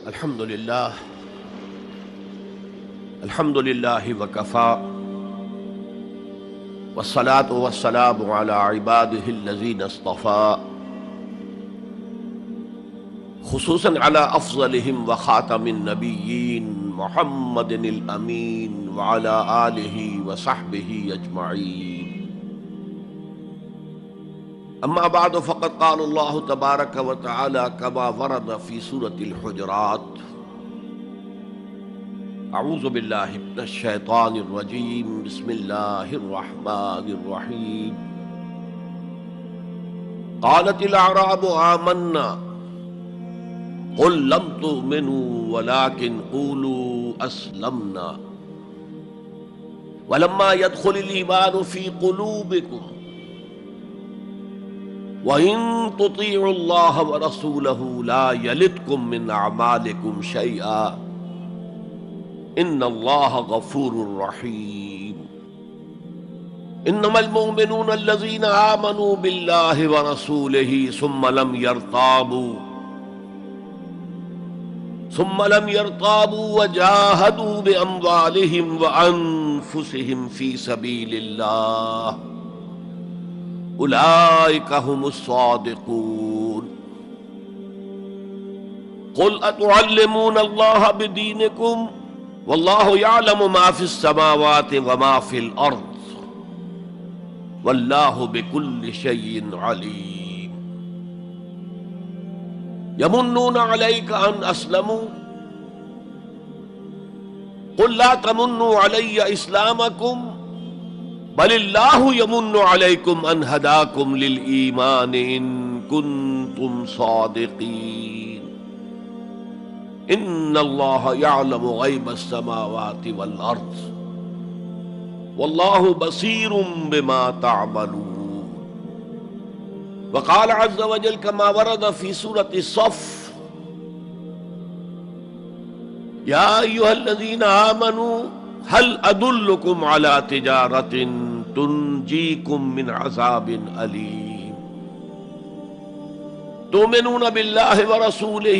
الحمد لله وكفى والصلاة والسلام على عباده الذين اصطفى خصوصا على أفضلهم وخاتم النبيين محمد الأمين وعلى آله وصحبه أجمعين. أما بعد فقد قال الله تبارك وتعالى كما ورد في سورة الحجرات: اعوذ باللہ من الشیطان الرجیم بسم اللہ الرحمن الرحیم. قالت الاعراب آمنا قل لم تؤمنوا ولكن قولوا اسلمنا ولما يدخل الایمان في قلوبكم وإن تطيعوا الله ورسوله لا يلدكم من أعمالكم شيئا ان اللہ غفور رحیم. انما المؤمنون الذين آمنوا بالله ورسوله ثم لم يرتابوا وجاهدوا بأموالهم وأنفسهم في سبيل الله أولئك هم الصادقون. قل أتعلمون الله بدينكم واللہ یعلم ما فی السماوات وما فی الارض واللہ بکل شیء علیم. یمنون علیک ان اسلموا قل لا تمنوا علی اسلامکم بل اللہ یمن علیکم ان ہداکم للایمان ان کنتم صادقین. ان اللہ یعلم غیب السماوات والارض واللہ بصیر بما تعملون. وقال عز وجل كما ورد في سورة الصف: یا ایھا الذین آمنوا هل ادلکم علی تجارۃ تنجیکم من عذاب علیم تؤمنون باللہ ورسولہ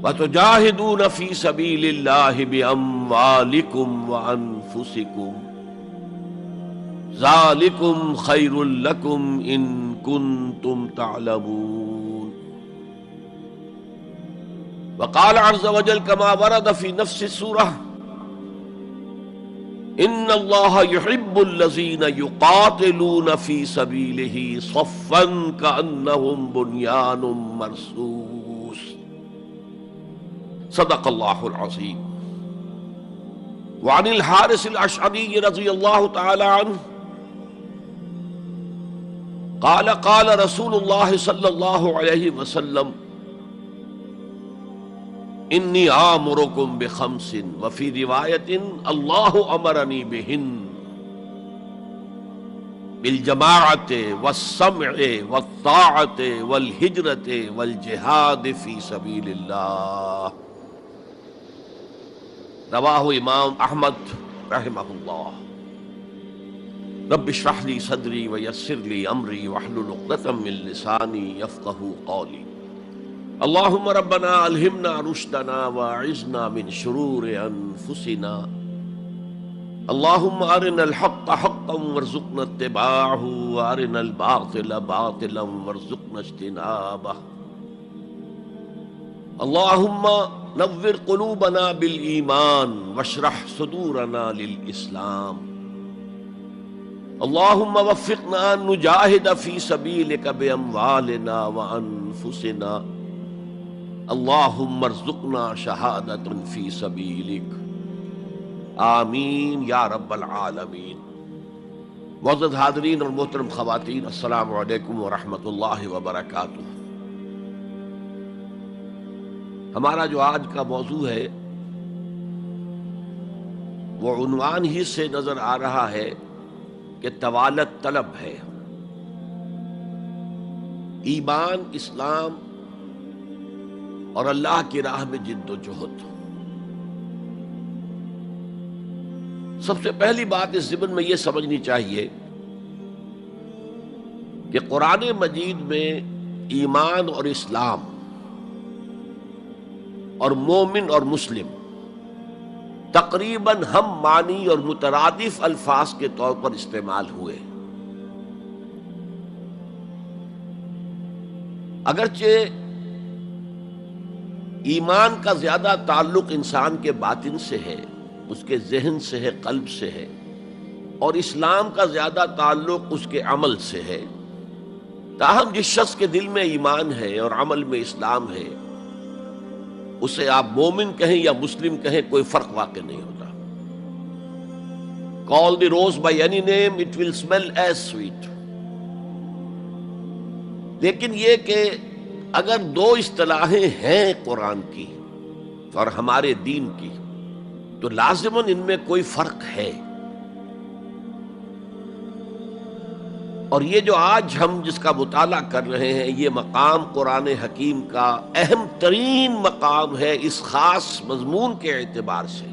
وَتُجَاهِدُونَ فِي سَبِيلِ اللَّهِ بِأَمْوَالِكُمْ وَأَنفُسِكُمْ ذَلِكُمْ خَيْرٌ لَكُمْ إِن كُنتُمْ تَعْلَمُونَ. وقال عز وجل كما ورد في نفس السورة: إِنَّ اللَّهَ يُحِبُّ الَّذِينَ يُقَاتِلُونَ فِي سَبِيلِهِ صَفًّا كَأَنَّهُمْ بُنْيَانٌ مَّرْصُوصٌ. صدق اللہ العظیم. وعن الحارث الاشعری رضی اللہ تعالی عنہ قال قال رسول اللہ صلی اللہ علیہ وسلم: انی آمرکم بخمس وفی روایت اللہ امرنی بہن بالجماعت والسمع والطاعت والہجرت والجہاد فی سبیل اللہ. رواہ امام احمد رحمہ اللہ. رب اشرح لی صدری ویسر لی امری واحلل عقدۃ من لسانی یفقہوا قولی. اللہم ربنا الہمنا رشدنا واعذنا من شرور انفسنا. اللہم ارنا الحق حقا وارزقنا اتباعہ وارنا الباطل باطلا وارزقنا اجتنابہ. اللہم نور قلوبنا بالایمان واشرح صدورنا للاسلام. اللہم وفقنا ان نجاہد فی سبیلک باموالنا وانفسنا. اللہم ارزقنا شہادۃ فی سبیلک. آمین یا رب العالمین. معزز حاضرین اور محترم خواتین، السلام علیکم ورحمۃ اللہ وبرکاتہ. ہمارا جو آج کا موضوع ہے وہ عنوان ہی سے نظر آ رہا ہے کہ طوالت طلب ہے. ایمان، اسلام اور اللہ کی راہ میں جد و جہد. سب سے پہلی بات اس ضمن میں یہ سمجھنی چاہیے کہ قرآن مجید میں ایمان اور اسلام اور مومن اور مسلم تقریباً ہم معنی اور مترادف الفاظ کے طور پر استعمال ہوئے، اگرچہ ایمان کا زیادہ تعلق انسان کے باطن سے ہے، اس کے ذہن سے ہے، قلب سے ہے، اور اسلام کا زیادہ تعلق اس کے عمل سے ہے، تاہم جس شخص کے دل میں ایمان ہے اور عمل میں اسلام ہے، اسے آپ مومن کہیں یا مسلم کہیں کوئی فرق واقع نہیں ہوتا۔ Call the rose by any name, it will smell as sweet۔ لیکن یہ کہ اگر دو اصطلاحیں ہیں قرآن کی اور ہمارے دین کی، تو لازماً ان میں کوئی فرق ہے، اور یہ جو آج ہم جس کا مطالعہ کر رہے ہیں، یہ مقام قرآن حکیم کا اہم ترین مقام ہے اس خاص مضمون کے اعتبار سے۔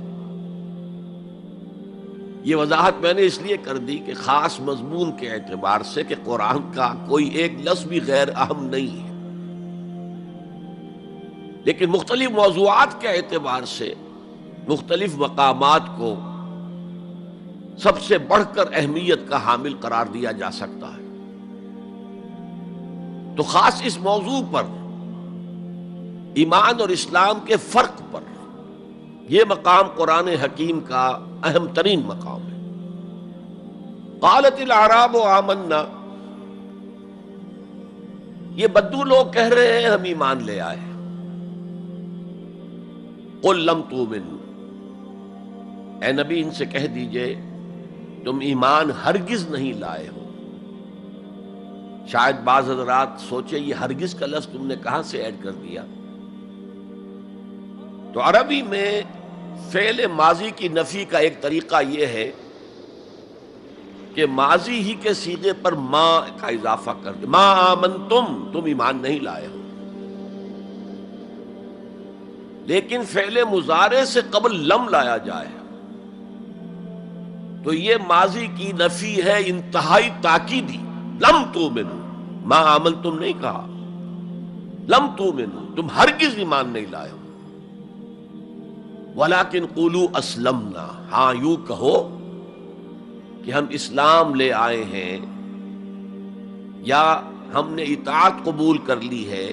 یہ وضاحت میں نے اس لیے کر دی کہ خاص مضمون کے اعتبار سے کہ قرآن کا کوئی ایک لفظ بھی غیر اہم نہیں ہے، لیکن مختلف موضوعات کے اعتبار سے مختلف مقامات کو سب سے بڑھ کر اہمیت کا حامل قرار دیا جا سکتا ہے۔ تو خاص اس موضوع پر، ایمان اور اسلام کے فرق پر، یہ مقام قرآن حکیم کا اہم ترین مقام ہے۔ قالت الاعراب آمنا، یہ بدو لوگ کہہ رہے ہیں ہم ایمان لے آئے۔ قل لم تؤمنوا، اے نبی ان سے کہہ دیجئے تم ایمان ہرگز نہیں لائے ہو۔ شاید بعض حضرات سوچے یہ ہرگز کا لفظ تم نے کہاں سے ایڈ کر دیا؟ تو عربی میں فعل ماضی کی نفی کا ایک طریقہ یہ ہے کہ ماضی ہی کے صیغے پر ما کا اضافہ کر دے، ما آمنتم، تم ایمان نہیں لائے ہو۔ لیکن فعل مضارع سے قبل لم لایا جائے تو یہ ماضی کی نفی ہے انتہائی تاکیدی۔ لم تؤمنوا، ما آمنتم نہیں کہا، لم تؤمنوا، تم ہرگز ایمان نہیں لائے ہو۔ وَلَكِنْ قُولُوا أَسْلَمْنَا، ہاں یوں کہو کہ ہم اسلام لے آئے ہیں، یا ہم نے اطاعت قبول کر لی ہے،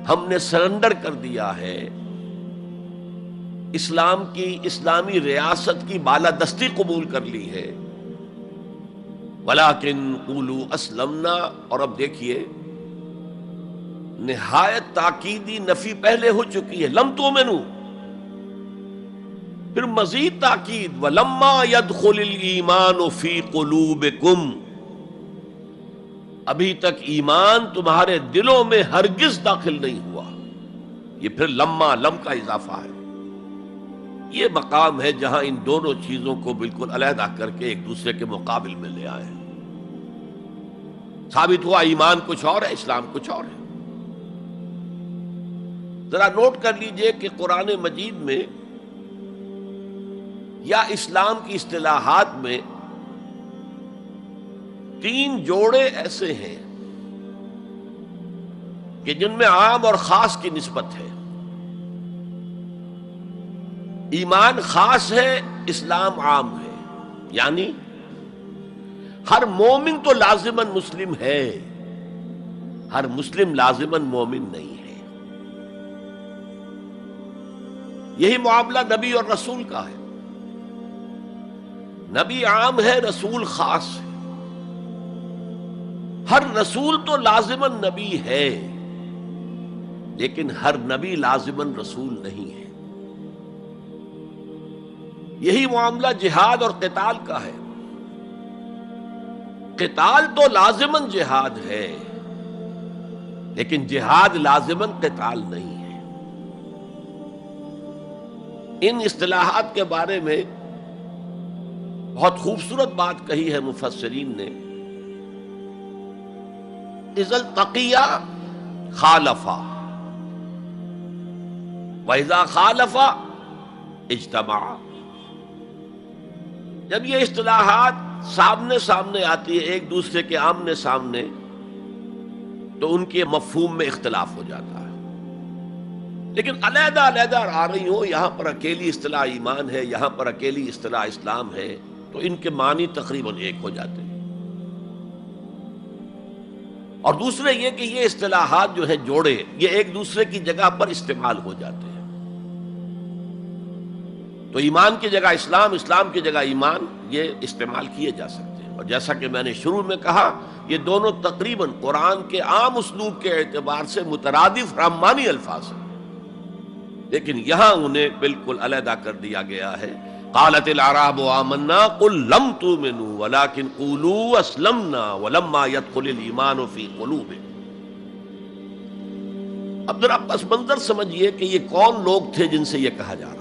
ہم نے سرنڈر کر دیا ہے، اسلام کی، اسلامی ریاست کی بالادستی قبول کر لی ہے۔ وَلَكِنْ قُولُوا أَسْلَمْنَا، اور اب دیکھیے نہایت تاکیدی نفی پہلے ہو چکی ہے، لم تؤمنوا، پھر مزید تاکید وَلَمَّا يَدْخُلِ الْإِيمَانُ فِي قُلُوبِكُمْ، ابھی تک ایمان تمہارے دلوں میں ہرگز داخل نہیں ہوا۔ یہ پھر لما، لم کا اضافہ ہے۔ یہ مقام ہے جہاں ان دونوں چیزوں کو بالکل علیحدہ کر کے ایک دوسرے کے مقابل میں لے آئے ہیں۔ ثابت ہوا ایمان کچھ اور ہے، اسلام کچھ اور ہے۔ ذرا نوٹ کر لیجئے کہ قرآن مجید میں یا اسلام کی اصطلاحات میں تین جوڑے ایسے ہیں کہ جن میں عام اور خاص کی نسبت ہے۔ ایمان خاص ہے، اسلام عام ہے، یعنی ہر مومن تو لازماً مسلم ہے، ہر مسلم لازماً مومن نہیں ہے۔ یہی معاملہ نبی اور رسول کا ہے۔ نبی عام ہے، رسول خاص ہے۔ ہر رسول تو لازماً نبی ہے، لیکن ہر نبی لازماً رسول نہیں ہے۔ یہی معاملہ جہاد اور قتال کا ہے۔ قتال تو لازماً جہاد ہے، لیکن جہاد لازماً قتال نہیں ہے۔ ان اصطلاحات کے بارے میں بہت خوبصورت بات کہی ہے مفسرین نے، اذا التقیا خالفا واذا خالفا اجتمعا۔ جب یہ اصطلاحات سامنے سامنے آتی ہے، ایک دوسرے کے آمنے سامنے، تو ان کے مفہوم میں اختلاف ہو جاتا ہے۔ لیکن علیحدہ علیحدہ آ رہی ہو، یہاں پر اکیلی اصطلاح ایمان ہے، یہاں پر اکیلی اصطلاح اسلام ہے، تو ان کے معنی تقریباً ایک ہو جاتے ہیں۔ اور دوسرے یہ کہ یہ اصطلاحات جو ہے جوڑے، یہ ایک دوسرے کی جگہ پر استعمال ہو جاتے ہیں۔ تو ایمان کی جگہ اسلام، اسلام کی جگہ ایمان، یہ استعمال کیے جا سکتے ہیں۔ اور جیسا کہ میں نے شروع میں کہا، یہ دونوں تقریباً قرآن کے عام اسلوب کے اعتبار سے مترادف رحمانی الفاظ ہیں، لیکن یہاں انہیں بالکل علیحدہ کر دیا گیا ہے۔ قالت الاعراب آمنا قل لم تؤمنوا ولكن قولوا اسلمنا ولما يدخل الايمان في قلوبكم۔ اب ذرا پس منظر سمجھیے کہ یہ کون لوگ تھے جن سے یہ کہا جا رہا ہے۔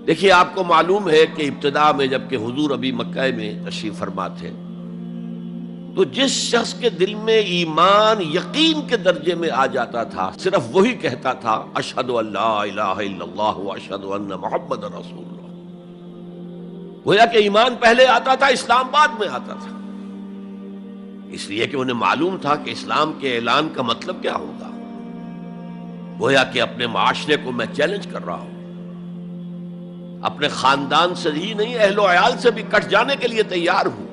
دیکھیے، آپ کو معلوم ہے کہ ابتدا میں جب کہ حضور ابھی مکہ میں تشریف فرما تھے، تو جس شخص کے دل میں ایمان یقین کے درجے میں آ جاتا تھا، صرف وہی کہتا تھا اشہد ان لا الہ الا اللہ واشہد ان محمد رسول اللہ۔ گویا کہ ایمان پہلے آتا تھا، اسلام بعد میں آتا تھا، اس لیے کہ انہیں معلوم تھا کہ اسلام کے اعلان کا مطلب کیا ہوگا۔ گویا کہ اپنے معاشرے کو میں چیلنج کر رہا ہوں، اپنے خاندان سے ہی نہیں، اہل و عیال سے بھی کٹ جانے کے لیے تیار ہوں۔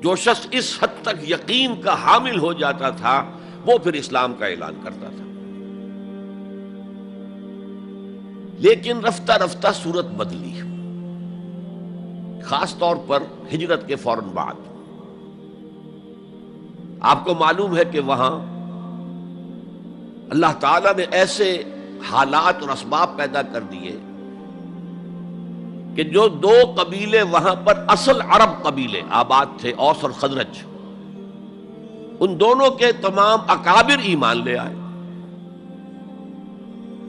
جو شخص اس حد تک یقین کا حامل ہو جاتا تھا، وہ پھر اسلام کا اعلان کرتا تھا۔ لیکن رفتہ رفتہ صورت بدلی، خاص طور پر ہجرت کے فوراً بعد۔ آپ کو معلوم ہے کہ وہاں اللہ تعالیٰ نے ایسے حالات اور اسباب پیدا کر دیے کہ جو دو قبیلے وہاں پر اصل عرب قبیلے آباد تھے، اوس اور خزرج، ان دونوں کے تمام اکابر ایمان لے آئے۔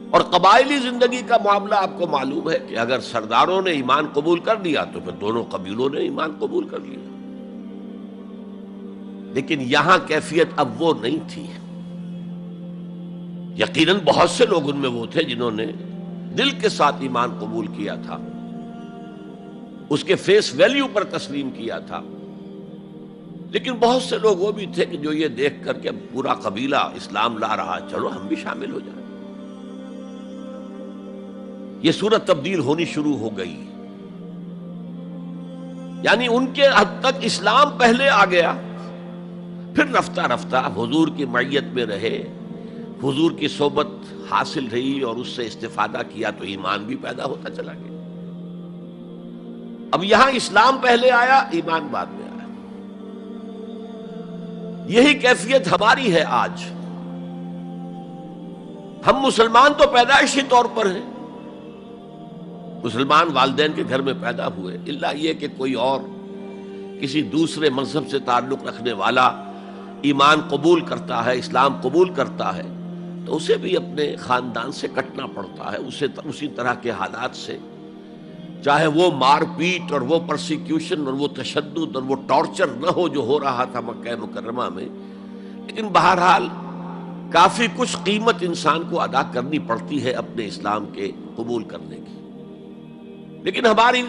اور قبائلی زندگی کا معاملہ آپ کو معلوم ہے کہ اگر سرداروں نے ایمان قبول کر لیا تو پھر دونوں قبیلوں نے ایمان قبول کر لیا۔ لیکن یہاں کیفیت اب وہ نہیں تھی۔ یقیناً بہت سے لوگ ان میں وہ تھے جنہوں نے دل کے ساتھ ایمان قبول کیا تھا، اس کے فیس ویلیو پر تسلیم کیا تھا، لیکن بہت سے لوگ وہ بھی تھے کہ جو یہ دیکھ کر کے پورا قبیلہ اسلام لا رہا، چلو ہم بھی شامل ہو جائیں۔ یہ صورت تبدیل ہونی شروع ہو گئی، یعنی ان کے حد تک اسلام پہلے آ گیا، پھر رفتہ رفتہ حضور کی معیت میں رہے، حضور کی صحبت حاصل رہی اور اس سے استفادہ کیا، تو ایمان بھی پیدا ہوتا چلا گیا۔ اب یہاں اسلام پہلے آیا، ایمان بعد میں آیا۔ یہی کیفیت ہماری ہے آج۔ ہم مسلمان تو پیدائشی طور پر ہیں، مسلمان والدین کے گھر میں پیدا ہوئے، الا یہ کہ کوئی اور کسی دوسرے مذہب سے تعلق رکھنے والا ایمان قبول کرتا ہے، اسلام قبول کرتا ہے، تو اسے بھی اپنے خاندان سے کٹنا پڑتا ہے، اسے اسی طرح کے حالات سے، چاہے وہ مار پیٹ اور وہ پرسیکیوشن اور وہ تشدد اور وہ ٹارچر نہ ہو جو ہو رہا تھا مکہ مکرمہ میں، لیکن بہرحال کافی کچھ قیمت انسان کو ادا کرنی پڑتی ہے اپنے اسلام کے قبول کرنے کی۔ لیکن ہماری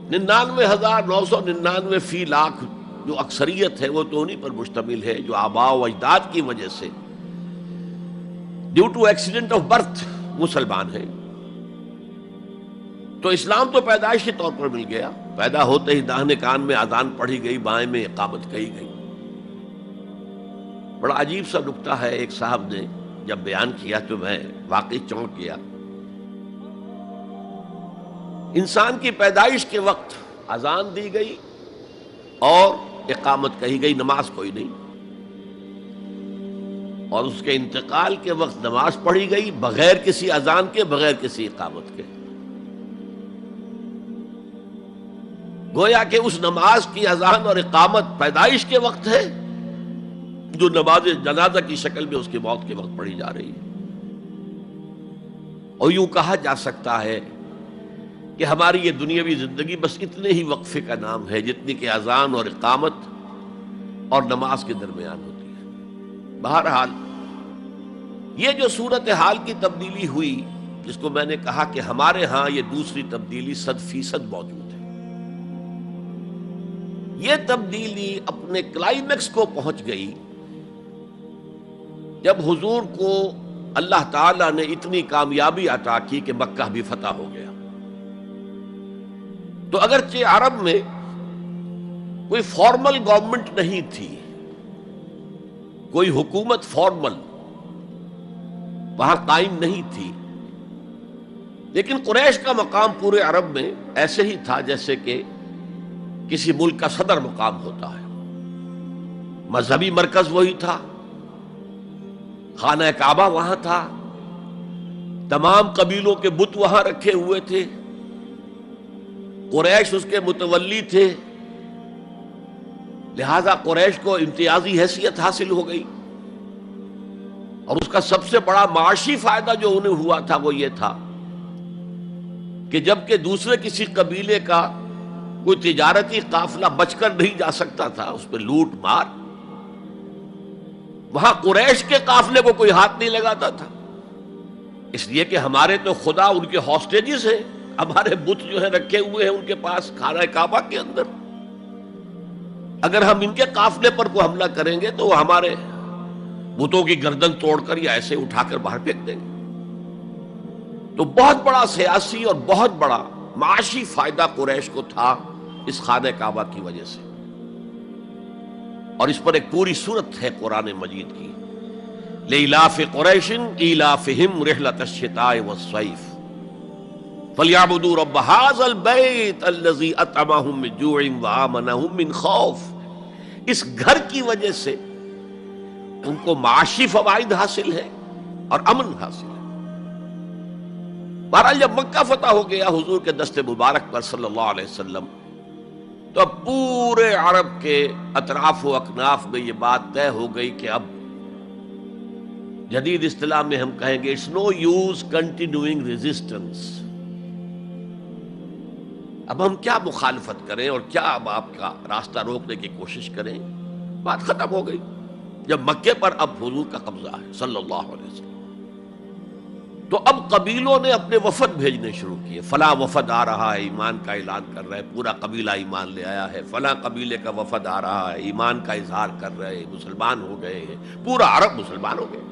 99,999 فی لاکھ جو اکثریت ہے، وہ تو انہی پر مشتمل ہے جو آباء و اجداد کی وجہ سے due to accident of birth مسلمان ہیں۔ تو اسلام تو پیدائشی طور پر مل گیا، پیدا ہوتے ہی داہنے کان میں اذان پڑھی گئی، بائیں میں اقامت کہی گئی۔ بڑا عجیب سا نکتہ ہے، ایک صاحب نے جب بیان کیا تو میں واقعی چونک گیا۔ انسان کی پیدائش کے وقت اذان دی گئی اور اقامت کہی گئی، نماز کوئی نہیں، اور اس کے انتقال کے وقت نماز پڑھی گئی بغیر کسی اذان کے، بغیر کسی اقامت کے۔ گویا کہ اس نماز کی اذان اور اقامت پیدائش کے وقت ہے، جو نماز جنازہ کی شکل میں اس کی موت کے وقت پڑھی جا رہی ہے۔ اور یوں کہا جا سکتا ہے کہ ہماری یہ دنیاوی زندگی بس اتنے ہی وقفے کا نام ہے جتنی کہ اذان اور اقامت اور نماز کے درمیان ہوتی ہے۔ بہرحال یہ جو صورتحال کی تبدیلی ہوئی، جس کو میں نے کہا کہ ہمارے ہاں یہ دوسری تبدیلی 100% موجود ہے، یہ تبدیلی اپنے کلائمیکس کو پہنچ گئی جب حضور کو اللہ تعالیٰ نے اتنی کامیابی عطا کی کہ مکہ بھی فتح ہو گیا، تو اگرچہ عرب میں کوئی فارمل گورنمنٹ نہیں تھی، کوئی حکومت فارمل وہاں قائم نہیں تھی، لیکن قریش کا مقام پورے عرب میں ایسے ہی تھا جیسے کہ کسی ملک کا صدر مقام ہوتا ہے۔ مذہبی مرکز وہی تھا، خانہ کعبہ وہاں تھا، تمام قبیلوں کے بت وہاں رکھے ہوئے تھے، قریش اس کے متولی تھے، لہذا قریش کو امتیازی حیثیت حاصل ہو گئی، اور اس کا سب سے بڑا معاشی فائدہ جو انہیں ہوا تھا وہ یہ تھا کہ جبکہ دوسرے کسی قبیلے کا کوئی تجارتی قافلہ بچ کر نہیں جا سکتا تھا، اس پہ لوٹ مار، وہاں قریش کے قافلے کو کوئی ہاتھ نہیں لگاتا تھا، اس لیے کہ ہمارے تو خدا ان کے ہاسٹیجز ہیں، ہمارے بت جو ہیں رکھے ہوئے ہیں ان کے پاس خانہ کعبہ کے اندر، اگر ہم ان کے قافلے پر کوئی حملہ کریں گے تو وہ ہمارے بتوں کی گردن توڑ کر یا ایسے اٹھا کر باہر پھینک دیں گے۔ تو بہت بڑا سیاسی اور بہت بڑا معاشی فائدہ قریش کو تھا اس خانہ کعبہ کی وجہ سے، اور اس پر ایک پوری سورت ہے قرآن مجید کی، لإلاف قریش ایلافہم رحلۃ الشتاء والصیف فلیعبدوا رب ھذا البیت الذی اطعمہم من جوع وآمنہم من خوف۔ اس گھر کی وجہ سے ان کو معاشی فوائد حاصل ہے اور امن حاصل ہے۔ بہرحال جب مکہ فتح ہو گیا حضور کے دست مبارک پر صلی اللہ علیہ وسلم، تو اب پورے عرب کے اطراف و اکناف میں یہ بات طے ہو گئی کہ اب جدید اصطلاح میں ہم کہیں گے it's no use continuing resistance, اب ہم کیا مخالفت کریں اور کیا اب آپ کا راستہ روکنے کی کوشش کریں، بات ختم ہو گئی جب مکے پر اب حضور کا قبضہ ہے صلی اللہ علیہ وسلم۔ تو اب قبیلوں نے اپنے وفد بھیجنے شروع کیے، فلاں وفد آ رہا ہے ایمان کا اعلان کر رہا ہے، پورا قبیلہ ایمان لے آیا ہے، فلاں قبیلے کا وفد آ رہا ہے ایمان کا اظہار کر رہے ہیں، مسلمان ہو گئے ہیں، پورا عرب مسلمان ہو گئے۔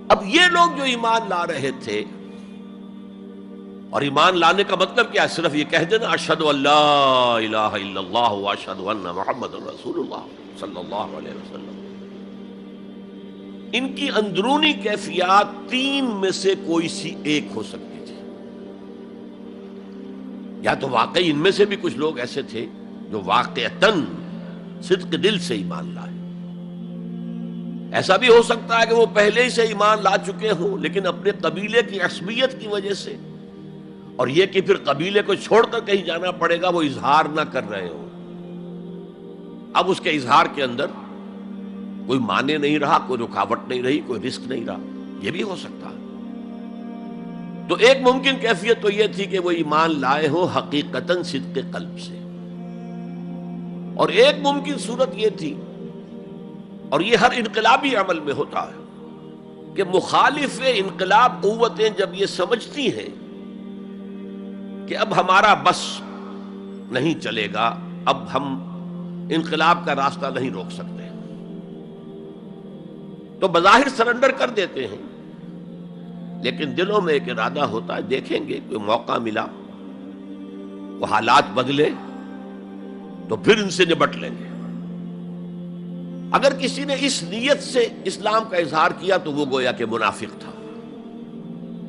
اب یہ لوگ جو ایمان لا رہے تھے، اور ایمان لانے کا مطلب کیا ہے؟ صرف یہ کہہ دینا اشہد ان لا الہ الا اللہ واشہد ان محمد رسول اللہ صلی اللہ علیہ وسلم، ان کی اندرونی کیفیات تین میں سے کوئی سی ایک ہو سکتی تھی، یا تو واقعی ان میں سے بھی کچھ لوگ ایسے تھے جو واقعتاً صدق دل سے ایمان لائے، ایسا بھی ہو سکتا ہے کہ وہ پہلے ہی سے ایمان لا چکے ہوں لیکن اپنے قبیلے کی عصبیت کی وجہ سے، اور یہ کہ پھر قبیلے کو چھوڑ کر کہیں جانا پڑے گا، وہ اظہار نہ کر رہے ہوں، اب اس کے اظہار کے اندر کوئی معنی نہیں رہا، کوئی رکاوٹ نہیں رہی، کوئی رسک نہیں رہا، یہ بھی ہو سکتا ہے۔ تو ایک ممکن کیفیت تو یہ تھی کہ وہ ایمان لائے ہو حقیقتاً صدق قلب سے، اور ایک ممکن صورت یہ تھی، اور یہ ہر انقلابی عمل میں ہوتا ہے، کہ مخالف انقلاب قوتیں جب یہ سمجھتی ہیں کہ اب ہمارا بس نہیں چلے گا، اب ہم انقلاب کا راستہ نہیں روک سکتے، تو بظاہر سرنڈر کر دیتے ہیں، لیکن دلوں میں ایک ارادہ ہوتا ہے دیکھیں گے کوئی موقع ملا، وہ حالات بدلے تو پھر ان سے نبٹ لیں گے۔ اگر کسی نے اس نیت سے اسلام کا اظہار کیا تو وہ گویا کہ منافق تھا،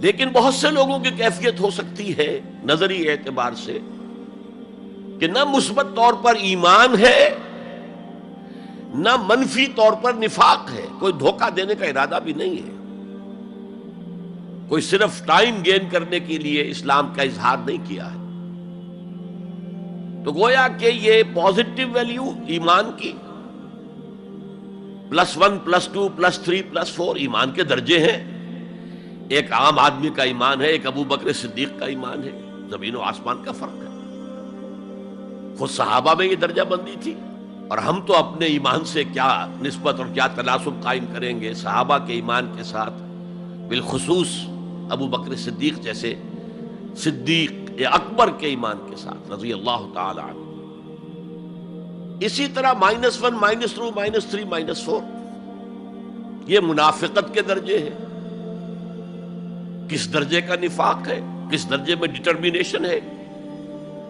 لیکن بہت سے لوگوں کی کیفیت ہو سکتی ہے نظری اعتبار سے کہ نہ مثبت طور پر ایمان ہے نہ منفی طور پر نفاق ہے، کوئی دھوکہ دینے کا ارادہ بھی نہیں ہے، کوئی صرف ٹائم گین کرنے کے لیے اسلام کا اظہار نہیں کیا ہے، تو گویا کہ یہ پازیٹو ویلیو ایمان کی +1 +2 +3 +4 ایمان کے درجے ہیں، ایک عام آدمی کا ایمان ہے، ایک ابو بکر صدیق کا ایمان ہے، زمین و آسمان کا فرق ہے۔ خود صحابہ میں یہ درجہ بندی تھی، اور ہم تو اپنے ایمان سے کیا نسبت اور کیا تناسب قائم کریں گے صحابہ کے ایمان کے ساتھ، بالخصوص ابو بکر صدیق جیسے صدیق اکبر کے ایمان کے ساتھ رضی اللہ تعالی عنہ۔ اسی طرح -1 -2 -3 -4 یہ منافقت کے درجے ہیں. کس درجے کا نفاق ہے، کس درجے میں ڈٹرمینیشن ہے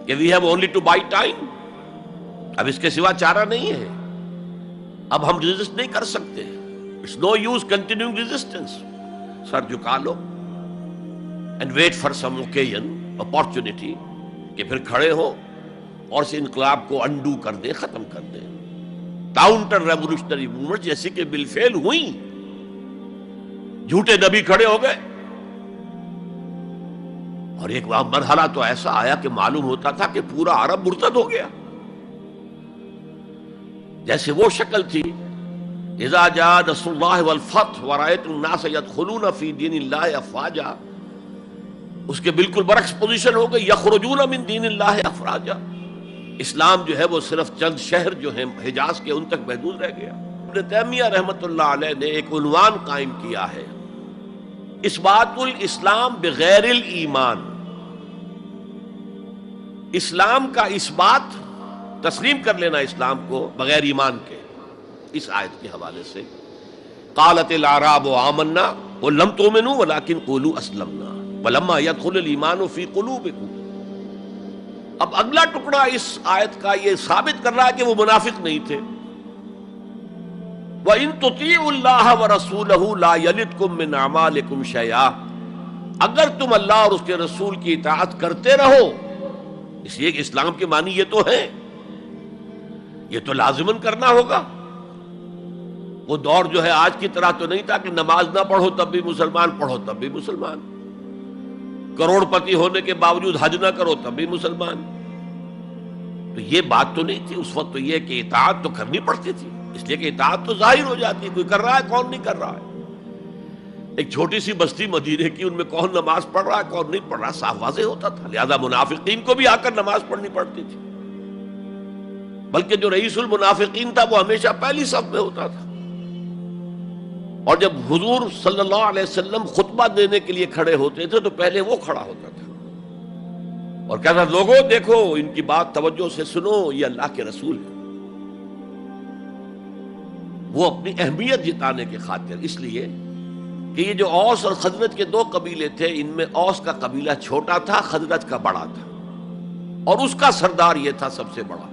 کہ we have only to buy time, اب اس کے سوا چارہ نہیں ہے، اب ہم ریزسٹ نہیں کر سکتے. It's no use continuing resistance. سر جھکا لو and wait for some occasion, opportunity, کہ پھر کھڑے ہو اور اس انقلاب کو انڈو کر دیں، ختم کر دیں. کاؤنٹر ریولوشنری موومنٹ جیسے کہ بالفعل ہوئی. جھوٹے نبی کھڑے ہو گئے اور ایک مرحلہ تو ایسا آیا کہ معلوم ہوتا تھا کہ پورا عرب مرتد ہو گیا. جیسے وہ شکل تھی اذا جاء نصر اللہ والفتح ورأیت الناس يدخلون فی دین اللہ افواجا، اس کے بالکل برعکس پوزیشن ہو گئی یخرجون من دین اللہ افواجا. اسلام جو ہے وہ صرف چند شہر جو ہیں حجاز کے ان تک محدود رہ گیا. ابن تیمیہ رحمۃ اللہ علیہ نے ایک عنوان قائم کیا ہے، اثبات الاسلام بغیر الایمان. اسلام کا اثبات، تسلیم کر لینا اسلام کو بغیر ایمان کے. اس آیت کے حوالے سے قالت الاعراب آمنا قل لم تؤمنوا ولكن قولوا اسلمنا ولما يدخل الايمان في قلوبكم. اب اگلا ٹکڑا اس آیت کا یہ ثابت کر رہا ہے کہ وہ منافق نہیں تھے. وَإِن تُطِيعُوا اللَّهَ وَرَسُولَهُ لَا يَلِدْكُم مِّنْ أَعْمَالِكُمْ شَيْئًا. اگر تم اللہ اور اس کے رسول کی اطاعت کرتے رہو، اس لیے کہ اسلام کے معنی یہ تو ہے، یہ تو لازماً کرنا ہوگا. وہ دور جو ہے آج کی طرح تو نہیں تھا کہ نماز نہ پڑھو تب بھی مسلمان، پڑھو تب بھی مسلمان، کروڑ پتی ہونے کے باوجود حج نہ کرو تب بھی مسلمان. تو یہ بات تو نہیں تھی اس وقت. تو یہ کہ اطاعت تو کرنی پڑتی تھی، اس لیے کہ اطاعت تو ظاہر ہو جاتی ہے، کوئی کر رہا ہے کون نہیں کر رہا ہے. ایک چھوٹی سی بستی مدینے کی، ان میں کون نماز پڑھ رہا ہے کون نہیں پڑھ رہا صاف واضح ہوتا تھا. لہذا منافقین کو بھی آ کر نماز پڑھنی پڑتی تھی، بلکہ جو رئیس المنافقین تھا وہ ہمیشہ پہلی صف میں ہوتا تھا. اور جب حضور صلی اللہ علیہ وسلم خطبہ دینے کے لیے کھڑے ہوتے تھے تو پہلے وہ کھڑا ہوتا تھا اور کہتا لوگوں دیکھو ان کی بات توجہ سے سنو، یہ اللہ کے رسول ہے. وہ اپنی اہمیت جتانے کی خاطر، اس لیے کہ یہ جو اوس اور خزرج کے دو قبیلے تھے، ان میں اوس کا قبیلہ چھوٹا تھا، خزرج کا بڑا تھا، اور اس کا سردار یہ تھا سب سے بڑا.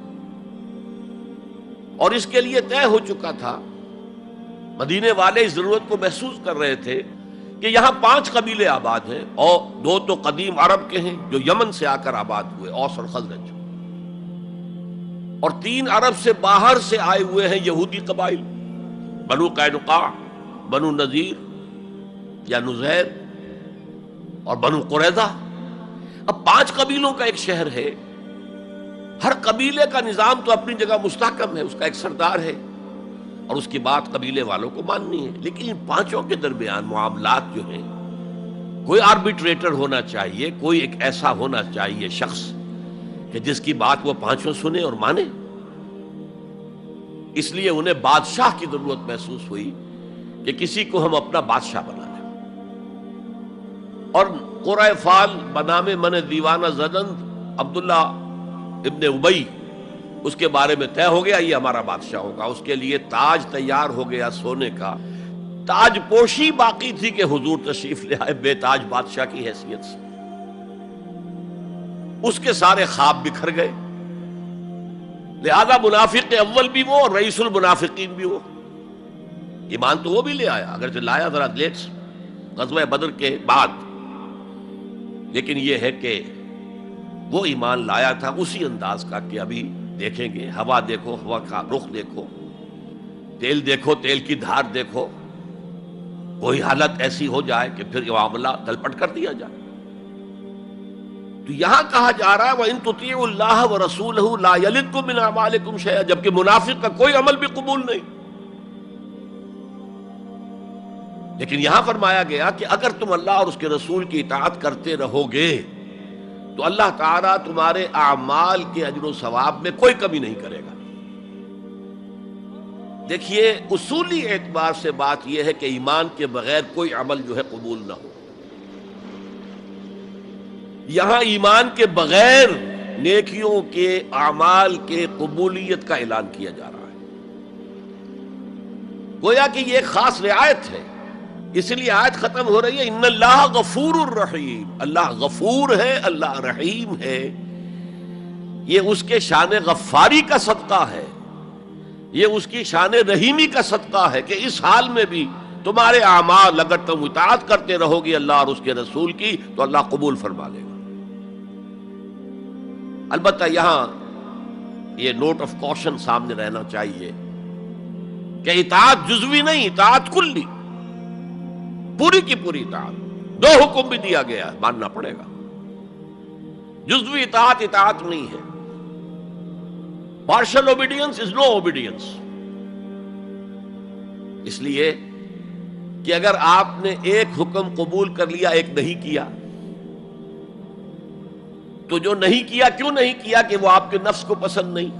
اور اس کے لیے طے ہو چکا تھا، مدینے والے اس ضرورت کو محسوس کر رہے تھے کہ یہاں 5 قبیلے آباد ہیں، اور 2 تو قدیم عرب کے ہیں جو یمن سے آ کر آباد ہوئے، اوس اور خزرج، اور 3 عرب سے باہر سے آئے ہوئے ہیں یہودی قبائل، بنو قینقاع، بنو نذیر یا نزیر اور بنو قریظہ. اب 5 قبیلوں کا ایک شہر ہے، ہر قبیلے کا نظام تو اپنی جگہ مستحکم ہے، اس کا ایک سردار ہے اور اس کی بات قبیلے والوں کو ماننی ہے. لیکن ان 5 کے درمیان معاملات جو ہیں، کوئی آربیٹریٹر ہونا چاہیے، کوئی ایک ایسا ہونا چاہیے شخص کہ جس کی بات وہ 5 سنیں اور مانے. اس لیے انہیں بادشاہ کی ضرورت محسوس ہوئی کہ کسی کو ہم اپنا بادشاہ بنا لیں. اور قرۂ فال بنام من دیوانہ زدند عبداللہ ابن ابی، اس کے بارے میں طے ہو گیا یہ ہمارا بادشاہ ہوگا. اس کے لیے تاج تیار ہو گیا سونے کا. تاج پوشی باقی تھی کہ حضور تشریف لے آئے بے تاج بادشاہ کی حیثیت سے. اس کے سارے خواب بکھر گئے. لہذا منافق اول بھی وہ اور رئیس المنافقین بھی وہ. ایمان تو وہ بھی لے آیا، اگرچہ لایا ذرا لیٹ غزوہ بدر کے بعد، لیکن یہ ہے کہ وہ ایمان لایا تھا اسی انداز کا کہ ابھی دیکھیں گے، ہوا دیکھو، ہوا کا رخ دیکھو، تیل دیکھو، تیل کی دھار دیکھو، کوئی حالت ایسی ہو جائے کہ پھر یہ معاملہ تلپٹ کر دیا جائے. تو یہاں کہا جا رہا ہے وَإِن تُطِيعُوا اللَّهَ وَرَسُولَهُ لَا يَلِدْكُم مِّنْ أَعْمَالِكُمْ شَيْئًا، جبکہ منافق کا کوئی عمل بھی قبول نہیں. لیکن یہاں فرمایا گیا کہ اگر تم اللہ اور اس کے رسول کی اطاعت کرتے رہو گے تو اللہ تعالیٰ تمہارے اعمال کے اجر و ثواب میں کوئی کمی نہیں کرے گا. دیکھیے اصولی اعتبار سے بات یہ ہے کہ ایمان کے بغیر کوئی عمل جو ہے قبول نہ ہو. یہاں ایمان کے بغیر نیکیوں کے اعمال کے قبولیت کا اعلان کیا جا رہا ہے. گویا کہ یہ ایک خاص رعایت ہے، اس لیے آیت ختم ہو رہی ہے ان اللہ غفور الرحیم. اللہ غفور ہے، اللہ رحیم ہے. یہ اس کے شان غفاری کا صدقہ ہے، یہ اس کی شان رحیمی کا صدقہ ہے کہ اس حال میں بھی تمہارے اعمال اگر تم اطاعت کرتے رہو گے اللہ اور اس کے رسول کی تو اللہ قبول فرما لے گا. البتہ یہاں یہ نوٹ آف کوشن سامنے رہنا چاہیے کہ اطاعت جزوی نہیں، اطاعت کلی، پوری کی پوری اطاعت. 2 حکم بھی دیا گیا ہے، ماننا پڑے گا. جزوی اطاعت اطاعت نہیں ہے. Partial obedience is no obedience. اس لیے کہ اگر آپ نے ایک حکم قبول کر لیا، ایک نہیں کیا، تو جو نہیں کیا کیوں نہیں کیا؟ کہ وہ آپ کے نفس کو پسند نہیں.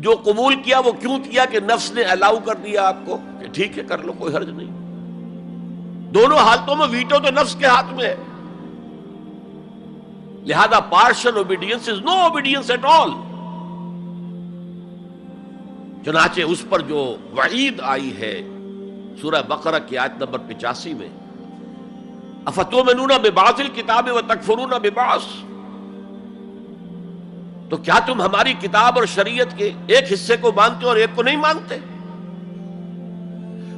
جو قبول کیا وہ کیوں کیا؟ کہ نفس نے الاؤ کر دیا آپ کو کہ ٹھیک ہے کر لو، کوئی حرج نہیں. دونوں حالتوں میں ویٹو تو نفس کے ہاتھ میں ہے. لہذا partial obedience is no obedience at all. چنانچہ اس پر جو وعید آئی ہے سورہ بقرہ کی آیت نمبر 85 میں، افتؤمنون ببعض الکتاب وتکفرون ببعض، تو کیا تم ہماری کتاب اور شریعت کے ایک حصے کو مانتے اور ایک کو نہیں مانتے؟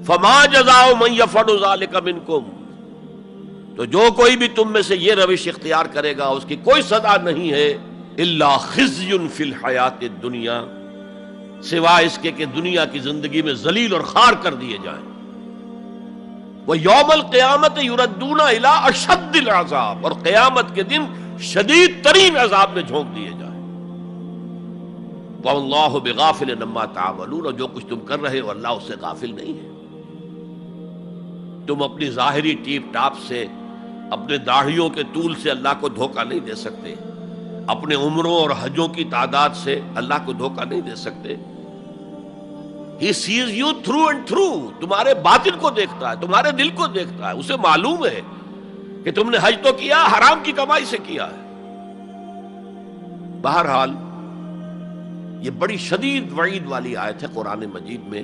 فما جزاء من یفعل ذلک منکم، تو جو کوئی بھی تم میں سے یہ روش اختیار کرے گا اس کی کوئی سزا نہیں ہے الا خزی فی الحیات الدنیا، سوائے اس کے کہ دنیا کی زندگی میں ذلیل اور خوار کر دیے جائیں. وَيَوْمَ الْقِيَامَةِ يُرَدُّونَ إِلَىٰ أَشَدِّ الْعَذَابِ، اور قیامت کے دن شدید ترین عذاب میں جھونک دیے جائیں. وَاللَّهُ بِغَافِلٍ عَمَّا تَعْمَلُونَ، اور جو کچھ تم کر رہے ہو اللہ اس سے غافل نہیں ہے. تم اپنی ظاہری ٹیپ ٹاپ سے، اپنے داڑھیوں کے طول سے اللہ کو دھوکہ نہیں دے سکتے، اپنے عمروں اور حجوں کی تعداد سے اللہ کو دھوکہ نہیں دے سکتے. He sees you through and through. تمہارے باطن کو دیکھتا ہے، تمہارے دل کو دیکھتا ہے. اسے معلوم ہے کہ تم نے حج تو کیا، حرام کی کمائی سے کیا ہے. بہرحال یہ بڑی شدید وعید والی آیت ہے قرآن مجید میں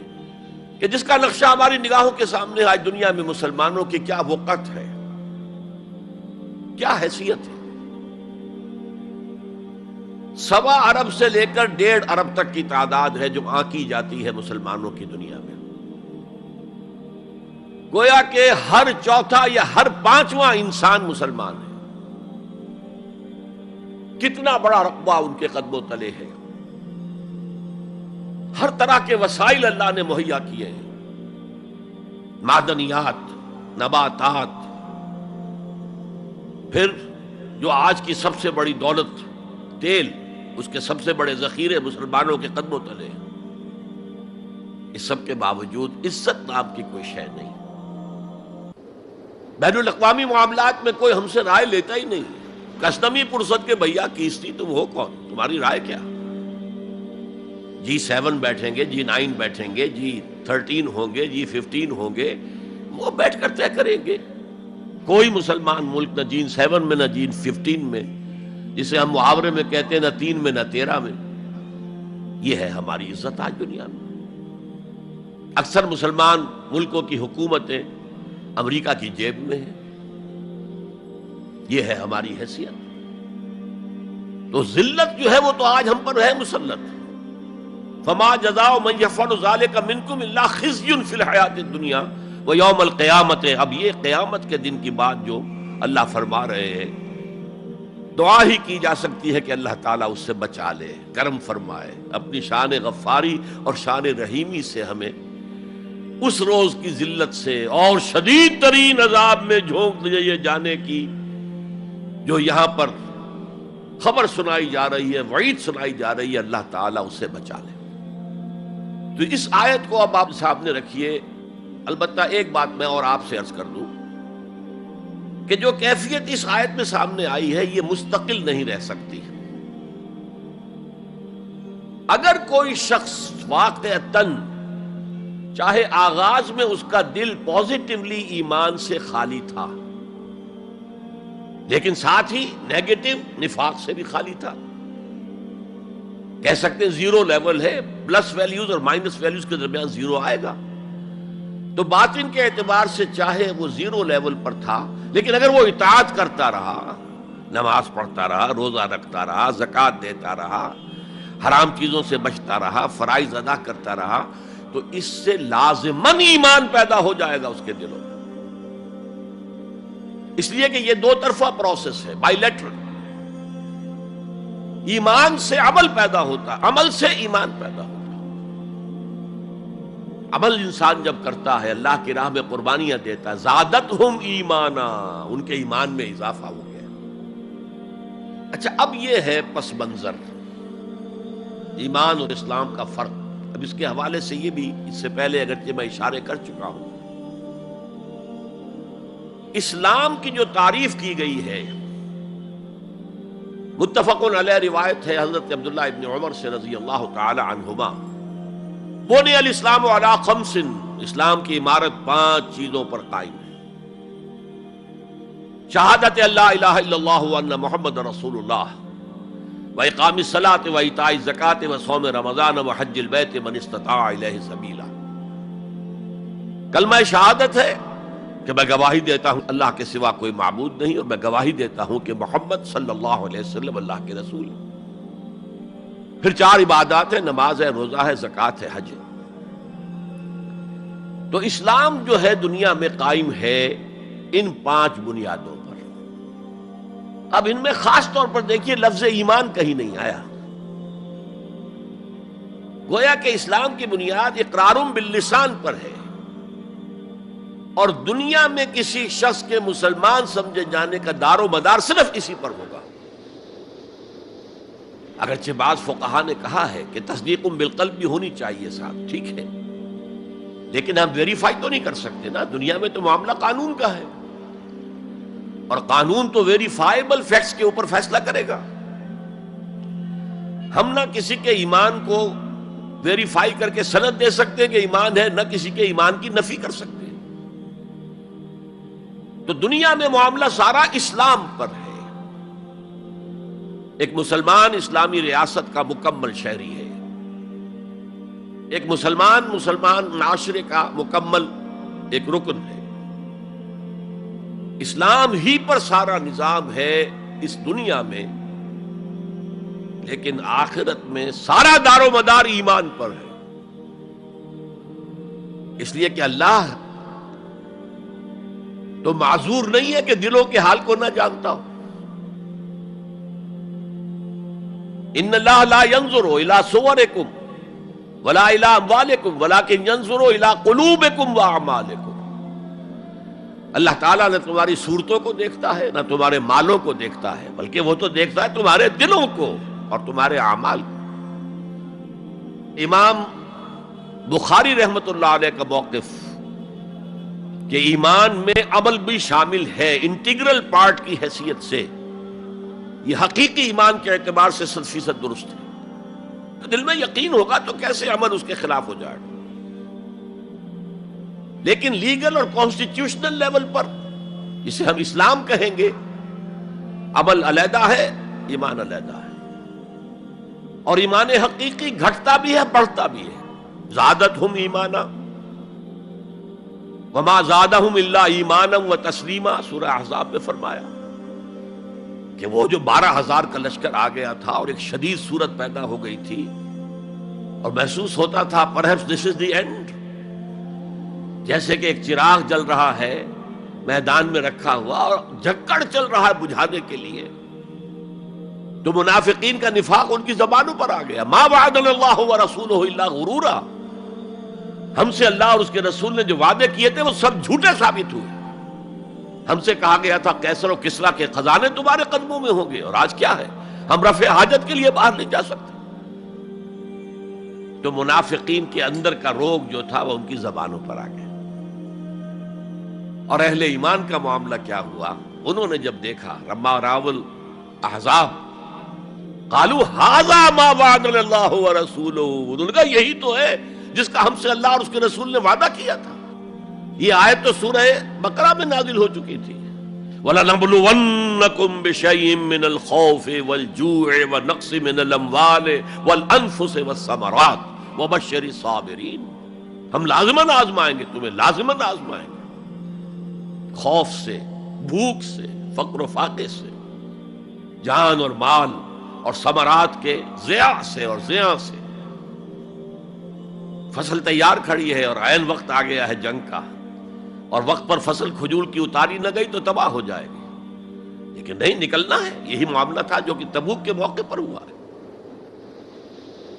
کہ جس کا نقشہ ہماری نگاہوں کے سامنے آج دنیا میں مسلمانوں کی کیا وقت ہے، کیا حیثیت ہے. 1.25 ارب سے لے کر 1.5 ارب تک کی تعداد ہے جو آنکی جاتی ہے مسلمانوں کی دنیا میں. گویا کہ ہر چوتھا یا ہر 5واں انسان مسلمان ہے. کتنا بڑا رقبہ ان کے قدموں تلے ہے. ہر طرح کے وسائل اللہ نے مہیا کیے ہیں، معدنیات، نباتات، پھر جو آج کی سب سے بڑی دولت تیل، اس کے سب سے بڑے ذخیرے مسلمانوں کے قدموں تلے ہیں. اس سب کے باوجود عزت نام کی کوئی شے نہیں. بین الاقوامی معاملات میں کوئی ہم سے رائے لیتا ہی نہیں. کسٹمی پرسد کے بھیا کیستی تم ہو کون، تمہاری رائے کیا؟ G7 بیٹھیں گے، G9 بیٹھیں گے، G13 ہوں گے، G15 ہوں گے، وہ بیٹھ کر طے کریں گے. کوئی مسلمان ملک نہ G7 میں نہ G15 میں، جسے ہم محاورے میں کہتے ہیں نہ 3 میں نہ 13 میں. یہ ہے ہماری عزت آج دنیا میں. اکثر مسلمان ملکوں کی حکومتیں امریکہ کی جیب میں ہیں. یہ ہے ہماری حیثیت. تو ذلت جو ہے وہ تو آج ہم پر ہے مسلط. فما جزاء من يفعل ذلك منكم الا خزي في الحياة الدنيا ويوم القيامة. اب یہ قیامت کے دن کی بات جو اللہ فرما رہے ہیں، دعا ہی کی جا سکتی ہے کہ اللہ تعالیٰ اس سے بچا لے، کرم فرمائے، اپنی شان غفاری اور شان رحیمی سے ہمیں اس روز کی ذلت سے اور شدید ترین عذاب میں جھونک دیے جانے کی جو یہاں پر خبر سنائی جا رہی ہے، وعید سنائی جا رہی ہے، اللہ تعالیٰ اس سے بچا لے. تو اس آیت کو اب آپ سامنے رکھیے. البتہ ایک بات میں اور آپ سے عرض کر دوں کہ جو کیفیت اس آیت میں سامنے آئی ہے یہ مستقل نہیں رہ سکتی. اگر کوئی شخص واقعتاً چاہے آغاز میں اس کا دل پازیٹیولی ایمان سے خالی تھا، لیکن ساتھ ہی نیگیٹو نفاق سے بھی خالی تھا. کہہ سکتے ہیں زیرو لیول ہے، پلس ویلیوز اور مائنس ویلیوز کے درمیان زیرو آئے گا. تو باطن کے اعتبار سے چاہے وہ زیرو لیول پر تھا، لیکن اگر وہ اطاعت کرتا رہا، نماز پڑھتا رہا، روزہ رکھتا رہا، زکوٰۃ دیتا رہا، حرام چیزوں سے بچتا رہا، فرائض ادا کرتا رہا، تو اس سے لازماً ایمان پیدا ہو جائے گا اس کے دلوں میں. اس لیے کہ یہ دو طرفہ پروسیس ہے، بائی لیٹرل. ایمان سے عمل پیدا ہوتا، عمل سے ایمان پیدا ہوتا. عمل انسان جب کرتا ہے، اللہ کی راہ میں قربانیاں دیتا ہے، زادتہم ایمانا، ان کے ایمان میں اضافہ ہو گیا. اچھا، اب یہ ہے پس منظر ایمان اور اسلام کا فرق. اب اس کے حوالے سے یہ بھی، اس سے پہلے اگرچہ میں اشارے کر چکا ہوں، اسلام کی جو تعریف کی گئی ہے، متفق علیہ روایت ہے حضرت عبداللہ ابن عمر سے رضی اللہ تعالی عنہما، بنی الاسلام علی خمس، اسلام کی عمارت 5 چیزوں پر قائم ہے. شہادت اللہ الہ الا اللہ وان محمد رسول اللہ، وإقام الصلاة وإيتاء الزکاة وصوم رمضان وحج البیت من استطاع الیہ سبیلا. کلمہ شہادت ہے کہ میں گواہی دیتا ہوں اللہ کے سوا کوئی معبود نہیں، اور میں گواہی دیتا ہوں کہ محمد صلی اللہ علیہ وسلم اللہ کے رسول ہے. پھر 4 عبادات ہیں، نماز ہے، روزہ ہے، زکوٰۃ ہے، حج ہے. تو اسلام جو ہے دنیا میں قائم ہے ان 5 بنیادوں پر. اب ان میں خاص طور پر دیکھیے لفظ ایمان کہیں نہیں آیا. گویا کہ اسلام کی بنیاد اقرار باللسان پر ہے، اور دنیا میں کسی شخص کے مسلمان سمجھے جانے کا دار و مدار صرف اسی پر ہوگا. اگرچہ بعض فقہا نے کہا ہے کہ تصدیق بالقلب بھی ہونی چاہیے ساتھ، ٹھیک ہے، لیکن ہم ویریفائی تو نہیں کر سکتے نا. دنیا میں تو معاملہ قانون کا ہے، اور قانون تو ویریفائیبل فیکٹس کے اوپر فیصلہ کرے گا. ہم نہ کسی کے ایمان کو ویریفائی کر کے سند دے سکتے کہ ایمان ہے، نہ کسی کے ایمان کی نفی کر سکتے. تو دنیا میں معاملہ سارا اسلام پر ہے. ایک مسلمان اسلامی ریاست کا مکمل شہری ہے، ایک مسلمان معاشرے کا مکمل ایک رکن ہے. اسلام ہی پر سارا نظام ہے اس دنیا میں، لیکن آخرت میں سارا دار و مدار ایمان پر ہے. اس لیے کہ اللہ تو معذور نہیں ہے کہ دلوں کے حال کو نہ جانتا ہو. ان اللہ لا ينظر الى صورکم ولا الى اموالکم ولکن ينظر الى قلوبکم واعمالکم. اللہ تعالیٰ نہ تمہاری صورتوں کو دیکھتا ہے، نہ تمہارے مالوں کو دیکھتا ہے، بلکہ وہ تو دیکھتا ہے تمہارے دلوں کو اور تمہارے اعمال کو. امام بخاری رحمت اللہ علیہ کا موقف کہ ایمان میں عمل بھی شامل ہے انٹیگرل پارٹ کی حیثیت سے، یہ حقیقی ایمان کے اعتبار سے 100% درست ہے. دل میں یقین ہوگا تو کیسے عمل اس کے خلاف ہو جائے گا. لیکن لیگل اور کانسٹیٹیوشنل لیول پر، جسے ہم اسلام کہیں گے، عمل علیحدہ ہے، ایمان علیحدہ ہے. اور ایمان حقیقی گھٹتا بھی ہے، بڑھتا بھی ہے. زادتہم ایمانا وما زادہم الا ایمانا وتسلیما، سورہ احزاب میں فرمایا کہ وہ جو 12,000 کا لشکر آ گیا تھا اور ایک شدید صورت پیدا ہو گئی تھی، اور محسوس ہوتا تھا perhaps this is the end، جیسے کہ ایک چراغ جل رہا ہے میدان میں رکھا ہوا اور جھکڑ چل رہا ہے بجھانے کے لیے. تو منافقین کا نفاق ان کی زبانوں پر آ گیا. ما وعدنا اللہ ورسولہ الا غرورا، ہم سے اللہ اور اس کے رسول نے جو وعدے کیے تھے وہ سب جھوٹے ثابت ہوئے. ہم سے کہا گیا تھا کیسر و کسریٰ کے خزانے تمہارے قدموں میں ہوں گے، اور آج کیا ہے، ہم رفع حاجت کے لیے باہر نہیں جا سکتے. تو منافقین کے اندر کا روگ جو تھا وہ ان کی زبانوں پر آ گیا. اور اہل ایمان کا معاملہ کیا ہوا؟ انہوں نے جب دیکھا لما راوا الاحزاب قالوا ھذا ما وعدنا اللہ ورسولہ، انہوں نے کہا یہی تو ہے جس کا ہم سے اللہ اور اس کے رسول نے وعدہ کیا تھا. یہ آیت تو سورہ بقرہ میں نازل ہو چکی تھی. وَلَنَبْلُوَنَّكُمْ بِشَيْءٍ مِّنَ الْخَوْفِ وَالْجُوعِ وَنَقْصٍ مِّنَ الْأَمْوَالِ وَالْأَنفُسِ وَالثَّمَرَاتِ وَبَشِّرِ الصَّابِرِينَ۔ ہم لازماً آزمائیں گے تمہیں، لازماً آزمائیں گے، خوف سے، بھوک سے، فقر و فاقے سے، جان اور مال اور ثمرات کے ضیاع سے اور زیاں سے۔ فصل تیار کھڑی ہے اور عین وقت آ گیا ہے جنگ کا، اور وقت پر فصل کھجور کی اتاری نہ گئی تو تباہ ہو جائے گی، لیکن نہیں، نکلنا ہے۔ یہی معاملہ تھا جو کہ تبوک کے موقع پر ہوا ہے۔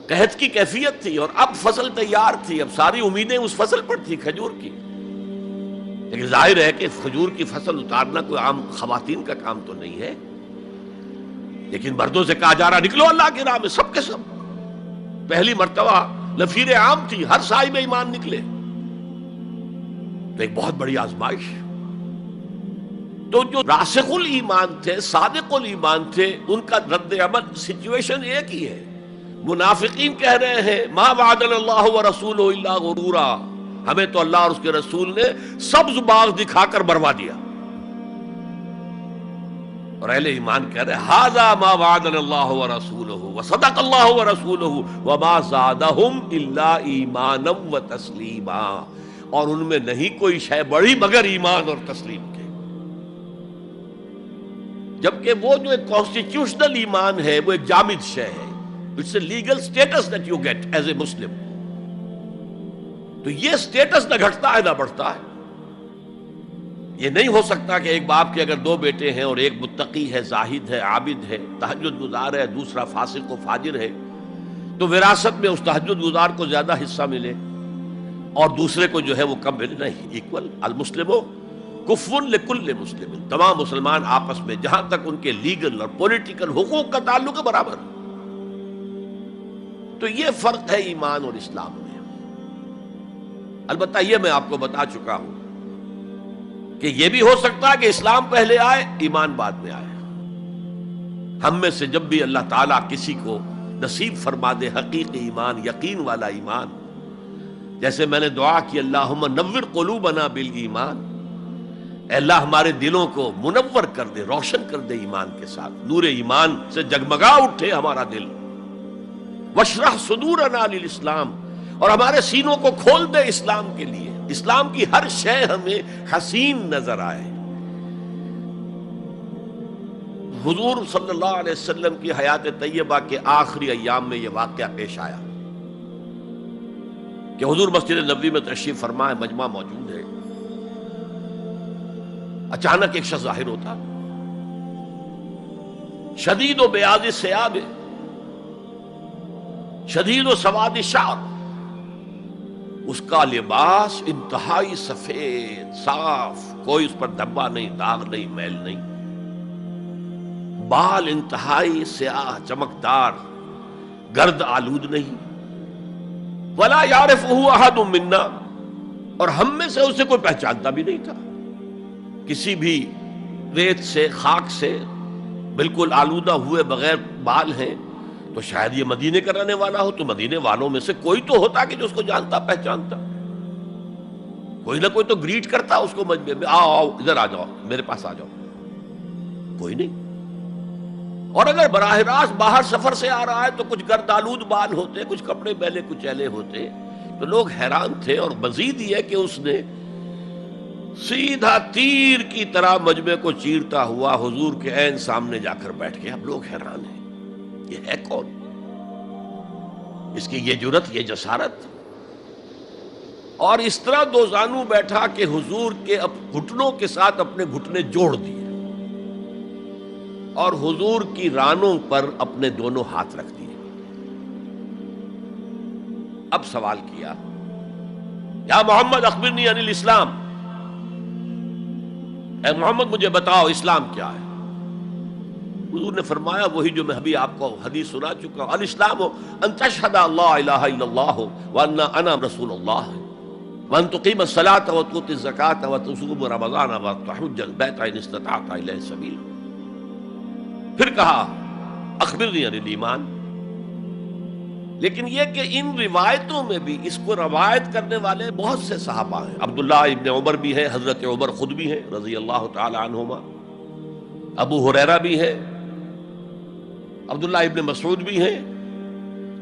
قحط کی کیفیت تھی اور اب فصل تیار تھی، اب ساری امیدیں اس فصل پر تھی، کھجور کی، لیکن ظاہر ہے کہ کھجور کی فصل اتارنا کوئی عام خواتین کا کام تو نہیں ہے، لیکن مردوں سے کہا جا رہا نکلو اللہ کی راہ میں، سب کے سب۔ پہلی مرتبہ لفیر عام تھی، ہر صاحب ایمان نکلے، تو ایک بہت بڑی آزمائش۔ تو جو راسخ الایمان تھے، صادق الایمان تھے، ان کا رد عمل سچویشن ایک ہی ہے۔ منافقین کہہ رہے ہیں ما وعدنا اللہ ورسولہ الا غرورا، ہمیں تو اللہ اور اس کے رسول نے سبز باغ دکھا کر مروا دیا، اور اہل ایمان کہہ رہے ھذا ما وعدنا اللہ ورسولہ وصدق اللہ ورسولہ وما زادہم الا ایمانا وتسلیما، اور ان میں نہیں کوئی شے بڑی مگر ایمان اور تسلیم کے۔ جبکہ وہ جو ایک کانسٹیٹیوشنل ایمان ہے وہ ایک جامد شے ہے، it's a legal status that you get as a Muslim, تو یہ اسٹیٹس نہ گھٹتا ہے نہ بڑھتا ہے۔ یہ نہیں ہو سکتا کہ ایک باپ کے اگر دو بیٹے ہیں اور ایک متقی ہے، زاہد ہے، عابد ہے، تہجد گزار ہے، دوسرا فاسق و فاجر ہے، تو وراثت میں اس تہجد گزار کو زیادہ حصہ ملے اور دوسرے کو جو ہے وہ کم ملے؟ نہیں، ایکول۔ المسلم کفو لکل مسلم، تمام مسلمان آپس میں جہاں تک ان کے لیگل اور پولیٹیکل حقوق کا تعلق ہے برابر۔ تو یہ فرق ہے ایمان اور اسلام میں۔ البتہ یہ میں آپ کو بتا چکا ہوں کہ یہ بھی ہو سکتا ہے کہ اسلام پہلے آئے، ایمان بعد میں آئے۔ ہم میں سے جب بھی اللہ تعالیٰ کسی کو نصیب فرما دے حقیقی ایمان، یقین والا ایمان، جیسے میں نے دعا کی اللہم نور قلوبنا بالایمان، اے اللہ ہمارے دلوں کو منور کر دے، روشن کر دے ایمان کے ساتھ، نور ایمان سے جگمگا اٹھے ہمارا دل، واشرح صدورنا للاسلام، اور ہمارے سینوں کو کھول دے اسلام کے لیے، اسلام کی ہر شے ہمیں حسین نظر آئے۔ حضور صلی اللہ علیہ وسلم کی حیات طیبہ کے آخری ایام میں یہ واقعہ پیش آیا کہ حضور مسجد نبوی میں تشریف فرمائے، مجمع موجود ہے، اچانک ایک شخص ظاہر ہوتا، شدید و بیاض ثیاب، شدید و سواد شعر، اس کا لباس انتہائی سفید صاف، کوئی اس پر دھبا نہیں، داغ نہیں، میل نہیں، بال انتہائی سیاہ چمکدار، گرد آلود نہیں، ولا یعرفہ احد منا، اور ہم میں سے اسے کوئی پہچانتا بھی نہیں تھا۔ کسی بھی ریت سے، خاک سے بالکل آلودہ ہوئے بغیر بال ہیں، تو شاید یہ مدینے کا رہنے والا ہو، تو مدینے والوں میں سے کوئی تو ہوتا کہ جو اس کو جانتا پہچانتا، کوئی نہ کوئی تو گریٹ کرتا اس کو مجمع میں، آؤ آؤ ادھر آ جاؤ، میرے پاس آ جاؤ، کوئی نہیں۔ اور اگر براہ راست باہر سفر سے آ رہا ہے تو کچھ گرد آلود بال ہوتے، کچھ کپڑے میلے کچیلے ہوتے، تو لوگ حیران تھے۔ اور مزید یہ کہ اس نے سیدھا تیر کی طرح مجمع کو چیرتا ہوا حضور کے عین سامنے جا کر بیٹھ گیا۔ اب لوگ حیران ہیں، یہ ہے کون؟ اس کی یہ جرت، یہ جسارت، اور اس طرح دو زانو بیٹھا کہ حضور کے گھٹنوں کے ساتھ اپنے گھٹنے جوڑ دیے اور حضور کی رانوں پر اپنے دونوں ہاتھ رکھ دیے۔ اب سوال کیا، یا محمد اخبرنی عن الاسلام، اے محمد مجھے بتاؤ اسلام کیا ہے؟ حضور نے فرمایا وہی جو میں ابھی آپ کو حدیث سنا چکا ہوں، الاسلام ان تشہد اللہ الہ الا اللہ وان انا رسول اللہ وان تقیم الصلاۃ وتؤتی الزکاۃ وتصوم رمضان وتحج البیت ان استطعت الیہ سبیلا۔ پھر کہا اخبرنی عن الایمان، لیکن یہ کہ ان روایتوں میں بھی اس کو روایت کرنے والے بہت سے صحابہ ہیں، عبداللہ ابن عمر بھی ہیں، حضرت عمر خود بھی ہیں رضی اللہ تعالی عنہما، ابو ہریرہ بھی ہے، عبداللہ ابن مسعود بھی ہیں.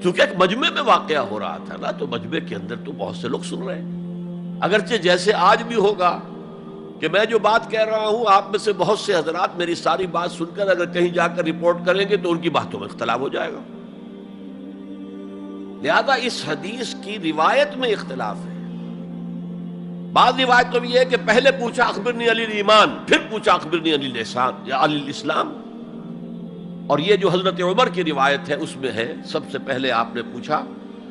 چونکہ ایک مجمع میں واقعہ ہو رہا تھا نا، تو مجمع کے اندر تو بہت سے لوگ سن رہے ہیں. اگرچہ جیسے آج بھی ہوگا کہ میں جو بات کہہ رہا ہوں، آپ میں سے بہت سے حضرات میری ساری بات سن کر اگر کہیں جا کر رپورٹ کریں گے تو ان کی باتوں میں اختلاف ہو جائے گا. لہذا اس حدیث کی روایت میں اختلاف ہے. بعض روایت تو یہ ہے کہ پہلے پوچھا اخبرنی علی الایمان، پھر پوچھا اخبرنی علی الاحسان یا علی الاسلام. اور یہ جو حضرت عمر کی روایت ہے اس میں ہے سب سے پہلے آپ نے پوچھا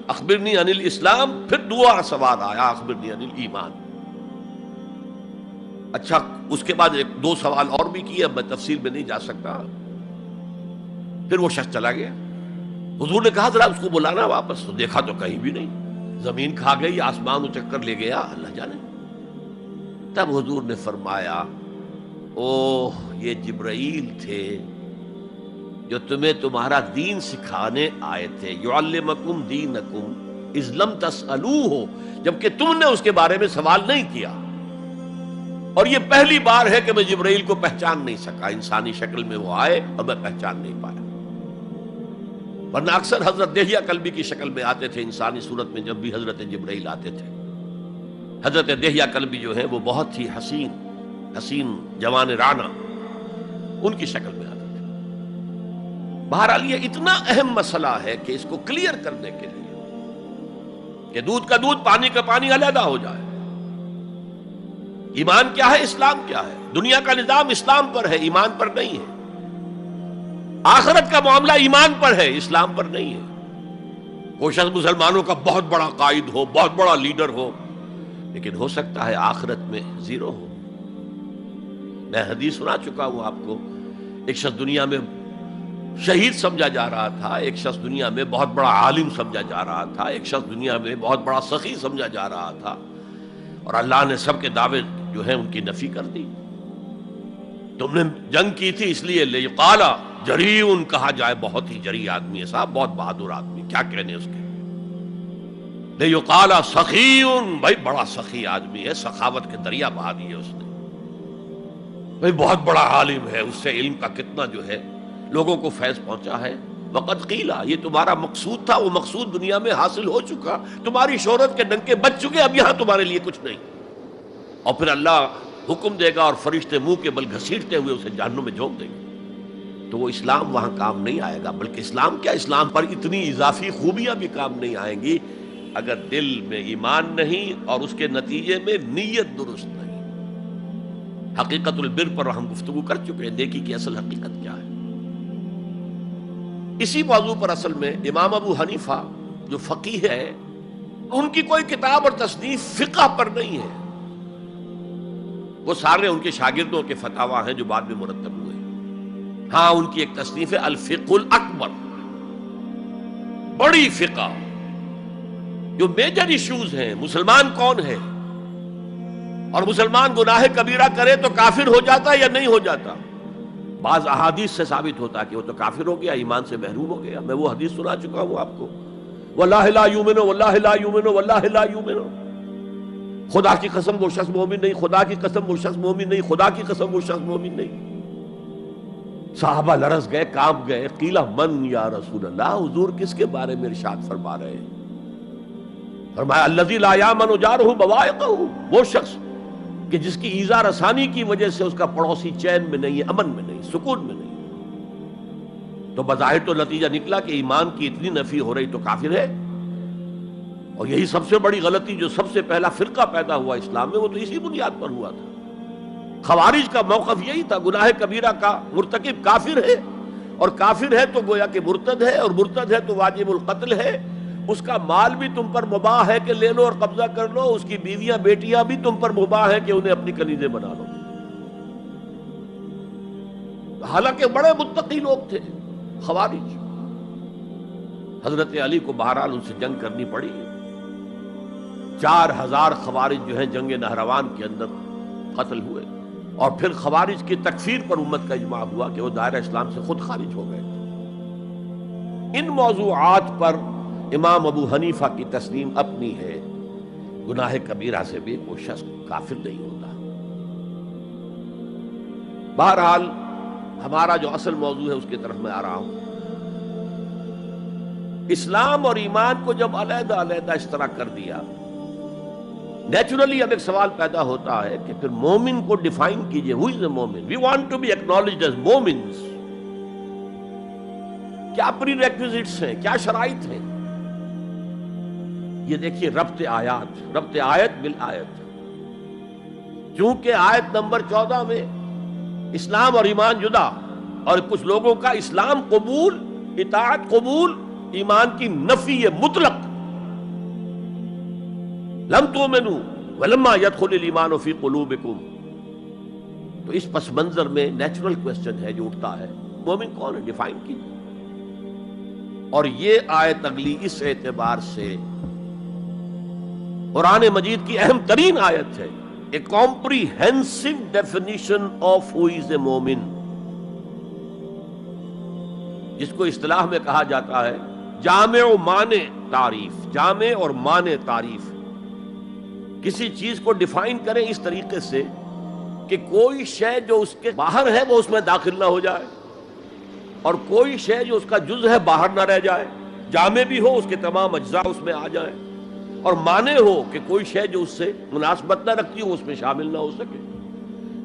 اخبرنی عن الاسلام، پھر دوسرا سوال آیا اخبرنی عن الایمان. اچھا، اس کے بعد ایک دو سوال اور بھی کیے، اب میں تفصیل میں نہیں جا سکتا. پھر وہ شخص چلا گیا. حضور نے کہا ذرا اس کو بلانا واپس، تو دیکھا تو کہیں بھی نہیں. زمین کھا گئی، آسمان و چکر لے گیا، اللہ جانے. تب حضور نے فرمایا اوہ یہ جبرائیل تھے جو تمہیں تمہارا دین سکھانے آئے تھے. یعلمکم دینکم اذ لم تسألوہ، جبکہ تم نے اس کے بارے میں سوال نہیں کیا. اور یہ پہلی بار ہے کہ میں جبرائیل کو پہچان نہیں سکا. انسانی شکل میں وہ آئے اور میں پہچان نہیں پایا، ورنہ اکثر حضرت دہیہ کلبی کی شکل میں آتے تھے انسانی صورت میں. جب بھی حضرت جبرائیل آتے تھے، حضرت دہیہ کلبی جو ہے وہ بہت ہی حسین جوان رانا، ان کی شکل میں آتے تھے. بہرحال یہ اتنا اہم مسئلہ ہے کہ اس کو کلیئر کرنے کے لیے کہ دودھ کا دودھ پانی کا پانی علیحدہ ہو جائے. ایمان کیا ہے، اسلام کیا ہے. دنیا کا نظام اسلام پر ہے، ایمان پر نہیں ہے. آخرت کا معاملہ ایمان پر ہے، اسلام پر نہیں ہے. کوئی شخص مسلمانوں کا بہت بڑا قائد ہو، بہت بڑا لیڈر ہو، لیکن ہو سکتا ہے آخرت میں زیرو ہو. میں حدیث سنا چکا ہوں آپ کو. ایک شخص دنیا میں شہید سمجھا جا رہا تھا، ایک شخص دنیا میں بہت بڑا عالم سمجھا جا رہا تھا، ایک شخص دنیا میں بہت بڑا سخی سمجھا جا رہا تھا، اور اللہ نے سب کے دعوے جو ہیں ان کی نفی کر دی. تم نے جنگ کی تھی اس لیے لیقال جریء کہا جائے، بہت ہی جری آدمی ہے صاحب، بہت بہادر آدمی، کیا کہنے اس کے. لیقال سخی، بھائی بڑا سخی آدمی ہے، سخاوت کے دریا بہا دیے اس نے. بھائی بہت بڑا عالم ہے، اس سے علم کا کتنا جو ہے لوگوں کو فیض پہنچا ہے. وقد قیل، یہ تمہارا مقصود تھا، وہ مقصود دنیا میں حاصل ہو چکا، تمہاری شہرت کے ڈنکے بج چکے، اب یہاں تمہارے لیے کچھ نہیں. اور پھر اللہ حکم دے گا اور فرشتے منہ کے بل گھسیٹتے ہوئے اسے جہنم میں جھونک دیں گے. تو وہ اسلام وہاں کام نہیں آئے گا. بلکہ اسلام کیا، اسلام پر اتنی اضافی خوبیاں بھی کام نہیں آئیں گی اگر دل میں ایمان نہیں اور اس کے نتیجے میں نیت درست نہیں. حقیقت البر پر ہم گفتگو کر چکے ہیں، نیکی کی اصل حقیقت کیا ہے. اسی موضوع پر اصل میں امام ابو حنیفہ جو فقیہ ہے، ان کی کوئی کتاب اور تصنیف فقہ پر نہیں ہے. وہ سارے ان کے شاگردوں کے فتاوی ہیں جو بعد میں مرتب ہوئے. ہاں ان کی ایک تصنیف ہے الفقہ الاکبر، بڑی فقہ جو میجر ایشوز ہیں. مسلمان کون ہے، اور مسلمان گناہ کبیرہ کرے تو کافر ہو جاتا یا نہیں ہو جاتا. بعض احادیث سے ثابت ہوتا ہے کہ وہ تو کافر ہو گیا، ایمان سے محروم ہو گیا. میں وہ حدیث سنا چکا ہوں آپ کو، واللہ لا یؤمن واللہ لا یؤمن واللہ لا یؤمن. خدا کی قسم وہ شخص مومن نہیں، خدا کی قسم وہ شخص مومن نہیں، خدا کی قسم وہ شخص مومن نہیں. صحابہ لرز گئے، کانپ گئے. قیل من یا رسول اللہ، حضور کس کے بارے میں ارشاد فرما رہے ہیں؟ فرمایا الذی لا یامن جارہ بوائقہ، وہ شخص کہ جس کی ایذا رسانی کی وجہ سے اس کا پڑوسی چین میں نہیں ہے، امن میں نہیں، سکون میں نہیں. تو بظاہر تو نتیجہ نکلا کہ ایمان کی اتنی نفی ہو رہی تو کافر ہے. اور یہی سب سے بڑی غلطی جو سب سے پہلا فرقہ پیدا ہوا اسلام میں، وہ تو اسی بنیاد پر ہوا تھا. خوارج کا موقف یہی تھا، گناہ کبیرہ کا مرتکب کافر ہے، اور کافر ہے تو گویا کہ مرتد ہے، اور مرتد ہے تو واجب القتل ہے. اس کا مال بھی تم پر مباح ہے کہ لے لو اور قبضہ کر لو، اس کی بیویاں بیٹیاں بھی تم پر مباح ہے کہ انہیں اپنی کنیزیں بنا لو. حالانکہ بڑے متقی لوگ تھے خوارج. حضرت علی کو بہرحال ان سے جنگ کرنی پڑی. 4000 خوارج جو ہیں جنگ نہروان کے اندر قتل ہوئے، اور پھر خوارج کی تکفیر پر امت کا اجماع ہوا کہ وہ دائرہ اسلام سے خود خارج ہو گئے. ان موضوعات پر امام ابو حنیفہ کی تسلیم اپنی ہے، گناہ کبیرہ سے بھی کوئی شخص کافر نہیں ہوتا. بہرحال ہمارا جو اصل موضوع ہے اس کی طرف میں آ رہا ہوں. اسلام اور ایمان کو جب علیحدہ علیحدہ اس طرح کر دیا، نیچرلی اب ایک سوال پیدا ہوتا ہے کہ پھر مومن کو ڈیفائن کیجئے. ہو از اے مومن؟ We want to be acknowledged as مومنز. کیا پری ریکویزٹس ہیں، کیا شرائط ہیں؟ یہ دیکھیے ربط آیت بالآیت. چونکہ آیت نمبر 14 میں اسلام اور ایمان جدا، اور کچھ لوگوں کا اسلام قبول، اطاعت قبول، ایمان کی نفی مطلق. لم تؤمنوا ولما يدخل الایمان فی قلوبکم. تو اس پس منظر میں نیچرل کوسچن ہے جو اٹھتا ہے، مومن کون ہے؟ ڈیفائن کیجیے. اور یہ آیت اگلی اس اعتبار سے قرآن مجید کی اہم ترین آیت ہے. A comprehensive definition of who is a مومن، جس کو اصطلاح میں کہا جاتا ہے جامع و مانع تعریف. جامع اور مانع تعریف، کسی چیز کو ڈیفائن کریں اس طریقے سے کہ کوئی شے جو اس کے باہر ہے وہ اس میں داخل نہ ہو جائے، اور کوئی شے جو اس کا جز ہے باہر نہ رہ جائے. جامع بھی ہو، اس کے تمام اجزاء اس میں آ جائیں، اور مانع ہو کہ کوئی شے جو اس سے مناسبت نہ رکھتی ہو اس میں شامل نہ ہو سکے.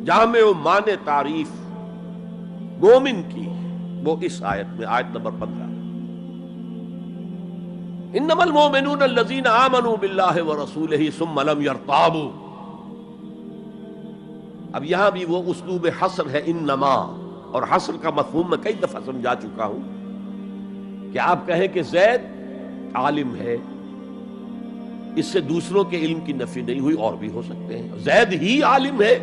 جامع و مانع تعریف مومن کی وہ اس آیت میں، آیت نمبر 15. انما المؤمنون الذین آمنوا باللہ ورسولہ ثم لم یرتابوا. اب یہاں بھی وہ اسلوب حصر ہے، انما. اور حصر کا مفہوم میں کئی دفعہ سمجھا چکا ہوں کہ آپ کہیں کہ زید عالم ہے، اس سے دوسروں کے علم کی نفی نہیں ہوئی، اور بھی ہو سکتے ہیں. زید ہی عالم ہے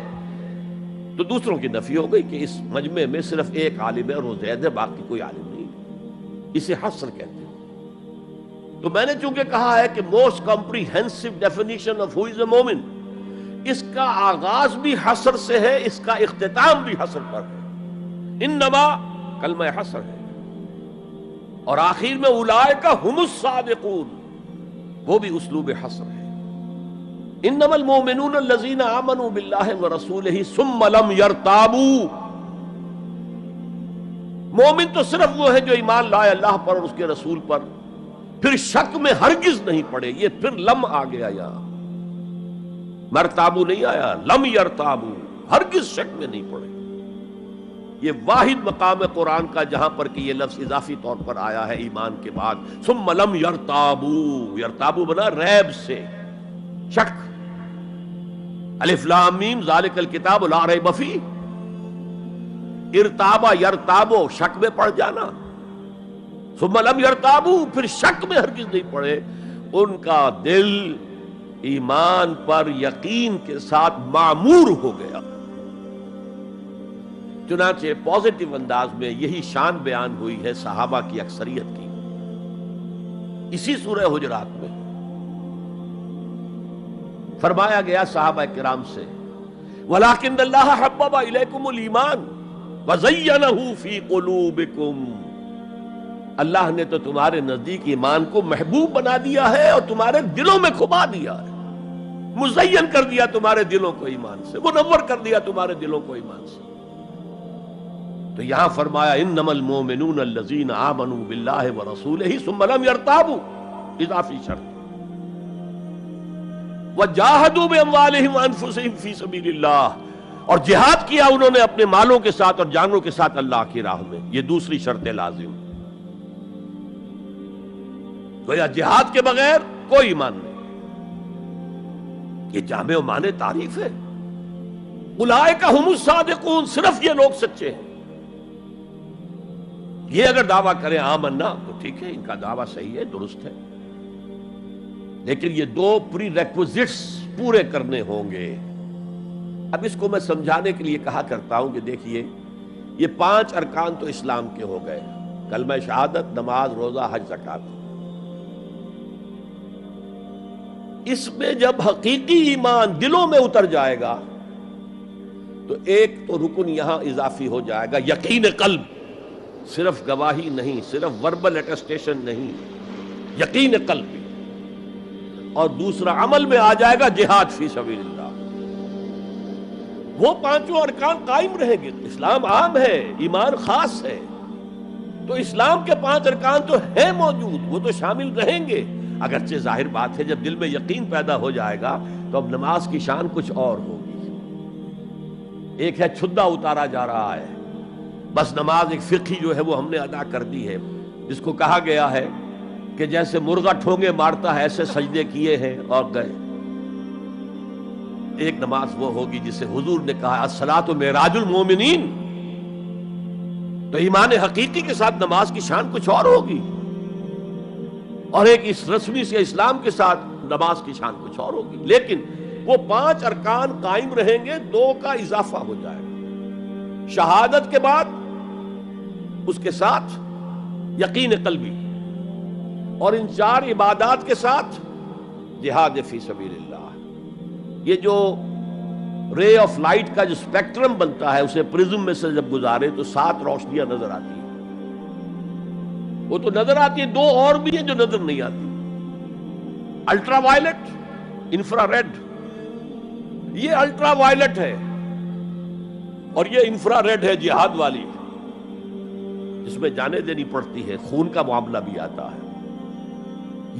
تو دوسروں کی نفی ہو گئی کہ اس مجمع میں صرف ایک عالم ہے اور وہ زید ہے، باقی کوئی عالم نہیں. اسے حصر کہتے ہیں. تو میں نے چونکہ کہا ہے کہ most comprehensive definition of who is a مومن، اس کا آغاز بھی حصر سے ہے، اس کا اختتام بھی حصر پر ہے. انما کلمہ حصر ہے، اور آخر میں اولئک ھم الصادقون، وہ بھی اسلوب حصر ہے. انما المؤمنون الذین آمنوا باللہ ورسولہ ثم لم یرتابوا. مومن تو صرف وہ ہے جو ایمان لائے اللہ پر اور اس کے رسول پر، پھر شک میں ہرگز نہیں پڑے. یہ پھر لم آ گیا، یہاں مرتابو نہیں آیا، لم یرتابو، ہرگز شک میں نہیں پڑے. یہ واحد مقام قرآن کا جہاں پر کہ یہ لفظ اضافی طور پر آیا ہے ایمان کے بعد. ثم لم یرتابو، یرتابو بنا ریب سے، شک. الف لام میم ذالک الکتاب لا ریب فیہ. ارتابا یرتابو، شک میں پڑ جانا. ثم لم یرتابو، پھر شک میں ہرگز نہیں پڑے. ان کا دل ایمان پر یقین کے ساتھ معمور ہو گیا. چنانچہ پازیٹیو انداز میں یہی شان بیان ہوئی ہے صحابہ کی اکثریت کی اسی سورہ حجرات میں. فرمایا گیا صحابہ کرام سے، وَلَٰكِنَّ اللَّهَ حَبَّبَ إِلَيْكُمُ الْإِيمَانَ وَزَيَّنَهُ فِي قُلُوبِكُمْ. اللہ نے تو تمہارے نزدیک ایمان کو محبوب بنا دیا ہے اور تمہارے دلوں میں کھبا دیا ہے، مزین کر دیا تمہارے دلوں کو ایمان سے، منور کر دیا تمہارے دلوں کو ایمان سے. تو یہاں فرمایا انما المؤمنون الذین آمنوا باللہ ورسولہ ثم لم یرتابوا، اضافی شرط. وجاہدوا باموالہم وانفسہم فی سبیل اللہ، اور جہاد کیا انہوں نے اپنے مالوں کے ساتھ اور جانوں کے ساتھ اللہ کی راہ میں. یہ دوسری شرط لازم. گویا جہاد کے بغیر کوئی ایمان نہیں. یہ جامع و مانع تعریف ہے. اولئک ھم الصادقون، صرف یہ لوگ سچے ہیں. یہ اگر دعویٰ کریں آمنا تو ٹھیک ہے، ان کا دعویٰ صحیح ہے، درست ہے، لیکن یہ دو پری ریکوزٹس پورے کرنے ہوں گے. اب اس کو میں سمجھانے کے لیے کہا کرتا ہوں کہ دیکھیے یہ 5 ارکان تو اسلام کے ہو گئے، کلمہ شہادت، نماز، روزہ، حج، زکوٰۃ. اس میں جب حقیقی ایمان دلوں میں اتر جائے گا تو ایک تو رکن یہاں اضافی ہو جائے گا، یقین قلب. صرف گواہی نہیں، صرف وربل اٹیسٹیشن نہیں، یقین قلب بھی. اور دوسرا عمل میں آ جائے گا جہاد فی سبیل اللہ. وہ پانچوں ارکان قائم رہیں گے. اسلام عام ہے، ایمان خاص ہے، تو اسلام کے 5 ارکان تو ہیں موجود، وہ تو شامل رہیں گے. اگرچہ ظاہر بات ہے جب دل میں یقین پیدا ہو جائے گا تو اب نماز کی شان کچھ اور ہوگی. ایک ہے چھدا اتارا جا رہا ہے، بس نماز ایک فقہی جو ہے وہ ہم نے ادا کر دی ہے، جس کو کہا گیا ہے کہ جیسے مرغا ٹھونگے مارتا ہے ایسے سجدے کیے ہیں اور گئے. ایک نماز وہ ہوگی جسے حضور نے کہا الصلاۃ معراج المومنین. تو ایمان حقیقی کے ساتھ نماز کی شان کچھ اور ہوگی، اور ایک اس رسمی سے اسلام کے ساتھ نماز کی شان کچھ اور ہوگی. لیکن وہ 5 ارکان قائم رہیں گے، 2 کا اضافہ ہو جائے گا. شہادت کے بعد اس کے ساتھ یقین قلبی، اور ان 4 عبادات کے ساتھ جہاد فی سبیل اللہ. یہ جو رے آف لائٹ کا جو اسپیکٹرم بنتا ہے اسے پرزم میں سے جب گزارے تو 7 روشنیاں نظر آتی ہیں. وہ تو نظر آتی ہیں، 2 اور بھی ہیں جو نظر نہیں آتی. Ultraviolet, infrared. یہ الٹرا وائلٹ ہے اور یہ انفرا ریڈ ہے جہاد والی، جس میں جانیں دینی پڑتی ہے، خون کا معاملہ بھی آتا ہے.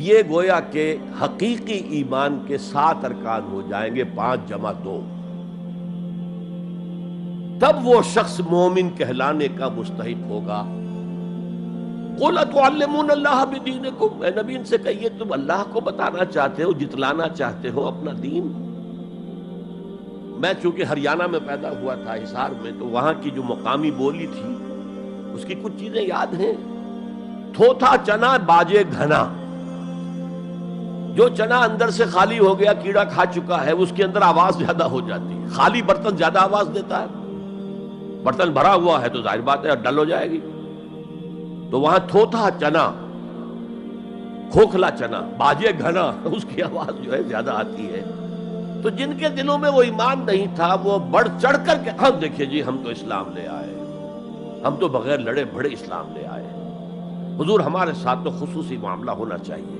یہ گویا کہ حقیقی ایمان کے 7 ارکان ہو جائیں گے، 5 جمع 2. تب وہ شخص مومن کہلانے کا مستحق ہوگا. قُلْ أَتُعَلِّمُونَ اللَّهَ بِدِينِكُمْ. اے نبی ان سے کہیے تم اللہ کو بتانا چاہتے ہو، جتلانا چاہتے ہو اپنا دین. میں چونکہ ہریانہ میں پیدا ہوا تھا، حصار میں، تو وہاں کی جو مقامی بولی تھی اس کی کچھ چیزیں یاد ہیں. تھوتھا چنا باجے گھنا. جو چنا اندر سے خالی ہو گیا، کیڑا کھا چکا ہے، اس کے اندر آواز زیادہ ہو جاتی ہے. خالی برتن زیادہ آواز دیتا ہے، برتن بھرا ہوا ہے تو ظاہر بات ہے ڈل ہو جائے گی. تو وہاں تھوتھا چنا، کھوکھلا چنا، باجے گھنا، اس کی آواز جو ہے زیادہ آتی ہے. تو جن کے دلوں میں وہ ایمان نہیں تھا وہ بڑھ چڑھ کر کے ہم دیکھیے جی ہم تو اسلام لے آئے، ہم تو بغیر لڑے بڑے اسلام لے آئے. حضور ہمارے ساتھ تو خصوصی معاملہ ہونا چاہیے،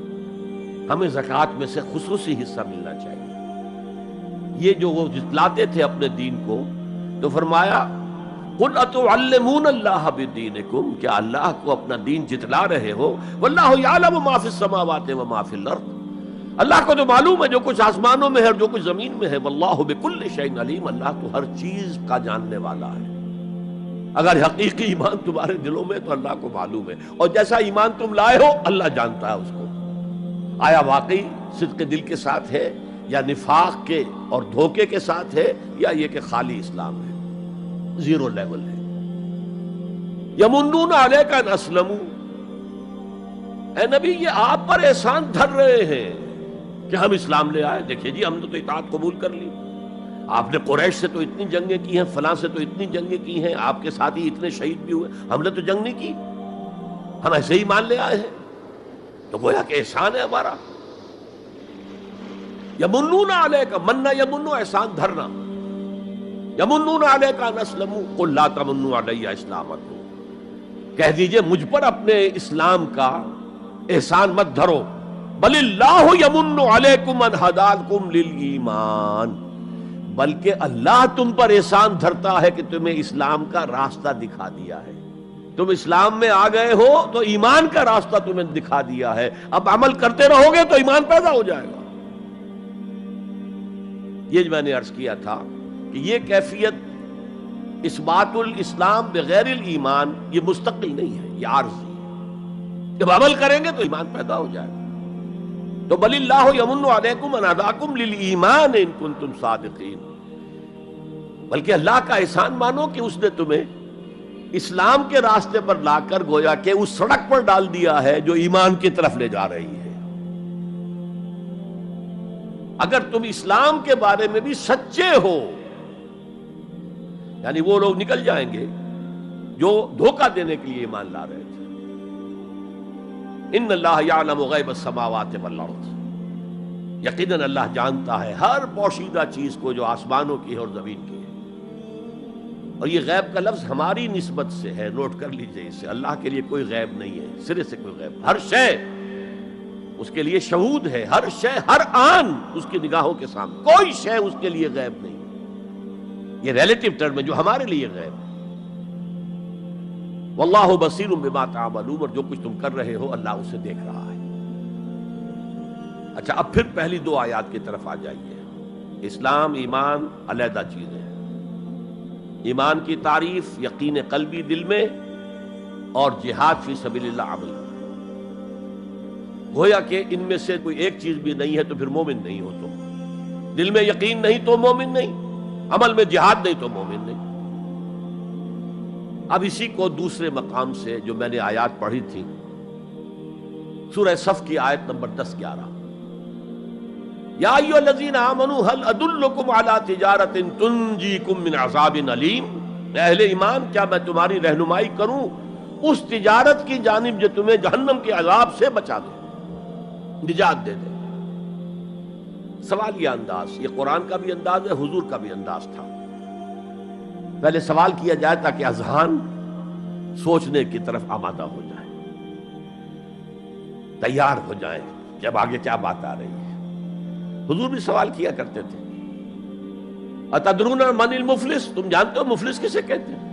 ہمیں زکوٰۃ میں سے خصوصی حصہ ملنا چاہیے. یہ جو وہ جتلاتے تھے اپنے دین کو، تو فرمایا قُلْ أَتُعَلِّمُونَ اللَّهَ بِدِينِكُمْ. کیا اللہ کو اپنا دین جتلا رہے ہو؟ وَاللَّهُ يَعْلَمُ مَا فِي السَّمَاوَاتِ وَمَا فِي الْأَرْضِ. اللہ کو تو معلوم ہے جو کچھ آسمانوں میں ہے اور جو کچھ زمین میں ہے. وَاللَّهُ بِكُلِّ شَيْءٍ عَلِيمٌ. اللہ تو ہر چیز کا جاننے والا ہے. اگر حقیقی ایمان تمہارے دلوں میں تو اللہ کو معلوم ہے، اور جیسا ایمان تم لائے ہو اللہ جانتا ہے اس کو. آیا واقعی صدق دل کے ساتھ ہے یا نفاق کے اور دھوکے کے ساتھ ہے، یا یہ کہ خالی اسلام ہے، 0 لیول ہے. یمنون علیک ان اسلموا. اے نبی یہ آپ پر احسان دھر رہے ہیں کہ ہم اسلام لے آئے. دیکھیے جی ہم نے تو اطاعت قبول کر لی. آپ نے قریش سے تو اتنی جنگیں کی ہیں، فلاں سے تو اتنی جنگیں کی ہیں، آپ کے ساتھ ہی اتنے شہید بھی ہوئے، ہم نے تو جنگ نہیں کی، ہم ایسے ہی مان لے آئے ہیں. تو گویا کہ احسان ہے ہمارا. یمنون علیک، مننا یمنو احسان دھرنا. یمنون علیک ان اسلموا قل لا تمنوا علی اسلامکم. کہہ دیجئے مجھ پر اپنے اسلام کا احسان مت دھرو. بل اللہ یمن علیکم ان ہداکم للایمان. بلکہ اللہ تم پر احسان دھرتا ہے کہ تمہیں اسلام کا راستہ دکھا دیا ہے. تم اسلام میں آ گئے ہو تو ایمان کا راستہ تمہیں دکھا دیا ہے. اب عمل کرتے رہو گے تو ایمان پیدا ہو جائے گا. یہ جو میں نے عرض کیا تھا کہ یہ کیفیت اثبات الاسلام بغیر الایمان یہ مستقل نہیں ہے، یہ عارضی ہے. جب عمل کریں گے تو ایمان پیدا ہو جائے گا. تو بل اللہ یمن علیکم ان ہداکم للایمان ان کنتم صادقین. بلکہ اللہ کا احسان مانو کہ اس نے تمہیں اسلام کے راستے پر لا کر گویا کہ اس سڑک پر ڈال دیا ہے جو ایمان کی طرف لے جا رہی ہے. اگر تم اسلام کے بارے میں بھی سچے ہو، یعنی وہ لوگ نکل جائیں گے جو دھوکہ دینے کے لیے ایمان لا رہے تھے. ان اللہ یعلم غیب السماوات والارض. یقیناً اللہ جانتا ہے ہر پوشیدہ چیز کو جو آسمانوں کی ہے اور زمین کی ہے. اور یہ غیب کا لفظ ہماری نسبت سے ہے، نوٹ کر لیجئے اسے. اللہ کے لیے کوئی غیب نہیں ہے، سرے سے کوئی غیب. ہر شے اس کے لیے شہود ہے، ہر شے ہر آن اس کی نگاہوں کے سامنے. کوئی شے اس کے لیے غیب نہیں. یہ ریلیٹو ٹرم ہے جو ہمارے لیے غیب ہے. واللہ بصیر بما تعملون، اور جو کچھ تم کر رہے ہو اللہ اسے دیکھ رہا ہے. اچھا، اب پھر پہلی دو آیات کی طرف آ جائیے. اسلام ایمان علیحدہ چیزیں ہیں. ایمان کی تعریف یقین قلبی دل میں، اور جہاد فی سبیل اللہ عمل. گویا کہ ان میں سے کوئی ایک چیز بھی نہیں ہے تو پھر مومن نہیں ہو تم. دل میں یقین نہیں تو مومن نہیں، عمل میں جہاد نہیں تو مومن نہیں. اب اسی کو دوسرے مقام سے جو میں نے آیات پڑھی تھی، سورہ صف کی آیت نمبر 10-11، یا ایھا الذین آمنوا هل ادلکم علی تجارۃ تنجیکم من عذاب علیم. اہل ایمان، کیا میں تمہاری رہنمائی کروں اس تجارت کی جانب جو تمہیں جہنم کے عذاب سے بچا دے، نجات دے دے. سوال یہ انداز، یہ قرآن کا بھی انداز ہے، حضور کا بھی انداز تھا. پہلے سوال کیا جائے تاکہ اذہان سوچنے کی طرف آمادہ ہو جائے، تیار ہو جائیں کہ اب آگے کیا بات آ رہی ہے. حضور بھی سوال کیا کرتے تھے، اتدرون من المفلس، تم جانتے ہو مفلس کسے کہتے ہیں؟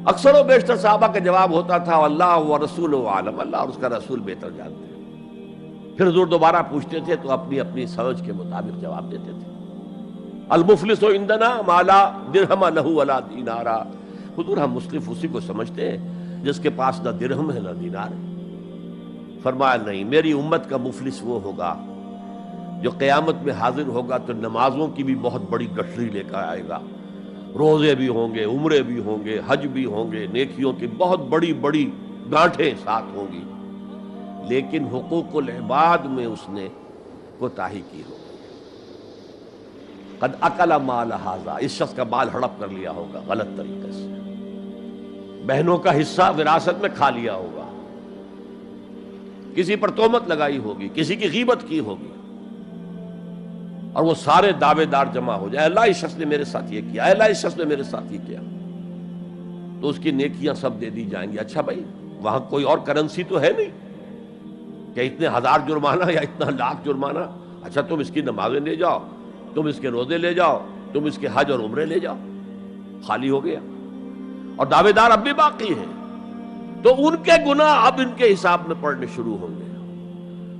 اکثر و بیشتر صحابہ کا جواب ہوتا تھا اللہ ورسولہ عالم، اللہ اور اس کا رسول بہتر جانتے ہیں. پھر حضور دوبارہ پوچھتے تھے تو اپنی اپنی سمجھ کے مطابق جواب دیتے تھے. المفلس عندنا ما لا درہم لہ ولا دینارا. حضور ہم مصرف اسی کو سمجھتے ہیں جس کے پاس نہ درہم ہے نہ دینار ہے. فرمایا نہیں، میری امت کا مفلس وہ ہوگا جو قیامت میں حاضر ہوگا تو نمازوں کی بھی بہت بڑی گٹھری لے کر آئے گا، روزے بھی ہوں گے، عمرے بھی ہوں گے، حج بھی ہوں گے، نیکیوں کی بہت بڑی بڑی گانٹھیں ساتھ ہوں گی، لیکن حقوق العباد میں اس نے کوتاہی کی ہوگی. قد اکل مال ھذا، اس شخص کا مال ہڑپ کر لیا ہوگا غلط طریقے سے، بہنوں کا حصہ وراثت میں کھا لیا ہوگا، کسی پر تہمت لگائی ہوگی، کسی کی غیبت کی ہوگی، اور وہ سارے دعوے دار جمع ہو جائے، اللہ اس شخص نے میرے ساتھ یہ کیا، اللہ اس شخص نے میرے ساتھ یہ کیا، تو اس کی نیکیاں سب دے دی جائیں گی. اچھا بھائی، وہاں کوئی اور کرنسی تو ہے نہیں کہ اتنے ہزار جرمانہ یا اتنا لاکھ جرمانہ. اچھا تم اس کی نمازیں لے جاؤ، تم اس کے روزے لے جاؤ، تم اس کے حج اور عمرے لے جاؤ، خالی ہو گیا. اور دعوے دار اب بھی باقی ہیں، تو ان کے گناہ اب ان کے حساب میں پڑنے شروع ہوں گے،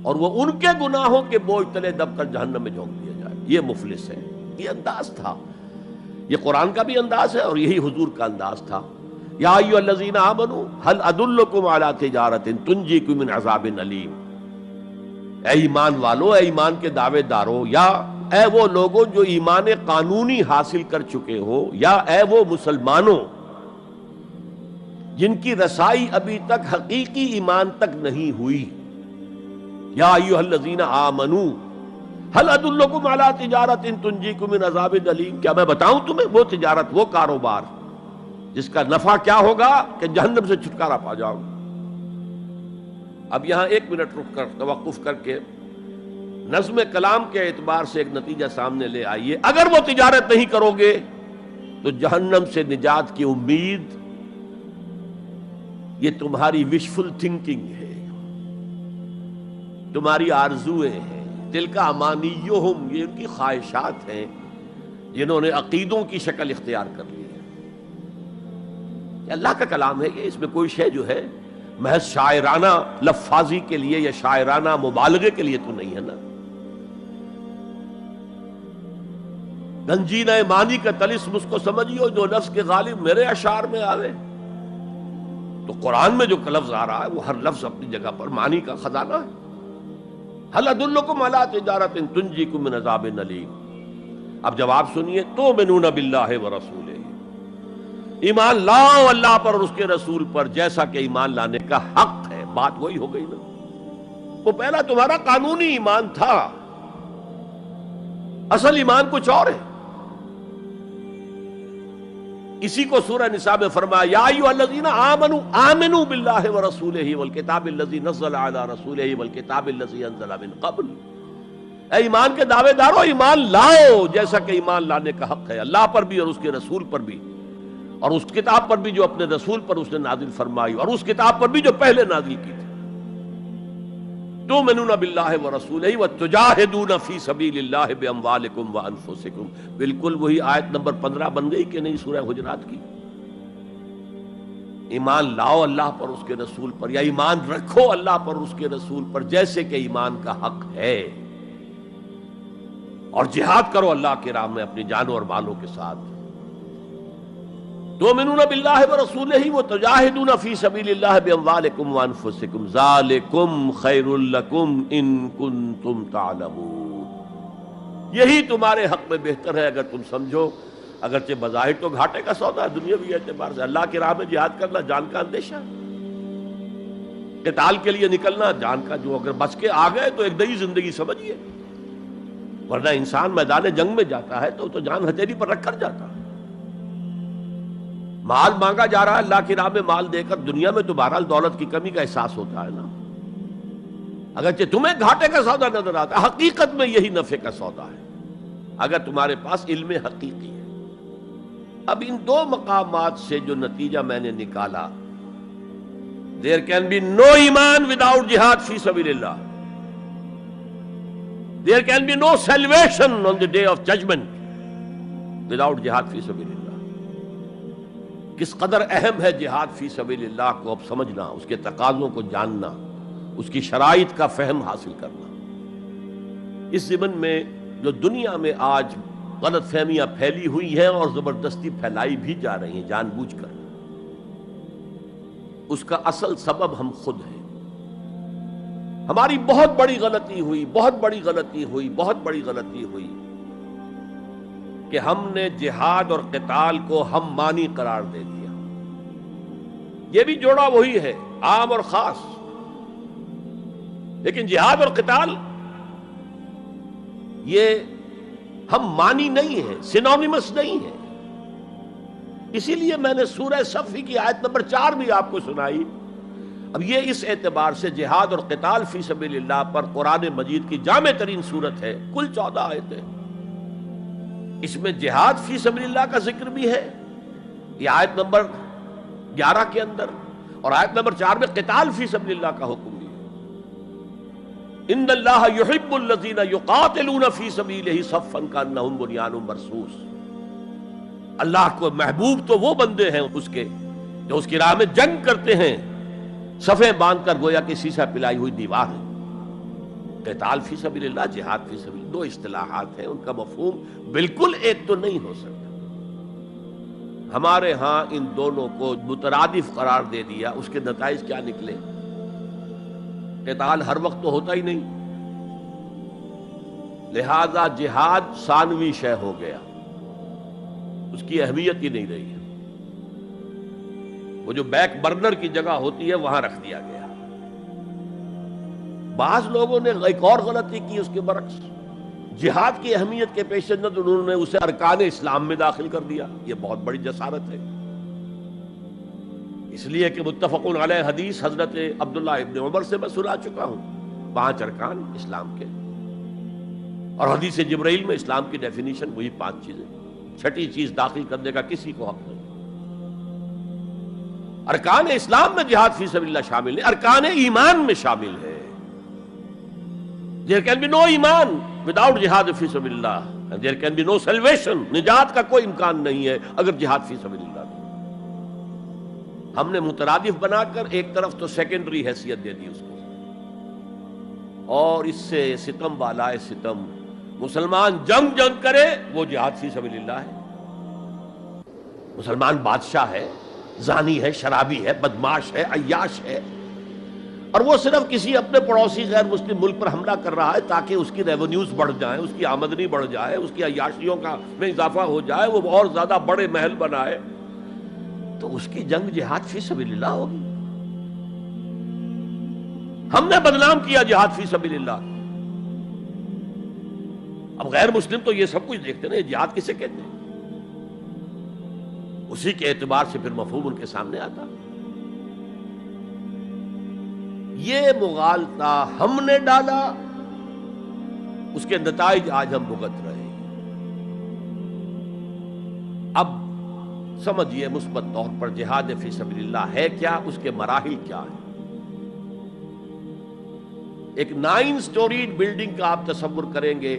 اور وہ ان کے گناہوں کے بوجھ تلے دب کر جہنم میں جھونک دیا جائے. یہ مفلس ہے. یہ انداز تھا، یہ قرآن کا بھی انداز ہے اور یہی حضور کا انداز تھا. یا ایھا الذین آمنوا هل ادلکم علی تجارۃ تنجیکم من عذاب علیم. اے ایمان والو، اے ایمان کے دعوے دارو، یا اے وہ لوگوں جو ایمان قانونی حاصل کر چکے ہو، یا اے وہ مسلمانوں جن کی رسائی ابھی تک حقیقی ایمان تک نہیں ہوئی. یا ایھا الذین آمنوا هل ادلکم علی تجارۃ تنجیکم من عذاب علیم. کیا میں بتاؤں تمہیں وہ تجارت، وہ کاروبار جس کا نفع کیا ہوگا کہ جہنم سے چھٹکارا پا جاؤ. اب یہاں 1 منٹ رک کر توقف کر کے نظم کلام کے اعتبار سے ایک نتیجہ سامنے لے آئیے. اگر وہ تجارت نہیں کرو گے تو جہنم سے نجات کی امید یہ تمہاری وشفل تھنکنگ ہے، تمہاری آرزویں ہیں، تلک امانیہم، یہ ان کی خواہشات ہیں جنہوں نے عقیدوں کی شکل اختیار کر لی ہے. یہ اللہ کا کلام ہے، یہ اس میں کوئی شے جو ہے محض شاعرانہ لفاظی کے لیے یا شاعرانہ مبالغے کے لیے تو نہیں ہے نا. گنجینہ معنی کا طلسم اس کو سمجھیو جو لفظ کے غالب میرے اشعار میں آوے. تو قرآن میں جو لفظ آ رہا ہے وہ ہر لفظ اپنی جگہ پر معنی کا خزانہ ہے. هل ادلکم علی تجارۃ تنجیکم من عذاب علیم. اب جواب سنیے، تؤمنون باللہ ورسولہ، ایمان لاؤ اللہ پر اور اس کے رسول پر جیسا کہ ایمان لانے کا حق ہے. بات وہی ہو گئی نا، وہ پہلا تمہارا قانونی ایمان تھا، اصل ایمان کچھ اور ہے. اسی کو سورہ نساء میں فرمایا یا ایھا الذین آمنوا آمنوا باللہ ورسولہ والکتاب الذی نزل علی رسولہ والکتاب الذی انزل من قبل. اے ایمان کے دعوے دارو، ایمان لاؤ جیسا کہ ایمان لانے کا حق ہے، اللہ پر بھی اور اس کے رسول پر بھی، اور اس کتاب پر بھی جو اپنے رسول پر اس نے نازل فرمائی، اور اس کتاب پر بھی جو پہلے نازل کی تھی. تؤمنون باللہ ورسولہ وتجاہدون فی سبیل اللہ باموالکم وانفسکم، بالکل وہی آیت نمبر 15 بن گئی کہ نہیں سورہ حجرات کی؟ ایمان لاؤ اللہ پر، اس کے رسول پر، یا ایمان رکھو اللہ پر اس کے رسول پر جیسے کہ ایمان کا حق ہے، اور جہاد کرو اللہ کی راہ میں اپنی جانوں اور مالوں کے ساتھ۔ تؤمنون باللہ ورسولہ وتجاہدون فی سبیل اللہ باموالکم وانفسکم ذالکم خیر لکم ان کنتم تعلمون، یہی تمہارے حق میں بہتر ہے اگر تم سمجھو۔ اگرچہ بظاہر تو گھاٹے کا سودا ہے دنیاوی اعتبار سے، اللہ کی راہ میں جہاد کرنا جان کا اندیشہ، قتال کے لیے نکلنا جان کا، جو اگر بچ کے آ گئے تو ایک نئی زندگی سمجھیے، ورنہ انسان میدان جنگ میں جاتا ہے تو جان ہتھیلی پر رکھ کر جاتا ہے۔ مال مانگا جا رہا ہے اللہ کی راہ میں، مال دے کر دنیا میں تو بہرحال دولت کی کمی کا احساس ہوتا ہے نا، اگرچہ تمہیں گھاٹے کا سودا نظر آتا ہے، حقیقت میں یہی نفع کا سودا ہے اگر تمہارے پاس علم حقیقی ہے۔ اب ان دو مقامات سے جو نتیجہ میں نے نکالا، there can be no ایمان without jihad فی سبیل اللہ، there can be no salvation on the day of judgment without jihad فی سبیل اللہ۔ کس قدر اہم ہے جہاد فی سبیل اللہ کو اب سمجھنا، اس کے تقاضوں کو جاننا، اس کی شرائط کا فہم حاصل کرنا۔ اس ضمن میں جو دنیا میں آج غلط فہمیاں پھیلی ہوئی ہیں اور زبردستی پھیلائی بھی جا رہی ہیں جان بوجھ کر، اس کا اصل سبب ہم خود ہیں۔ ہماری بہت بڑی غلطی ہوئی، بہت بڑی غلطی ہوئی، بہت بڑی غلطی ہوئی کہ ہم نے جہاد اور قتال کو ہم مانی قرار دے دیا۔ یہ بھی جوڑا وہی ہے، عام اور خاص، لیکن جہاد اور قتال یہ ہم مانی نہیں ہے، سینونیمس نہیں ہے۔ اسی لیے میں نے سورہ صفی کی آیت نمبر 4 بھی آپ کو سنائی۔ اب یہ اس اعتبار سے جہاد اور قتال فی سبیل اللہ پر قرآن مجید کی جامع ترین صورت ہے، کل 14 آیتیں، اس میں جہاد فی سبیل اللہ کا ذکر بھی ہے، یہ آیت نمبر 11 کے اندر، اور آیت نمبر 4 میں قتال فی سبیل اللہ کا حکم بھی ہے۔ ان اللہ یحب الذین یقاتلون فی صفا صفا کانہم بنیان مرصوص، اللہ کو محبوب تو وہ بندے ہیں اس کے جو اس کی راہ میں جنگ کرتے ہیں صفیں باندھ کر، گویا کہ سیسا پلائی ہوئی دیوار ہے۔ قتال فی سبیل اللہ، جہاد فی سبیل اللہ، دو اصطلاحات ہیں، ان کا مفہوم بالکل ایک تو نہیں ہو سکتا۔ ہمارے ہاں ان دونوں کو مترادف قرار دے دیا، اس کے نتائج کیا نکلے؟ قتال ہر وقت تو ہوتا ہی نہیں، لہذا جہاد ثانوی شے ہو گیا، اس کی اہمیت ہی نہیں رہی ہے، وہ جو بیک برنر کی جگہ ہوتی ہے وہاں رکھ دیا گیا۔ بعض لوگوں نے ایک اور غلطی کی اس کے برعکس، جہاد کی اہمیت کے پیش نظر انہوں نے اسے ارکان اسلام میں داخل کر دیا۔ یہ بہت بڑی جسارت ہے، اس لیے کہ متفقون علیہ حدیث حضرت عبداللہ ابن عمر سے میں سنا چکا ہوں، 5 ارکان اسلام کے، اور حدیث جبرائیل میں اسلام کی ڈیفینیشن وہی 5 چیزیں، چھٹی چیز داخل کرنے کا کسی کو حق نہیں۔ ارکان اسلام میں جہاد فی سبیل اللہ شامل ہے، ارکان ایمان میں شامل ہے۔ There can be no ایمان without جہاد فی سبیل اللہ، and there can be no salvation، نجات کا کوئی امکان نہیں ہے اگر جہاد فی سبیل اللہ نہیں۔ ہم نے مترادف بنا کر ایک طرف تو سیکنڈری حیثیت دے دی اس کو، اور اس سے ستم بالائے ستم، مسلمان جنگ کرے وہ جہاد فی سبیل اللہ ہے۔ مسلمان بادشاہ ہے، زانی ہے، شرابی ہے، بدماش ہے، عیاش ہے، اور وہ صرف کسی اپنے پڑوسی غیر مسلم ملک پر حملہ کر رہا ہے تاکہ اس کی ریونیوز بڑھ جائیں، اس کی آمدنی بڑھ جائے، اس کی عیاشیوں کا میں اضافہ ہو جائے، وہ اور زیادہ بڑے محل بنائے، تو اس کی جنگ جہاد فی سبیل اللہ ہوگی۔ ہم نے بدنام کیا جہاد فی سبیل اللہ۔ اب غیر مسلم تو یہ سب کچھ دیکھتے ہیں، جہاد کسے کہتے ہیں، اسی کے اعتبار سے پھر مفہوم ان کے سامنے آتا۔ یہ مغالطہ ہم نے ڈالا، اس کے نتائج آج ہم بھگت رہے ہیں۔ اب سمجھیے مثبت طور پر جہاد فی سبیل اللہ ہے کیا، اس کے مراحل کیا ہیں۔ ایک 9 سٹوریڈ بلڈنگ کا آپ تصور کریں گے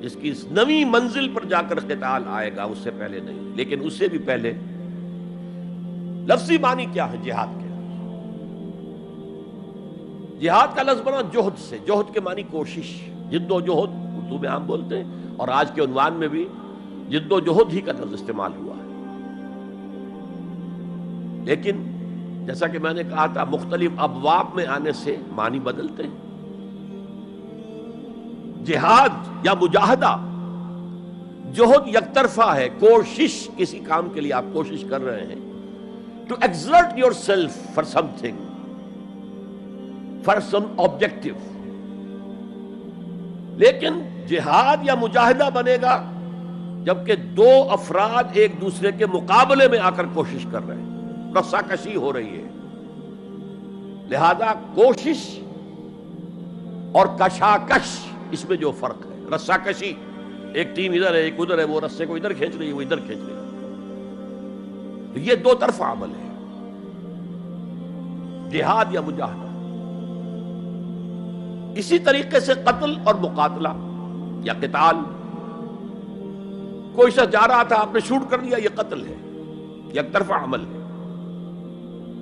جس کی نویں منزل پر جا کر قتال آئے گا، اس سے پہلے نہیں. لیکن اس سے بھی پہلے لفظی معنی کیا ہے جہاد کے؟ جہاد کا لفظ بنا جوہد سے. جوہد کے معنی کوشش، جد و جہد اردو میں عام بولتے ہیں، اور آج کے عنوان میں بھی جد و جہد ہی کا لفظ استعمال ہوا ہے. لیکن جیسا کہ میں نے کہا تھا، مختلف ابواب میں آنے سے معنی بدلتے ہیں. جہاد یا مجاہدہ، جوہد یک طرفہ ہے، کوشش، کسی کام کے لیے آپ کوشش کر رہے ہیں. To exert yourself for something, for some objective. لیکن جہاد یا مجاہدہ بنے گا جبکہ دو افراد ایک دوسرے کے مقابلے میں آ کر کوشش کر رہے ہیں، رسا کشی ہو رہی ہے. لہذا کوشش اور کشاکش، اس میں جو فرق ہے، رسا کشی، ایک ٹیم ادھر ہے ایک ادھر ہے، وہ رسے کو ادھر کھینچ رہی ہے وہ ادھر کھینچ رہی ہے، تو یہ دو طرفہ عمل ہے جہاد یا مجاہدہ. اسی طریقے سے قتل اور مقاتلہ یا قتال، کوئی شخص جا رہا تھا آپ نے شوٹ کر دیا، یہ قتل ہے، یک طرفہ عمل ہے.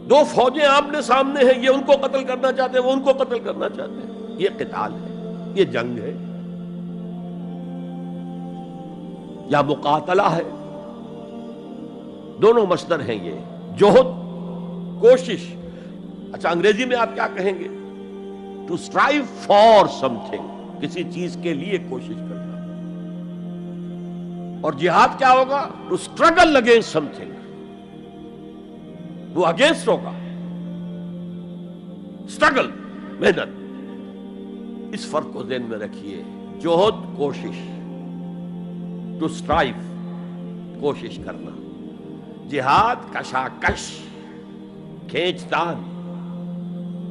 دو فوجیں آمنے سامنے ہیں، یہ ان کو قتل کرنا چاہتے ہیں وہ ان کو قتل کرنا چاہتے ہیں، یہ قتال ہے، یہ جنگ ہے. یا مقاتلہ ہے، دونوں مصدر ہیں یہ، جوہد، کوشش. اچھا انگریزی میں آپ کیا کہیں گے؟ To strive for something, کسی چیز کے لیے کوشش کرنا. اور جہاد کیا ہوگا؟ To struggle against something, وہ اگینسٹ ہوگا، اسٹرگل، محنت. اس فرق کو ذہن میں رکھیے. جوہد کوشش، ٹو اسٹرائیو کوشش کرنا. جہاد کشاکش، کھینچ تان،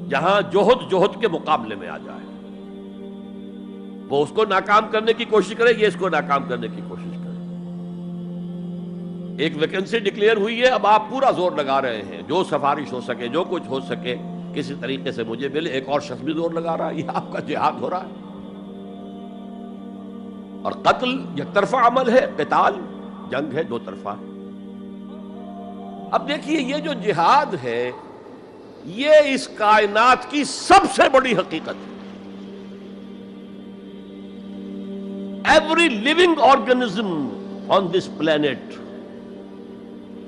جہاں جوہد کے مقابلے میں آ جائے، وہ اس کو ناکام کرنے کی کوشش کرے، یہ اس کو ناکام کرنے کی کوشش کرے. ایک ویکنسی ڈکلیئر ہوئی ہے، اب آپ پورا زور لگا رہے ہیں، جو سفارش ہو سکے، جو کچھ ہو سکے کسی طریقے سے مجھے ملے. ایک اور شخص بھی زور لگا رہا ہے، یہ آپ کا جہاد ہو رہا ہے. اور قتل یک طرفہ عمل ہے، قتال جنگ ہے، دو طرفہ. اب دیکھیے یہ جو جہاد ہے یہ اس کائنات کی سب سے بڑی حقیقت ہے. Every living organism on this planet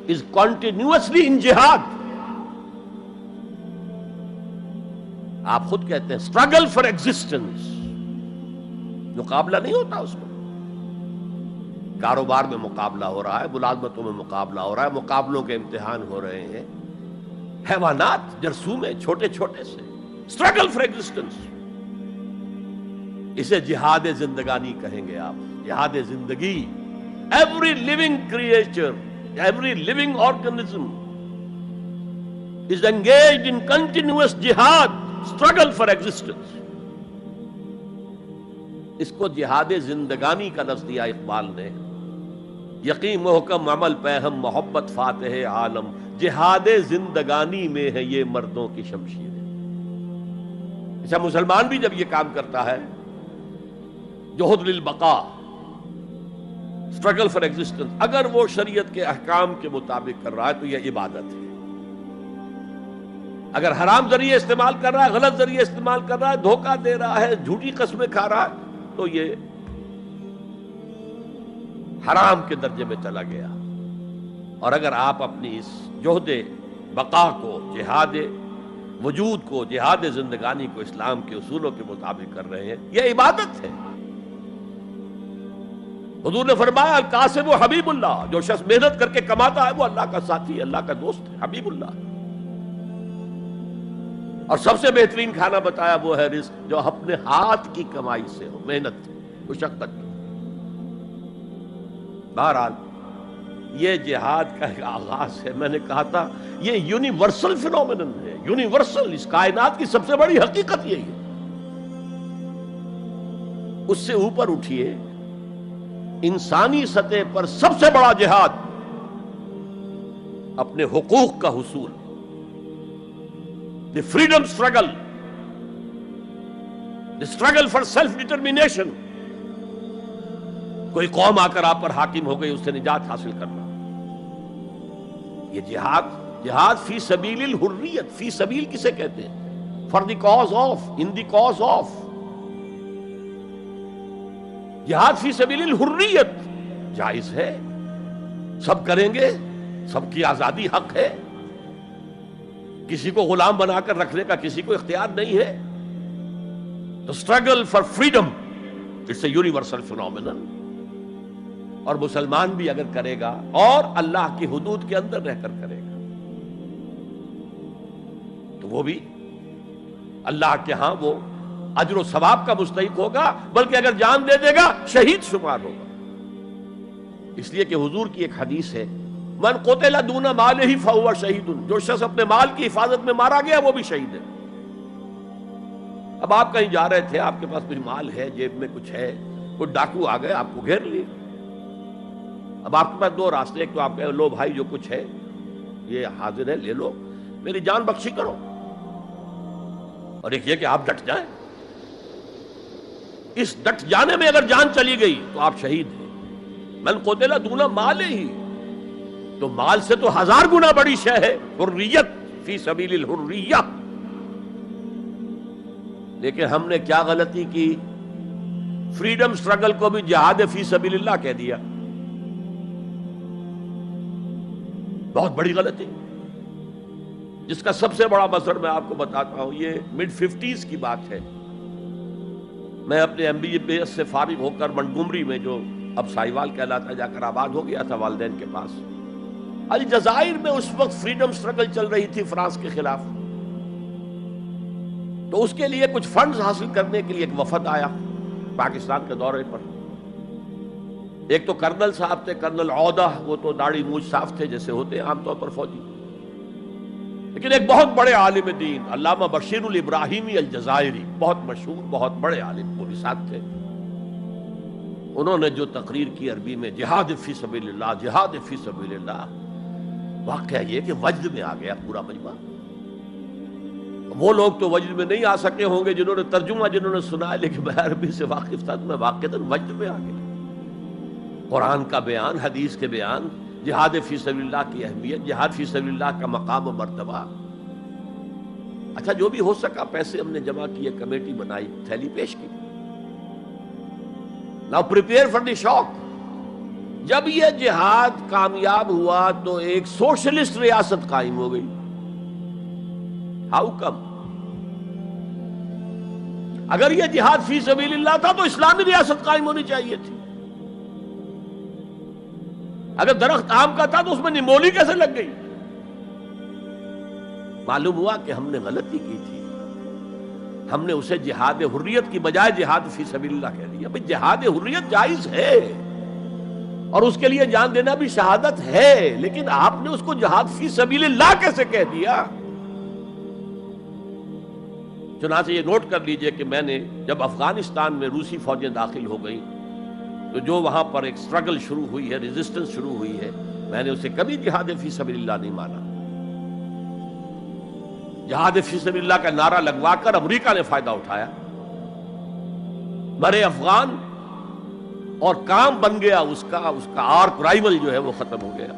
is continuously in جہاد. آپ خود کہتے ہیں اسٹرگل فار ایگزسٹنس، مقابلہ نہیں ہوتا اس میں. کاروبار میں مقابلہ ہو رہا ہے، ملازمتوں میں مقابلہ ہو رہا ہے، مقابلوں کے امتحان ہو رہے ہیں. حیوانات، جرثومے، چھوٹے چھوٹے سے، اسٹرگل فار ایگزسٹنس. اسے جہاد زندگانی کہیں گے آپ، جہاد زندگی. Every living creature, every living organism is engaged in continuous جہاد، اسٹرگل فار ایگزسٹنس. اس کو جہاد زندگانی کا لفظ دیا اقبال نے. یقین محکم عمل پہم محبت فاتح عالم، جہاد زندگانی میں ہے یہ مردوں کی شمشیر. اچھا مسلمان بھی جب یہ کام کرتا ہے، جہد للبقاء، اسٹرگل فار ایگزسٹنس، اگر وہ شریعت کے احکام کے مطابق کر رہا ہے تو یہ عبادت ہے. اگر حرام ذریعے استعمال کر رہا ہے، غلط ذریعے استعمال کر رہا ہے، دھوکہ دے رہا ہے، جھوٹی قسمیں کھا رہا ہے، تو یہ حرام کے درجے میں چلا گیا. اور اگر آپ اپنی اس جہد بقا کو، جہاد وجود کو، جہاد زندگانی کو اسلام کے اصولوں کے مطابق کر رہے ہیں، یہ عبادت ہے. حضور نے فرمایا القاسم و حبیب اللہ، جو شخص محنت کر کے کماتا ہے وہ اللہ کا ساتھی، اللہ کا دوست ہے، حبیب اللہ. اور سب سے بہترین کھانا بتایا وہ ہے رزق جو اپنے ہاتھ کی کمائی سے ہو، محنت، مشقت. بہرحال یہ جہاد کا ایک آغاز ہے. میں نے کہا تھا یہ یونیورسل فینومینن ہے، یونیورسل، اس کائنات کی سب سے بڑی حقیقت یہی ہے. اس سے اوپر اٹھیے، انسانی سطح پر سب سے بڑا جہاد اپنے حقوق کا حصول، the freedom struggle. the struggle for self determination. کوئی قوم آ کر آپ پر حاکم ہو گئی، اس سے نجات حاصل کرنا، یہ جہاد فی سبیل الحریت. فی سبیل کسے کہتے ہیں؟ For the cause of, in the cause of. جہاد فی سبیل الحریت جائز ہے، سب کریں گے، سب کی آزادی حق ہے، کسی کو غلام بنا کر رکھنے کا کسی کو اختیار نہیں ہے. تو struggle for freedom it's a universal phenomenon. اور مسلمان بھی اگر کرے گا اور اللہ کی حدود کے اندر رہ کر کرے گا تو وہ بھی اللہ کے ہاں وہ اجر و ثواب کا مستحق ہوگا، بلکہ اگر جان دے دے گا شہید شمار ہوگا. اس لیے کہ حضور کی ایک حدیث ہے، من قتل دون مالہ فہو شہید. جو شخص اپنے مال کی حفاظت میں مارا گیا وہ بھی شہید ہے. اب آپ کہیں جا رہے تھے، آپ کے پاس کچھ مال ہے، جیب میں کچھ ہے، کوئی ڈاکو آ گئے آپ کو گھیر لیے. اب آپ کے پاس دو راستے، ایک تو آپ کہیں لو بھائی جو کچھ ہے یہ حاضر ہے، لے لو، میری جان بخشی کرو، اور ایک یہ کہ آپ ڈٹ جائیں. اس ڈٹ جانے میں اگر جان چلی گئی تو آپ شہید ہیں. من قتل دون مال ہی، تو مال سے تو 1000 گنا بڑی شے ہے حریت فی سبیل الحریہ. لیکن ہم نے کیا غلطی کی؟ فریڈم سٹرگل کو بھی جہاد فی سبیل اللہ کہہ دیا. بہت بڑی غلطی، جس کا سب سے بڑا مظہر میں آپ کو بتاتا ہوں. یہ mid 50s کی بات ہے. میں اپنے MBA سے فارغ ہو کر منٹگومری میں، جو اب سائیوال کہلاتا جا کر آباد ہو گیا تھا والدین کے پاس، الجزائر میں اس وقت فریڈم سٹرگل چل رہی تھی فرانس کے خلاف. تو اس کے لیے کچھ فنڈز حاصل کرنے کے لیے ایک وفد آیا پاکستان کے دورے پر. ایک تو کرنل صاحب تھے، کرنل عودہ، وہ تو داڑھی مونچھ صاف تھے جیسے ہوتے ہیں عام طور پر فوجی. لیکن ایک بہت بڑے عالم دین علامہ بشیر الابراہیمی الجزائری، بہت مشہور، بہت بڑے عالم، وہ بھی ساتھ تھے. انہوں نے جو تقریر کی عربی میں، جہاد فی سبیل اللہ، جہاد فی سبیل اللہ، واقعہ یہ کہ وجد میں آ گیا پورا مجمع. وہ لوگ تو وجد میں نہیں آ سکے ہوں گے جنہوں نے ترجمہ، جنہوں نے سنا ہے، لیکن میں عربی سے واقف تھا تو میں واقعتاً وجد میں آ گیا. قرآن کا بیان، حدیث کے بیان، جہاد فی سبیل اللہ کی اہمیت، جہاد فی سبیل اللہ کا مقام و مرتبہ. اچھا جو بھی ہو سکا پیسے ہم نے جمع کیے، کمیٹی بنائی، تھیلی پیش کی. Now prepare for the shock. جب یہ جہاد کامیاب ہوا تو ایک سوشلسٹ ریاست قائم ہو گئی. How come؟ اگر یہ جہاد فی سبیل اللہ تھا تو اسلامی ریاست قائم ہونی چاہیے تھی. اگر درخت آم کا تھا تو اس میں نمولی کیسے لگ گئی؟ معلوم ہوا کہ ہم نے غلطی کی تھی. ہم نے اسے جہاد حریت کی بجائے جہاد فی سبیل اللہ کہہ دیا. بھئی جہاد حریت جائز ہے اور اس کے لیے جان دینا بھی شہادت ہے، لیکن آپ نے اس کو جہاد فی سبیل اللہ کیسے کہہ دیا؟ چنانچہ یہ نوٹ کر لیجئے کہ میں نے جب افغانستان میں روسی فوجیں داخل ہو گئیں تو جو وہاں پر ایک سٹرگل شروع ہوئی ہے، ریزسٹنس شروع ہوئی ہے، میں نے اسے کبھی جہاد فی سبیل اللہ نہیں مانا. جہاد فی سبیل اللہ کا نعرہ لگوا کر امریکہ نے فائدہ اٹھایا، مرے افغان، اور کام بن گیا اس کا آرک رائیول جو ہے وہ ختم ہو گیا.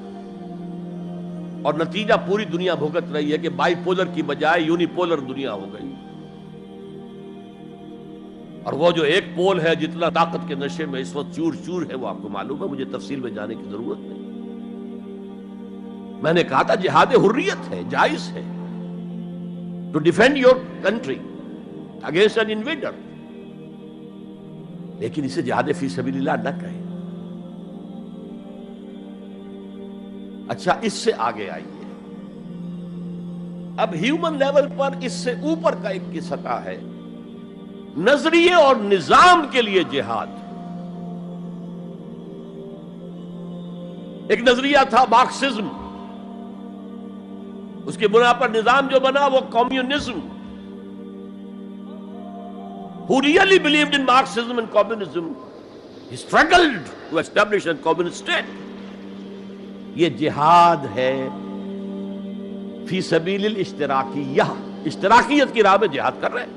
اور نتیجہ پوری دنیا بھگت رہی ہے کہ بائی پولر کی بجائے یونی پولر دنیا ہو گئی. اور وہ جو ایک پول ہے جتنا طاقت کے نشے میں اس وقت چور چور ہے، وہ آپ کو معلوم ہے، مجھے تفصیل میں جانے کی ضرورت نہیں. میں نے کہا تھا جہاد حریت ہے، جائز ہے، to defend your country against an invader, لیکن اسے جہاد فی سبیل اللہ نہ کہیں. اچھا اس سے آگے آئیے، اب ہیومن لیول پر اس سے اوپر کا ایک کی سطح ہے نظریے اور نظام کے لیے جہاد. ایک نظریہ تھا مارکسزم، اس کی بنا پر نظام جو بنا وہ communism. Who really believed in Marxism and communism, he struggled to establish a communist state. یہ جہاد ہے فی سبیل الاشتراکیہ، اشتراکیت کی راہ میں جہاد کر رہے ہیں.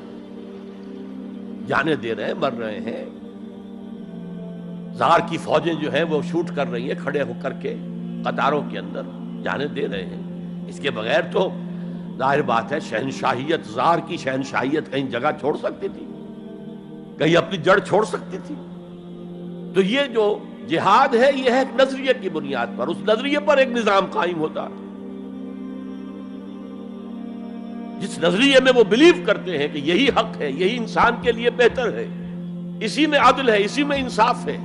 جانیں دے رہے ہیں، مر رہے ہیں، زار کی فوجیں جو ہیں وہ شوٹ کر رہی ہیں کھڑے ہو کر کے قطاروں کے اندر، جانیں دے رہے ہیں۔ اس کے بغیر تو ظاہر بات ہے شہنشاہیت، زار کی شہنشاہیت کہیں جگہ چھوڑ سکتی تھی، کہیں اپنی جڑ چھوڑ سکتی تھی؟ تو یہ جو جہاد ہے یہ ہے ایک نظریے کی بنیاد پر، اس نظریے پر ایک نظام قائم ہوتا ہے، جس نظریے میں وہ بلیو کرتے ہیں کہ یہی حق ہے، یہی انسان کے لیے بہتر ہے، اسی میں عدل ہے، اسی میں انصاف ہے،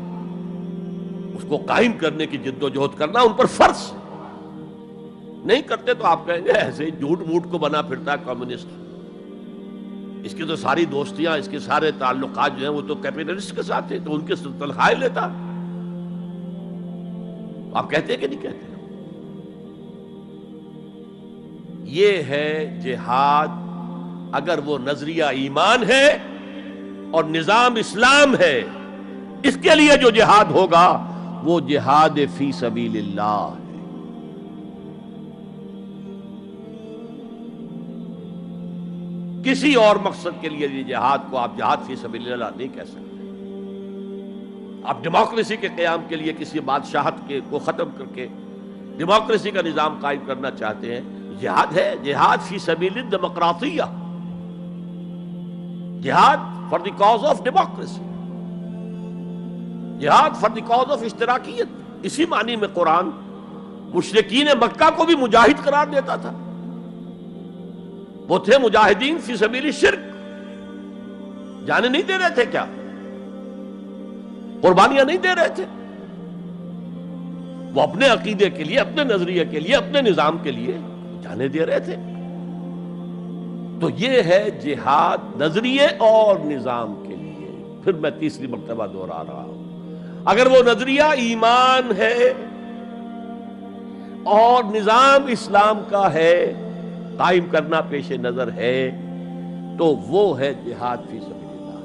اس کو قائم کرنے کی جد و جہد کرنا ان پر فرض ہے۔ نہیں کرتے تو آپ کہیں گے ایسے جھوٹ موٹ کو بنا پھرتا ہے کمیونسٹ، اس کی تو ساری دوستیاں، اس کے سارے تعلقات جو ہیں وہ تو کیپٹلسٹ کے ساتھ ہیں، تو ان کے تنخواہیں لیتا۔ آپ کہتے ہیں کہ نہیں کہتے؟ یہ ہے جہاد، اگر وہ نظریہ ایمان ہے اور نظام اسلام ہے، اس کے لیے جو جہاد ہوگا وہ جہاد فی سبیل اللہ ہے۔ کسی اور مقصد کے لیے یہ جہاد کو آپ جہاد فی سبیل اللہ نہیں کہہ سکتے۔ آپ ڈیموکریسی کے قیام کے لیے کسی بادشاہت کو ختم کر کے ڈیموکریسی کا نظام قائم کرنا چاہتے ہیں، جہاد ہے، جہاد فی سبیل الدیمقراطیہ، جہاد for the cause of democracy, جہاد فار دی کاز آف اشتراکیت۔ اسی معنی میں قرآن مشرکین مکہ کو بھی مجاہد قرار دیتا تھا، وہ تھے مجاہدین فی سبیل الشرک، جانے نہیں دے رہے تھے، کیا قربانیاں نہیں دے رہے تھے؟ وہ اپنے عقیدے کے لیے، اپنے نظریے کے لیے، اپنے نظام کے لیے جانے دے رہے تھے۔ تو یہ ہے جہاد نظریے اور نظام کے لیے۔ پھر میں تیسری مرتبہ دوہرا رہا ہوں، اگر وہ نظریہ ایمان ہے اور نظام اسلام کا ہے، قائم کرنا پیش نظر ہے، تو وہ ہے جہاد فی سبیل اللہ۔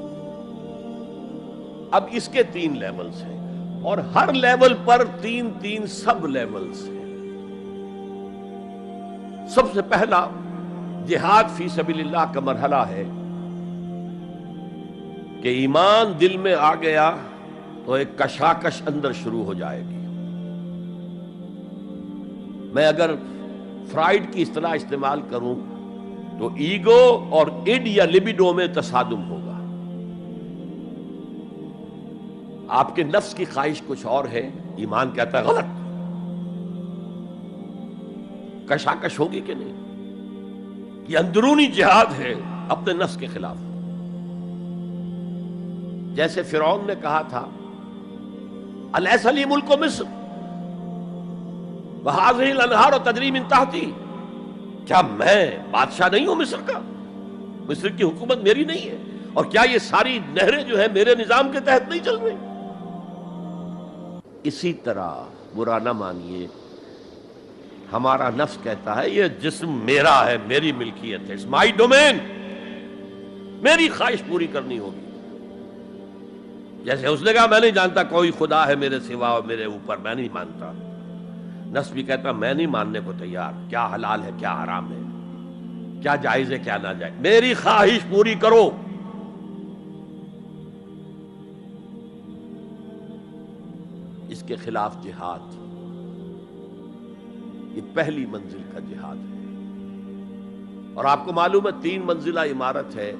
اب اس کے 3 لیولز ہیں، اور ہر لیول پر 3 سب لیولز ہیں۔ سب سے پہلا جہاد فی سبیل اللہ کا مرحلہ ہے کہ ایمان دل میں آ گیا تو ایک کشاکش اندر شروع ہو جائے گی۔ میں اگر فرائیڈ کی اصطلاح استعمال کروں تو ایگو اور ایڈ یا لبیڈو میں تصادم ہوگا۔ آپ کے نفس کی خواہش کچھ اور ہے، ایمان کہتا ہے غلط، کشاکش ہوگی کہ نہیں؟ یہ اندرونی جہاد ہے اپنے نفس کے خلاف۔ جیسے فرعون نے کہا تھا الیس لی ملک مصر وہذہ الانہار تجری من تحتی، کیا میں بادشاہ نہیں ہوں مصر کا؟ مصر کی حکومت میری نہیں ہے؟ اور کیا یہ ساری نہریں جو ہیں میرے نظام کے تحت نہیں چل رہی؟ اسی طرح برا نہ مانیے، ہمارا نفس کہتا ہے یہ جسم میرا ہے، میری ملکیت ہے، اٹس مائی ڈومین، میری خواہش پوری کرنی ہوگی۔ جیسے اس نے کہا میں نہیں جانتا کوئی خدا ہے میرے سوا اور میرے اوپر، میں نہیں مانتا۔ نفس بھی کہتا میں نہیں ماننے کو تیار، کیا حلال ہے کیا حرام ہے، کیا جائز ہے کیا ناجائز، میری خواہش پوری کرو۔ اس کے خلاف جہاد، یہ پہلی منزل کا جہاد ہے۔ اور آپ کو معلوم ہے 3 منزلہ عمارت ہے،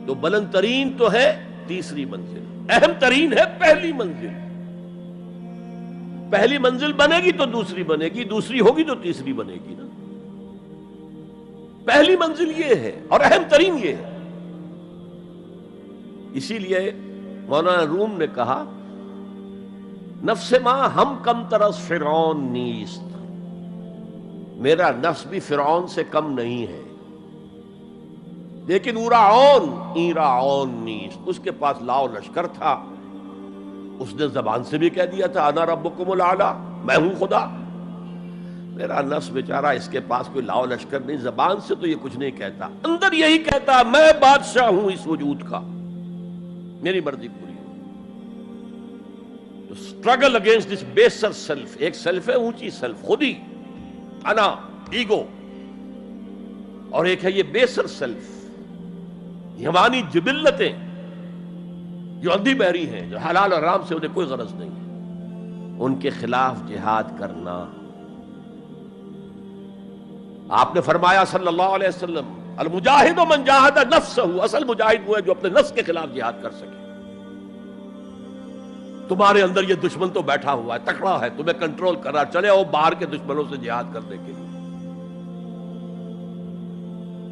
تو بلند ترین تو ہے تیسری منزل، اہم ترین ہے پہلی منزل۔ پہلی منزل بنے گی تو دوسری بنے گی، دوسری ہوگی تو تیسری بنے گی نا۔ پہلی منزل یہ ہے اور اہم ترین یہ ہے۔ اسی لیے مولانا روم نے کہا نفس ما ہم کم ترس فرعون نیست، میرا نفس بھی فرعون سے کم نہیں ہے، لیکن ایراعون نیست، اس کے پاس لاؤ لشکر تھا، اس نے زبان سے بھی کہہ دیا تھا انا ربکم الاعلی، میں ہوں خدا۔ میرا نفس بیچارہ اس کے پاس کوئی لاؤ لشکر نہیں، زبان سے تو یہ کچھ نہیں کہتا، اندر یہی کہتا میں بادشاہ ہوں اس وجود کا، میری مرضی پوری۔ تو اسٹرگل اگینسٹ دس بیسر سیلف، ایک سیلف ہے اونچی سیلف، خودی، انا، ایگو، اور ایک ہے یہ بیسر سیلف، حیوانی جبلتیں جو اندھی بہری ہیں، جو حلال اور حرام سے انہیں کوئی غرض نہیں ہے، ان کے خلاف جہاد کرنا۔ آپ نے فرمایا صلی اللہ علیہ وسلم، المجاہد من جاہد نفسہ، اصل مجاہد وہ ہے جو اپنے نفس کے خلاف جہاد کر سکے۔ تمہارے اندر یہ دشمن تو بیٹھا ہوا ہے، تکڑا ہے، تمہیں کنٹرول کر رہا، چلے آؤ باہر کے دشمنوں سے جہاد کرنے کے لیے۔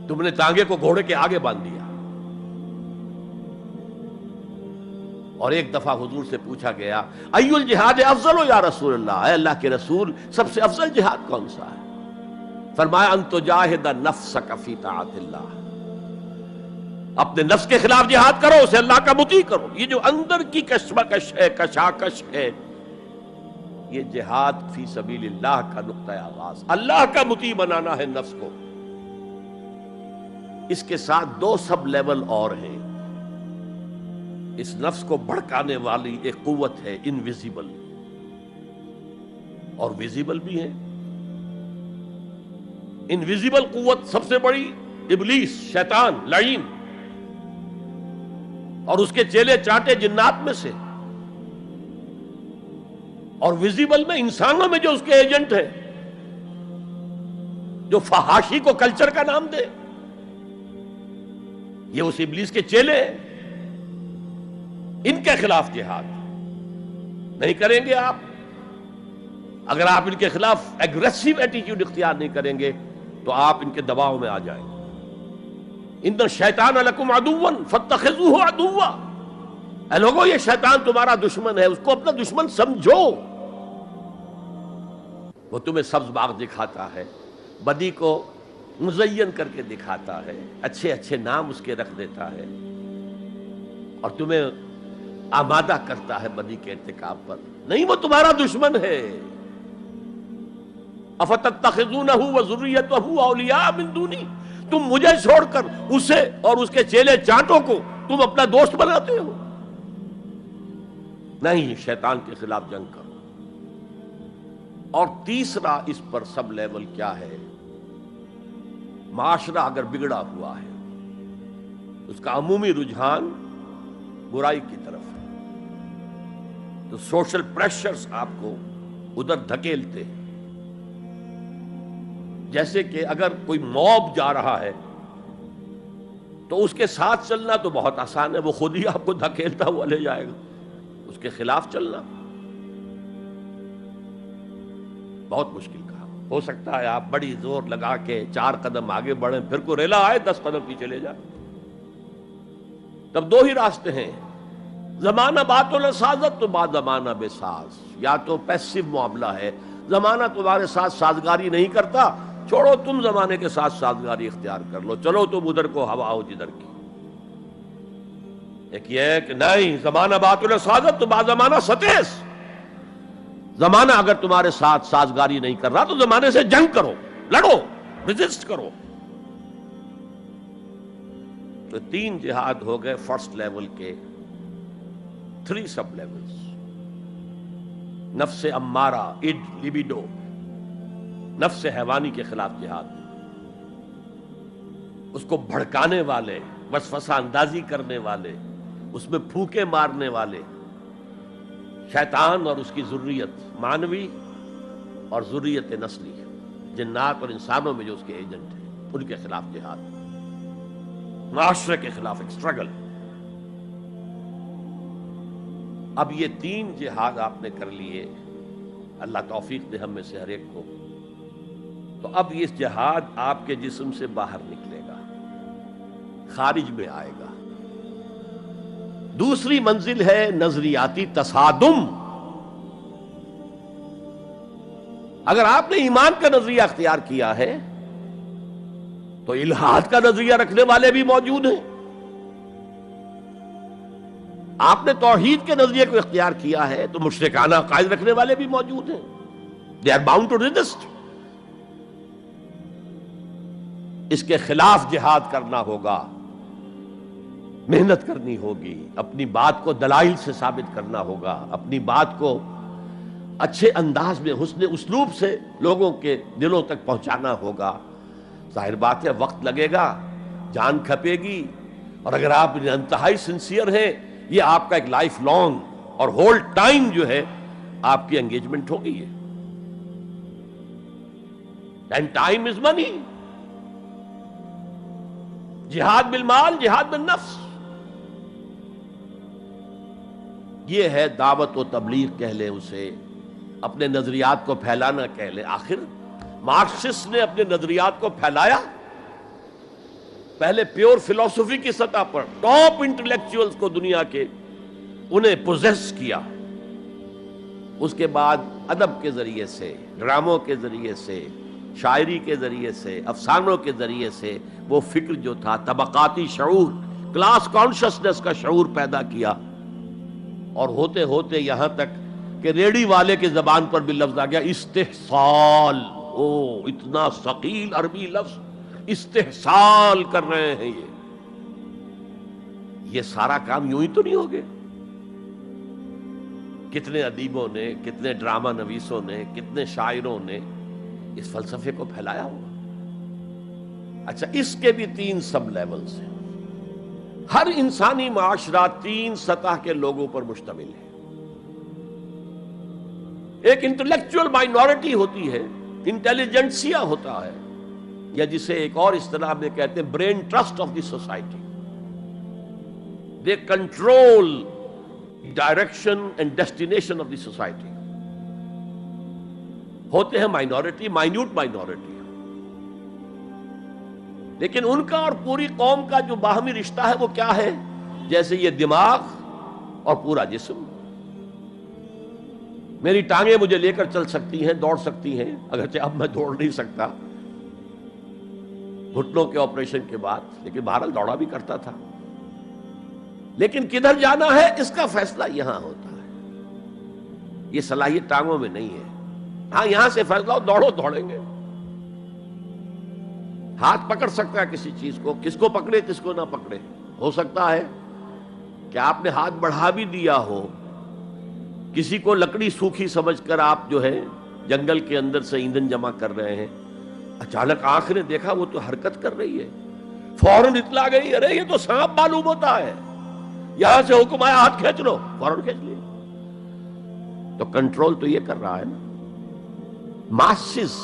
تم نے ٹانگے کو گھوڑے کے آگے باندھ دیا۔ اور ایک دفعہ حضور سے پوچھا گیا، ای الجہاد افضل یا رسول اللہ، اے اللہ کے رسول سب سے افضل جہاد کون سا ہے؟ فرمایا ان تجاہد نفسک فی طاعت اللہ، اپنے نفس کے خلاف جہاد کرو، اسے اللہ کا مطیع کرو۔ یہ جو اندر کی کشمکش ہے، کشاکش ہے، یہ جہاد فی سبیل اللہ کا نقطہ آغاز، اللہ کا مطیع بنانا ہے نفس کو۔ اس کے ساتھ دو سب لیول اور ہیں۔ اس نفس کو بھڑکانے والی ایک قوت ہے انویزیبل، اور ویزیبل بھی ہے۔ انویزیبل قوت سب سے بڑی ابلیس، شیطان لعین، اور اس کے چیلے چانٹے جنات میں سے، اور ویزیبل میں انسانوں میں جو اس کے ایجنٹ ہیں، جو فحاشی کو کلچر کا نام دے، یہ اس ابلیس کے چیلے ہیں۔ ان کے خلاف جہاد نہیں کریں گے آپ، اگر آپ ان کے خلاف ایگریسو ایٹیٹیوڈ اختیار نہیں کریں گے تو آپ ان کے دباؤ میں آ جائیں گے۔ ان الشیطان لکم عدو فاتخذوہ عدوا، اے لوگوں یہ شیطان تمہارا دشمن ہے، اس کو اپنا دشمن سمجھو۔ وہ تمہیں سبز باغ دکھاتا ہے، بدی کو مزین کر کے دکھاتا ہے، اچھے اچھے نام اس کے رکھ دیتا ہے، اور تمہیں آمادہ کرتا ہے بدی کے ارتکاب پر۔ نہیں، وہ تمہارا دشمن ہے۔ افتتخذونہ وذریتہ اولیاء من دونی، تم مجھے چھوڑ کر اسے اور اس کے چیلے چانٹوں کو تم اپنا دوست بناتے ہو۔ نہیں، شیطان کے خلاف جنگ کرو۔ اور تیسرا اس پر سب لیول کیا ہے؟ معاشرہ اگر بگڑا ہوا ہے، اس کا عمومی رجحان برائی کی طرف ہے، تو سوشل پریشرز آپ کو ادھر دھکیلتے ہیں۔ جیسے کہ اگر کوئی موب جا رہا ہے تو اس کے ساتھ چلنا تو بہت آسان ہے، وہ خود ہی آپ کو دھکیلتا ہوا لے جائے گا۔ اس کے خلاف چلنا بہت مشکل کام ہو سکتا ہے۔ آپ بڑی زور لگا کے 4 قدم آگے بڑھیں، پھر کوئی ریلا آئے 10 قدم پیچھے لے جائے۔ تب دو ہی راستے ہیں، زمانہ بات و سازت تو بعد زمانہ بے ساز۔ یا تو پیسو معاملہ ہے، زمانہ تمہارے ساتھ سازگاری نہیں کرتا، چھوڑو تم زمانے کے ساتھ سازگاری اختیار کر لو، چلو تم ادھر کو ہوا ہو جدھر کی۔ ایک یہ ہے کہ نہیں، زمانہ بات و سازت تو بعد زمانہ ستیس۔ زمانہ اگر تمہارے ساتھ سازگاری نہیں کر رہا تو زمانے سے جنگ کرو، لڑو، ریزسٹ کرو۔ تو 3 جہاد ہو گئے فرسٹ لیول کے، 3 سب لیولز۔ نفس امارہ، اڈ، لیبیڈو، نفس حیوانی کے خلاف جہاد، اس کو بھڑکانے والے، وسوسہ اندازی کرنے والے، اس میں پھونکے مارنے والے، شیطان اور اس کی ذریت مانوی اور ذریت نسلی، جنات اور انسانوں میں جو اس کے ایجنٹ ہیں، ان کے خلاف جہاد، معاشرے کے خلاف ایک سٹرگل۔ اب یہ 3 جہاد آپ نے کر لیے، اللہ توفیق دے ہم میں سے ہر ایک کو، تو اب یہ جہاد آپ کے جسم سے باہر نکلے گا، خارج میں آئے گا۔ دوسری منزل ہے نظریاتی تصادم۔ اگر آپ نے ایمان کا نظریہ اختیار کیا ہے تو الحاد کا نظریہ رکھنے والے بھی موجود ہیں۔ آپ نے توحید کے نظریے کو اختیار کیا ہے تو مشرکانہ عقائد رکھنے والے بھی موجود ہیں۔ They are bound to resist۔ اس کے خلاف جہاد کرنا ہوگا، محنت کرنی ہوگی، اپنی بات کو دلائل سے ثابت کرنا ہوگا، اپنی بات کو اچھے انداز میں، حسن اسلوب سے لوگوں کے دلوں تک پہنچانا ہوگا۔ ظاہر بات ہے وقت لگے گا، جان کھپے گی، اور اگر آپ انتہائی سنسیئر ہیں، یہ آپ کا ایک لائف لانگ اور ہول ٹائم جو ہے آپ کی انگیجمنٹ ہوگی ہے. اینڈ ٹائم از منی. جہاد بالمال، جہاد بالنفس، یہ ہے دعوت و تبلیغ کہہ لیں اسے، اپنے نظریات کو پھیلانا کہہ لیں. آخر مارکسسٹ نے اپنے نظریات کو پھیلایا پہلے پیور فلسفی کی سطح پر، ٹاپ انٹلیکچوئلز کو دنیا کے انہیں پوزیس کیا. اس کے بعد ادب کے ذریعے سے، ڈراموں کے ذریعے سے، شاعری کے ذریعے سے، افسانوں کے ذریعے سے وہ فکر جو تھا، طبقاتی شعور، کلاس کانشسنس کا شعور پیدا کیا. اور ہوتے ہوتے یہاں تک کہ ریڑی والے کے زبان پر بھی لفظ آ گیا استحصال. اتنا ثقیل عربی لفظ، استحصال کر رہے ہیں. یہ سارا کام یوں ہی تو نہیں ہو گیا. کتنے ادیبوں نے، کتنے ڈرامہ نویسوں نے، کتنے شاعروں نے اس فلسفے کو پھیلایا ہوا. اچھا، اس کے بھی 3 سب لیولز ہیں. ہر انسانی معاشرہ 3 سطح کے لوگوں پر مشتمل ہے. ایک انٹلیکچوئل مائنورٹی ہوتی ہے، انٹیلیجنسیا ہوتا ہے، یا جسے ایک اور اصطلاح میں کہتے ہیں brain trust of the society. They control direction and destination of the society. ہوتے ہیں مائنورٹی، مائنیوٹ مائنورٹی، لیکن ان کا اور پوری قوم کا جو باہمی رشتہ ہے وہ کیا ہے؟ جیسے یہ دماغ اور پورا جسم. میری ٹانگیں مجھے لے کر چل سکتی ہیں، دوڑ سکتی ہیں، اگرچہ اب میں دوڑ نہیں سکتا گھٹنوں کے آپریشن کے بعد، لیکن بہرحال دوڑا بھی کرتا تھا. لیکن کدھر جانا ہے اس کا فیصلہ یہاں ہوتا ہے. یہ صلاحیت ٹانگوں میں نہیں ہے. ہاں، یہاں سے فیصلہ ہو دوڑو، دوڑیں گے. ہاتھ پکڑ سکتا ہے کسی چیز کو، کس کو پکڑے کس کو نہ پکڑے. ہو سکتا ہے کہ آپ نے ہاتھ بڑھا بھی دیا ہو، کسی کو لکڑی سوکھی سمجھ کر آپ جو ہے جنگل کے اندر سے ایندھن جمع کر رہے ہیں، اچانک آنکھ نے دیکھا وہ تو حرکت کر رہی ہے، فوراً اطلاع گئی، ارے یہ تو سانپ معلوم ہوتا ہے، یہاں سے حکم آیا ہاتھ کھینچ لو، فوراً کھینچ لیا. تو کنٹرول تو یہ کر رہا ہے نا. ماسز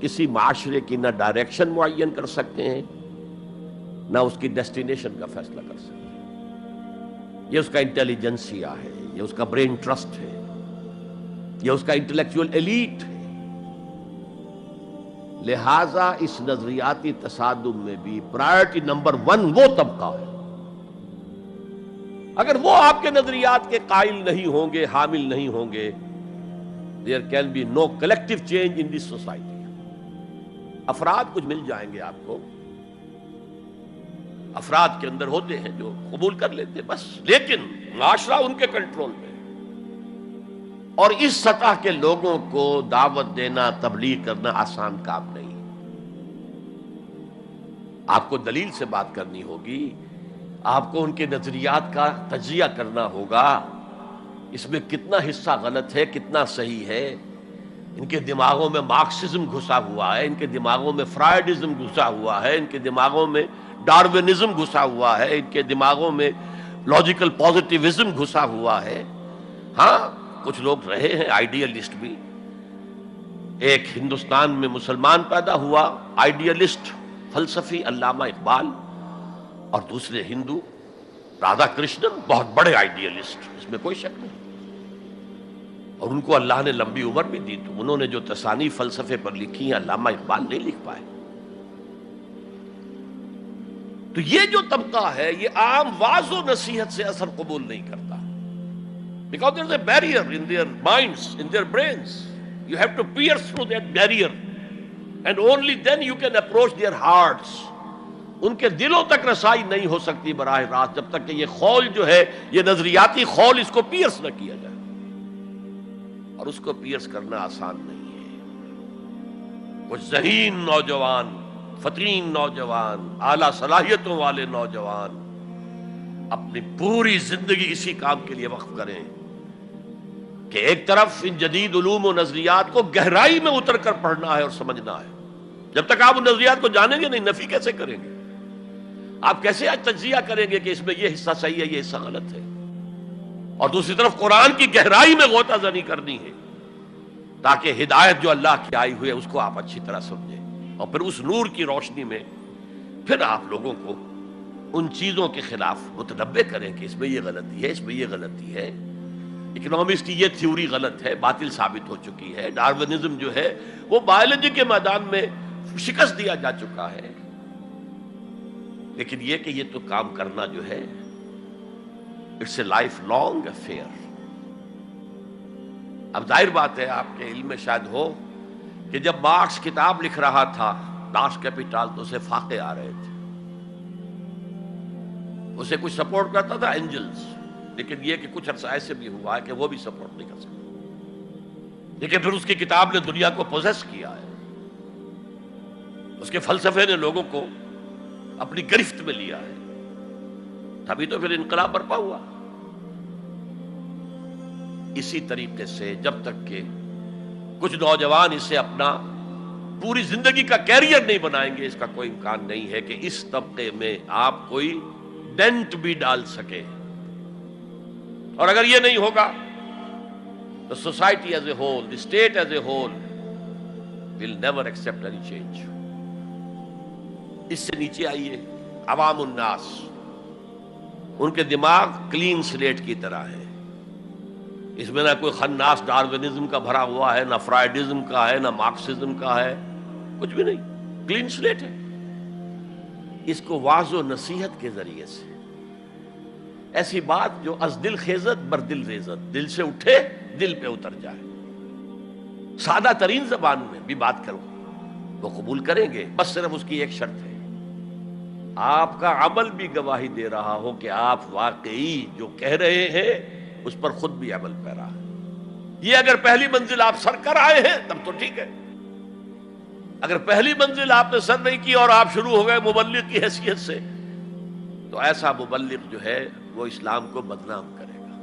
کسی معاشرے کی نہ ڈائریکشن معین کر سکتے ہیں، نہ اس کی ڈیسٹینیشن کا فیصلہ کر سکتے ہیں. یہ اس کا انٹیلیجنسیا ہے، یہ اس کا برین ٹرسٹ ہے، یہ اس کا انٹلیکچوئل ایلیٹ ہے. لہذا اس نظریاتی تصادم میں بھی پرائرٹی نمبر 1 وہ طبقہ ہے. اگر وہ آپ کے نظریات کے قائل نہیں ہوں گے، حامل نہیں ہوں گے، there can be no collective change in this society. افراد کچھ مل جائیں گے آپ کو، افراد کے اندر ہوتے ہیں جو قبول کر لیتے ہیں بس، لیکن معاشرہ ان کے کنٹرول میں. اور اس سطح کے لوگوں کو دعوت دینا، تبلیغ کرنا آسان کام نہیں. آپ کو دلیل سے بات کرنی ہوگی، آپ کو ان کے نظریات کا تجزیہ کرنا ہوگا، اس میں کتنا حصہ غلط ہے، کتنا صحیح ہے. ان کے دماغوں میں مارکسزم گھسا ہوا ہے، ان کے دماغوں میں فرائیڈزم گھسا ہوا ہے، ان کے دماغوں میں ڈارونزم گھسا ہوا ہے، ان کے دماغوں میں لاجیکل پازیٹیوزم گھسا ہوا ہے. ہاں، کچھ لوگ رہے ہیں آئیڈیلسٹ بھی. ایک ہندوستان میں مسلمان پیدا ہوا آئیڈیلسٹ فلسفی علامہ اقبال، اور دوسرے ہندو رادھا کرشنن، بہت بڑے آئیڈیلسٹ، اس میں کوئی شک نہیں. اور ان کو اللہ نے لمبی عمر بھی دی، تو انہوں نے جو تصانیف فلسفے پر لکھی ہیں علامہ اقبال نہیں لکھ پائے. تو یہ جو طبقہ ہے یہ عام واعظ و نصیحت سے اثر قبول نہیں کرتا. Because there is a barrier in their minds, in their brains. You have to pierce through that barrier, and only then you can approach their hearts. ان کے دلوں تک رسائی نہیں ہو سکتی براہ راست جب تک کہ یہ خول جو ہے، یہ نظریاتی خول، اس کو پیئرس نہ کیا جائے. اور اس کو پیئرس کرنا آسان نہیں ہے. کچھ ذہین نوجوان، فطین نوجوان، اعلیٰ صلاحیتوں والے نوجوان اپنی پوری زندگی اسی کام کے لیے وقف کریں کہ ایک طرف ان جدید علوم و نظریات کو گہرائی میں اتر کر پڑھنا ہے اور سمجھنا ہے. جب تک آپ ان نظریات کو جانیں گے نہیں، نفی کیسے کریں گے؟ آپ کیسے آج تجزیہ کریں گے کہ اس میں یہ حصہ صحیح ہے یہ حصہ غلط ہے؟ اور دوسری طرف قرآن کی گہرائی میں غوطہ زنی کرنی ہے تاکہ ہدایت جو اللہ کی آئی ہوئی ہے اس کو آپ اچھی طرح سمجھیں، اور پھر اس نور کی روشنی میں پھر آپ لوگوں کو ان چیزوں کے خلاف متنبع کریں کہ اس میں یہ غلطی ہے، اس میں یہ غلطی ہے، اکنامکس کی یہ تھیوری غلط ہے، باطل ثابت ہو چکی ہے، ڈارونزم جو ہے وہ بایولوجی کے میدان میں شکست دیا جا چکا ہے۔ لیکن یہ کہ یہ تو کام کرنا جو ہے it's a lifelong affair. اب ظاہر بات ہے آپ کے علم میں شاید ہو کہ جب مارکس کتاب لکھ رہا تھا داس کیپیٹال تو اسے فاقے آ رہے تھے، اسے کچھ سپورٹ کرتا تھا اینجلز، لیکن یہ کہ کچھ عرصہ ایسے بھی ہوا ہے کہ وہ بھی سپورٹ نہیں کر سکتا، لیکن پھر اس کی کتاب نے دنیا کو پوزیس کیا ہے، اس کے فلسفے نے لوگوں کو اپنی گرفت میں لیا ہے، تبھی تو پھر انقلاب برپا ہوا۔ اسی طریقے سے جب تک کہ کچھ نوجوان اسے اپنا پوری زندگی کا کیریئر نہیں بنائیں گے، اس کا کوئی امکان نہیں ہے کہ اس طبقے میں آپ کوئی ڈینٹ بھی ڈال سکے۔ اور اگر یہ نہیں ہوگا تو society as a whole, the state as a whole will never accept any change. اس سے نیچے آئیے، عوام الناس، ان کے دماغ کلین سلیٹ کی طرح ہے، اس میں نہ کوئی خناس ڈارونزم کا بھرا ہوا ہے، نہ فرائیڈزم کا ہے، نہ مارکسزم کا ہے، کچھ بھی نہیں، کلین سلیٹ ہے۔ اس کو واعظ و نصیحت کے ذریعے سے ایسی بات جو از دل خیزت بر دل ریزت، دل سے اٹھے دل پہ اتر جائے، سادہ ترین زبان میں بھی بات کرو وہ قبول کریں گے، بس صرف اس کی ایک شرط ہے، آپ کا عمل بھی گواہی دے رہا ہو کہ آپ واقعی جو کہہ رہے ہیں اس پر خود بھی عمل پیرا ہے۔ یہ اگر پہلی منزل آپ سر کر آئے ہیں تب تو ٹھیک ہے، اگر پہلی منزل آپ نے سر نہیں کی اور آپ شروع ہو گئے مبلغ کی حیثیت سے، تو ایسا مبلغ جو ہے وہ اسلام کو بدنام کرے گا۔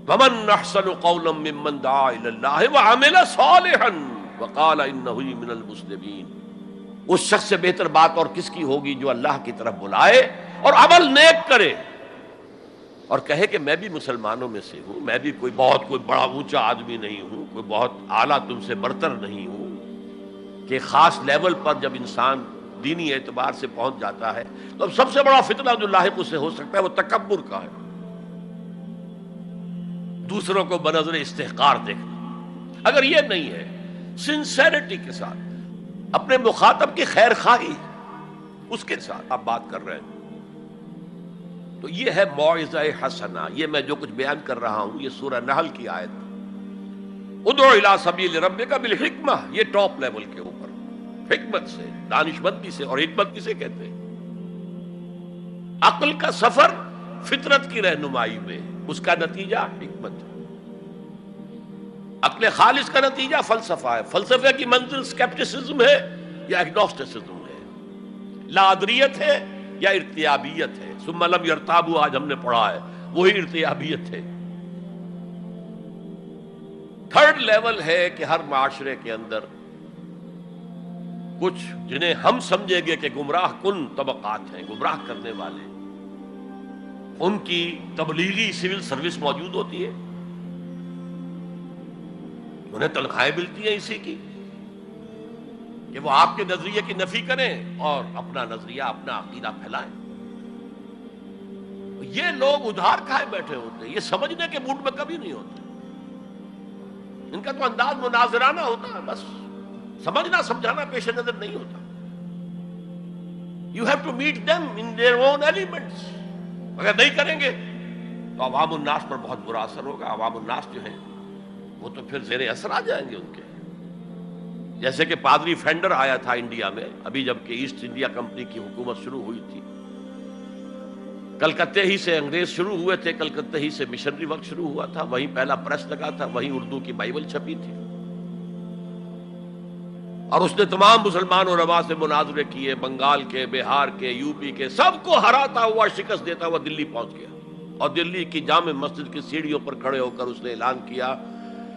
وَمَنْ أَحْسَنُ قَوْلًا مِّمَّنْ دَعَا إِلَى اللَّهِ وَعَمِلَ صَالِحًا وَقَالَ إِنَّهُ مِنَ الْمُسْلِمِينَ۔ اس شخص سے بہتر بات اور کس کی ہوگی جو اللہ کی طرف بلائے اور عمل نیک کرے اور کہے کہ میں بھی مسلمانوں میں سے ہوں، میں بھی کوئی بڑا اونچا آدمی نہیں ہوں، کوئی بہت اعلیٰ تم سے برتر نہیں ہوں، کہ خاص لیول پر جب انسان دینی اعتبار سے پہنچ جاتا ہے تو اب سب سے بڑا فتنہ جو لاحق اسے ہو سکتا ہے وہ تکبر کا ہے، دوسروں کو بنظر استحقار دیکھنا۔ اگر یہ نہیں ہے، سنسیریٹی کے ساتھ اپنے مخاطب کی خیر خواہی اس کے ساتھ آپ بات کر رہے ہیں، تو یہ ہے موعظہ حسنہ۔ یہ میں جو کچھ بیان کر رہا ہوں یہ سورہ نحل کی آیت، ادعو الی سبیل ربک بالحکمہ، یہ ٹاپ لیول کے اوپر حکمت سے، دانشمندی سے، اور حکمت کسے کہتے ہیں؟ عقل کا سفر فطرت کی رہنمائی میں، اس کا نتیجہ حکمت ہے۔ عقل خالص کا نتیجہ فلسفہ ہے، فلسفے کی منزل اسکیپٹسزم ہے یا ایگنوسٹسزم ہے، لا ادریت ہے یا ارتیابیت ہے، ثم لم یرتابوا آج ہم نے پڑھا ہے، وہی ارتیابیت ہے۔ تھرڈ لیول ہے کہ ہر معاشرے کے اندر کچھ جنہیں ہم سمجھیں گے کہ گمراہ کن طبقات ہیں، گمراہ کرنے والے، ان کی تبلیغی سول سروس موجود ہوتی ہے، انہیں تنخواہیں ملتی ہیں اسی کی کہ وہ آپ کے نظریے کی نفی کریں اور اپنا نظریہ، اپنا عقیدہ پھیلائیں۔ یہ لوگ ادھار کھائے بیٹھے ہوتے ہیں، یہ سمجھنے کے موڈ میں کبھی نہیں ہوتے، ان کا تو انداز مناظرانہ ہوتا ہے، بس سمجھنا سمجھانا پیش نظر نہیں ہوتا۔ You have to meet them in their own elements۔ اگر نہیں کریں گے تو عوام الناس پر بہت برا اثر ہوگا، عوام الناس جو ہیں وہ تو پھر زیر اثر آ جائیں گے ان کے، جیسے کہ پادری فینڈر آیا تھا انڈیا میں، ابھی جب کہ ایسٹ انڈیا کمپنی کی حکومت شروع ہوئی تھی، کلکتے ہی سے انگریز شروع ہوئے تھے، کلکتے ہی سے مشنری ورک شروع ہوا تھا، وہیں پہلا پریس لگا تھا، وہیں اردو کی بائبل چھپی تھی، اور اس نے تمام مسلمان علماء سے مناظرے کیے، بنگال کے، بہار کے، یو پی کے، سب کو ہراتا ہوا، شکست دیتا ہوا دلی پہنچ گیا، اور دلی کی جامع مسجد کی سیڑھیوں پر کھڑے ہو کر اس نے اعلان کیا،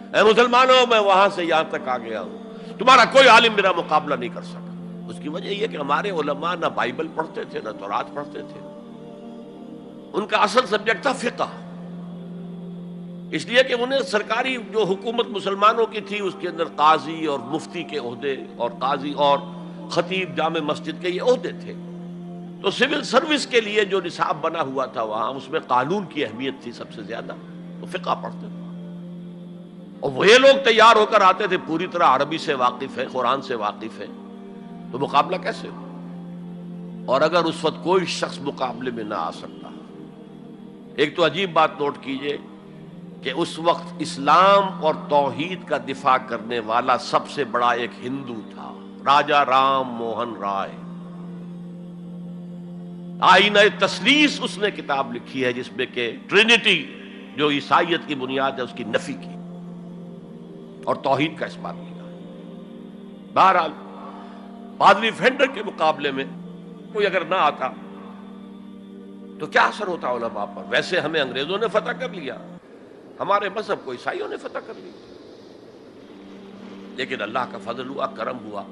اے مسلمانوں، میں وہاں سے یہاں تک آ گیا ہوں، تمہارا کوئی عالم میرا مقابلہ نہیں کر سکا۔ اس کی وجہ یہ کہ ہمارے علماء نہ بائبل پڑھتے تھے نہ تورات پڑھتے تھے، ان کا اصل سبجیکٹ تھا فقہ، اس لیے کہ انہیں سرکاری جو حکومت مسلمانوں کی تھی اس کے اندر قاضی اور مفتی کے عہدے اور قاضی اور خطیب جامع مسجد کے یہ عہدے تھے، تو سول سروس کے لیے جو نصاب بنا ہوا تھا وہاں اس میں قانون کی اہمیت تھی سب سے زیادہ، تو فقہ پڑھتے تھے، اور وہ لوگ تیار ہو کر آتے تھے پوری طرح عربی سے واقف ہے، قرآن سے واقف ہے، تو مقابلہ کیسے ہو؟ اور اگر اس وقت کوئی شخص مقابلے میں نہ آ سکتا، ایک تو عجیب بات نوٹ کیجئے کہ اس وقت اسلام اور توحید کا دفاع کرنے والا سب سے بڑا ایک ہندو تھا، راجا رام موہن رائے، آئینہ تثلیث اس نے کتاب لکھی ہے جس میں کہ ٹرینٹی جو عیسائیت کی بنیاد ہے اس کی نفی کی اور توحید کا اس بات کیا۔ بہرحال پادری فینڈر کے مقابلے میں کوئی اگر نہ آتا تو کیا اثر ہوتا علماء پر؟ ویسے ہمیں انگریزوں نے فتح کر لیا، ہمارے مذہب کو عیسائیوں نے فتح کر لیا، لیکن اللہ کا فضل ہوا، کرم ہوا،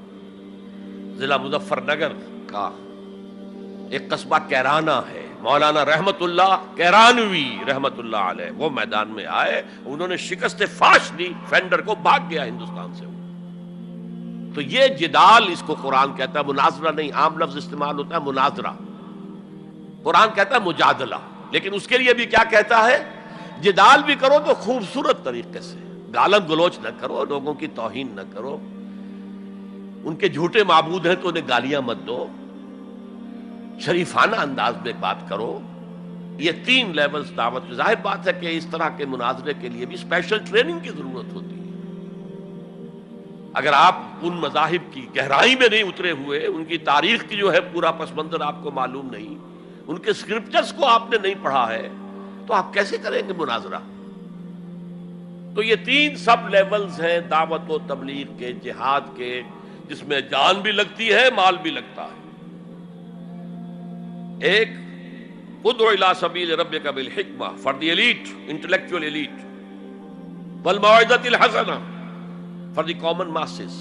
ضلع مظفر نگر کا ایک قصبہ کیرانہ ہے، مولانا رحمت اللہ کیرانوی رحمت اللہ علیہ، وہ میدان میں آئے، انہوں نے شکست فاش دی، فینڈر کو بھاگ گیا ہندوستان سے۔ تو یہ جدال اس کو قرآن کہتا ہے، مناظرہ نہیں، عام لفظ استعمال ہوتا ہے مناظرہ، قرآن کہتا ہے مجادلہ، لیکن اس کے لیے بھی کیا کہتا ہے؟ جدال بھی کرو تو خوبصورت طریقے سے، گالم گلوچ نہ کرو، لوگوں کی توہین نہ کرو، ان کے جھوٹے معبود ہیں تو انہیں گالیاں مت دو، شریفانہ انداز میں بات کرو۔ یہ تین لیولز دعوت، ظاہر بات ہے کہ اس طرح کے مناظرے کے لیے بھی اسپیشل ٹریننگ کی ضرورت ہوتی ہے۔ اگر آپ ان مذاہب کی گہرائی میں نہیں اترے ہوئے، ان کی تاریخ کی جو ہے پورا پس منظر آپ کو معلوم نہیں، ان کے اسکرپچرز کو آپ نے نہیں پڑھا ہے، تو آپ کیسے کریں گے مناظرہ؟ تو یہ تین سب لیولز ہیں دعوت و تبلیغ کے، جہاد کے، جس میں جان بھی لگتی ہے، مال بھی لگتا ہے۔ ایک ادعو الی سبیل ربک بالحکمہ for the elite, intellectual elite, والموعظۃ الحسنہ فار دی کامن ماسز،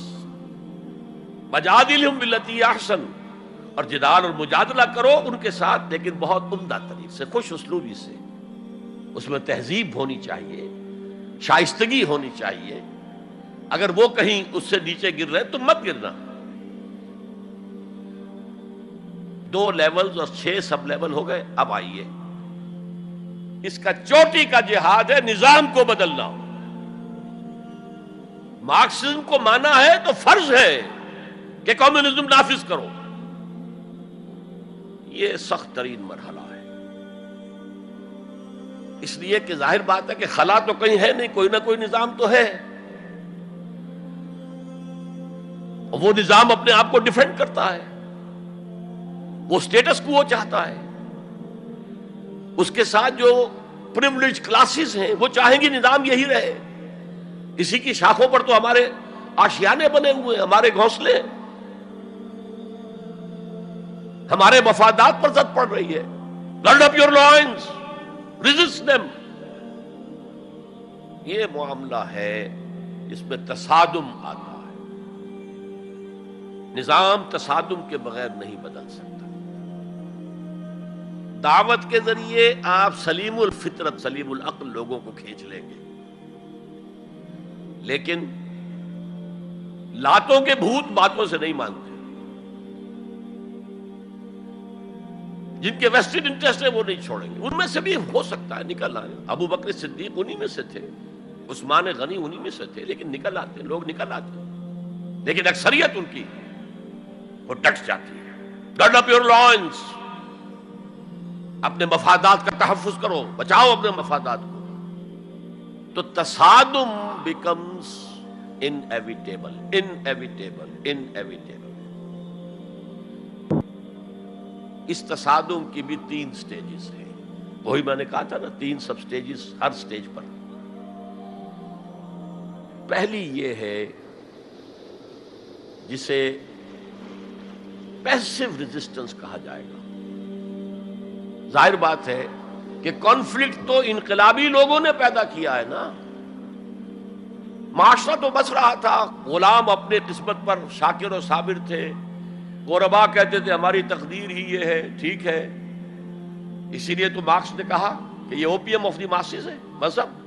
وجادلہم باللتی احسن، اور جدال اور مجادلہ کرو ان کے ساتھ، لیکن بہت عمدہ طریقے سے، خوش اسلوبی سے، اس میں تہذیب ہونی چاہیے، شائستگی ہونی چاہیے، اگر وہ کہیں اس سے نیچے گر رہے تو مت گرنا۔ 2 لیولز اور 6 سب لیول ہو گئے، اب آئیے اس کا چوٹی کا جہاد ہے نظام کو بدلنا۔ مارکسزم کو مانا ہے تو فرض ہے کہ کمیونزم نافذ کرو، یہ سخت ترین مرحلہ ہے، اس لیے کہ ظاہر بات ہے کہ خلا تو کہیں ہے نہیں، کوئی نہ کوئی نظام تو ہے، اور وہ نظام اپنے آپ کو ڈیفینڈ کرتا ہے، وہ سٹیٹس کو وہ چاہتا ہے، اس کے ساتھ جو پریویلیج کلاسز ہیں وہ چاہیں گی نظام یہی رہے، اسی کی شاخوں پر تو ہمارے آشیانے بنے ہوئے، ہمارے گھونسلے، ہمارے مفادات پر زد پڑ رہی ہے۔ Grid up your lines, resist them. یہ معاملہ ہے جس میں تصادم آتا ہے، نظام تصادم کے بغیر نہیں بدل سکتا۔ دعوت کے ذریعے آپ سلیم الفطرت، سلیم العقل لوگوں کو کھینچ لیں گے، لیکن لاتوں کے بھوت باتوں سے نہیں مانتے، جن کے ویسٹڈ انٹرسٹ ہے وہ نہیں چھوڑیں گے۔ ان میں سے بھی ہو سکتا ہے نکل آئے، ابو بکر صدیق انہی میں سے تھے، عثمان غنی انہی میں سے تھے، لیکن نکل آتے، لوگ نکل آتے، لیکن اکثریت ان کی وہ ڈٹ جاتی ہے۔ گارڈ اپ یور لائنز، اپنے مفادات کا تحفظ کرو، بچاؤ اپنے مفادات کو۔ تو تصادم بیکمز انیویٹیبل، انیویٹیبل، انیویٹیبل۔ اس تصادم کی بھی 3 سٹیجز ہیں، وہی میں نے کہا تھا نا، 3 سب سٹیجز ہر سٹیج پر۔ پہلی یہ ہے جسے پیسو ریزسٹنس کہا جائے گا۔ ظاہر بات ہے کہ کانفلکٹ تو انقلابی لوگوں نے پیدا کیا ہے نا، معاشرہ تو بس رہا تھا، غلام اپنے قسمت پر شاکر و صابر تھے، غربا کہتے تھے ہماری تقدیر ہی یہ ہے، ٹھیک ہے، اسی لیے تو مارکس نے کہا کہ یہ اوپیم آف دی ماسز ہے مذہب۔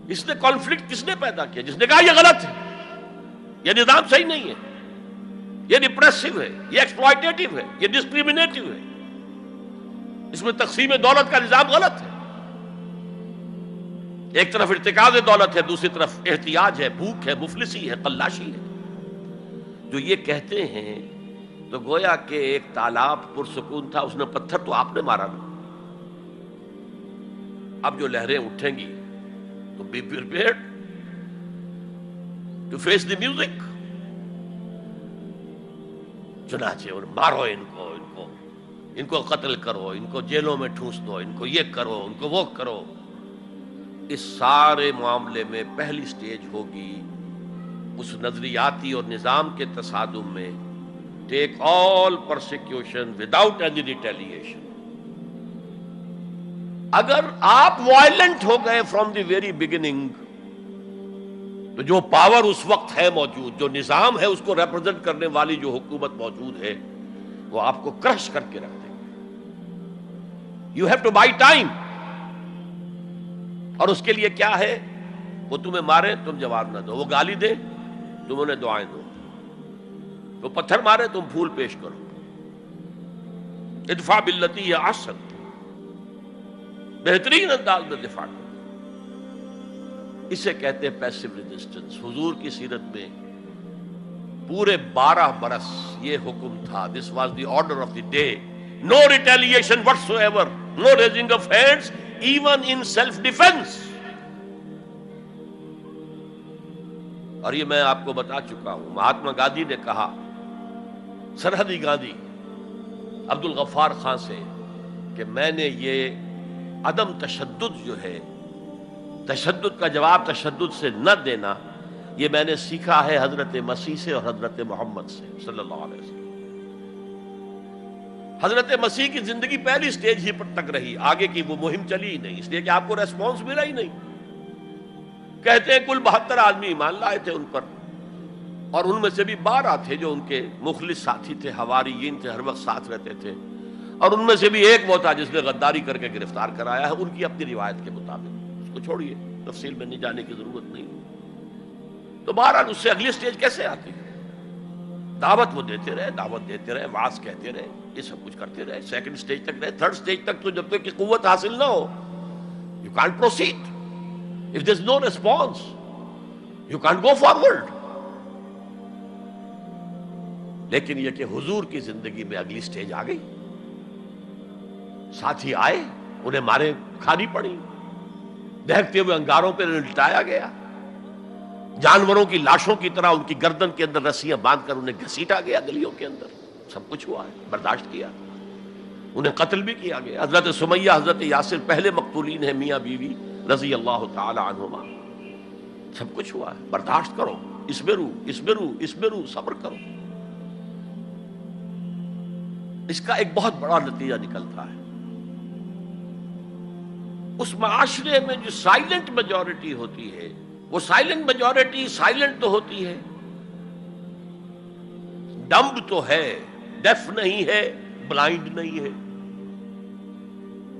اس نے کانفلکٹ کس نے پیدا کیا؟ جس نے کہا یہ غلط ہے، یہ نظام صحیح نہیں ہے، یہ ریپریسو ہے، یہ ایکسپلائٹیٹو ہے، یہ ڈسکریمنیٹو ہے، اس میں تقسیم دولت کا نظام غلط ہے۔ ایک طرف ارتکاز دولت ہے، دوسری طرف احتیاج ہے، بھوک ہے، مفلسی ہے، قلاشی ہے۔ جو یہ کہتے ہیں تو گویا کہ ایک تالاب پرسکون تھا، اس نے پتھر تو آپ نے مارا نا، اب جو لہریں اٹھیں گی تو be prepared to face the music. چنانچہ اور مارو ان کو قتل کرو، ان کو جیلوں میں ٹھونس دو، ان کو یہ کرو، ان کو وہ کرو۔ اس سارے معاملے میں پہلی سٹیج ہوگی اس نظریاتی اور نظام کے تصادم میں ٹیک آل پرسیکیوشن وداؤٹ اینی ریٹیلیشن۔ اگر آپ وائلنٹ ہو گئے فرام دی ویری بگننگ تو جو پاور اس وقت ہے موجود، جو نظام ہے اس کو ریپرزینٹ کرنے والی جو حکومت موجود ہے، وہ آپ کو کرش کر کے رکھ دیں گے۔ You have to buy time. اور اس کے لیے کیا ہے؟ وہ تمہیں مارے تم جواب نہ دو، وہ گالی دے تم انہیں دعائیں دو، وہ پتھر مارے تم پھول پیش کرو۔ ادفع باللتی ہی احسن، بہترین انداز میں دفاع کرو۔ اسے کہتے ہیں پیسو ریزسٹنس۔ حضور کی سیرت میں پورے 12 برس یہ حکم تھا، this was the order of the day, no retaliation whatsoever, no raising of hands even in self defence. اور یہ میں آپ کو بتا چکا ہوں، مہاتما گاندھی نے کہا، سرحدی گاندھی عبد الغفار خان سے، کہ میں نے یہ عدم تشدد جو ہے، تشدد کا جواب تشدد سے نہ دینا، یہ میں نے سیکھا ہے حضرت مسیح سے اور حضرت محمد سے صلی اللہ علیہ وسلم۔ حضرت مسیح کی زندگی پہلی سٹیج ہی پر تک رہی، آگے کی وہ مہم چلی ہی نہیں، اس لیے کہ آپ کو ریسپانس ملا ہی نہیں۔ کہتے ہیں کل 72 آدمی ایمان لائے تھے ان پر، اور ان میں سے بھی 12 تھے جو ان کے مخلص ساتھی تھے، حواریین تھے، ہر وقت ساتھ رہتے تھے، اور ان میں سے بھی ایک وہ تھا جس نے غداری کر کے گرفتار کرایا ہے، ان کی اپنی روایت کے مطابق۔ اس کو چھوڑیے، تفصیل میں نہیں جانے کی ضرورت نہیں۔ تو بہرحال اس سے اگلی سٹیج کیسے آتی؟ دعوت وہ دیتے رہے، دعوت دیتے رہے، وعظ کہتے رہے، یہ سب کچھ کرتے رہے، سیکنڈ سٹیج تک رہے، تھرڈ سٹیج تک تو جب تک کہ قوت حاصل نہ ہو you can't proceed. If there's no response you can't go forward. لیکن یہ کہ حضور کی زندگی میں اگلی سٹیج آ گئی، ساتھی آئے، انہیں مارے کھانی پڑی، دہکتے ہوئے انگاروں پہ لٹایا گیا، جانوروں کی لاشوں کی طرح ان کی گردن کے اندر رسیاں باندھ کر انہیں گھسیٹا گیا گلیوں کے اندر، سب کچھ ہوا ہے، برداشت کیا، انہیں قتل بھی کیا گیا۔ حضرت سمیہ، حضرت یاسر پہلے مقتولین ہیں، میاں بیوی رضی اللہ تعالی عنہما، سب کچھ ہوا ہے، برداشت کرو، اسبرو، صبر کرو۔ اس کا ایک بہت بڑا نتیجہ نکلتا ہے، اس معاشرے میں جو سائلنٹ میجورٹی ہوتی ہے، وہ سائلنٹ میجورٹی سائلنٹ تو ہوتی ہے، ڈمب تو ہے، ڈیف نہیں ہے، بلائنڈ نہیں ہے۔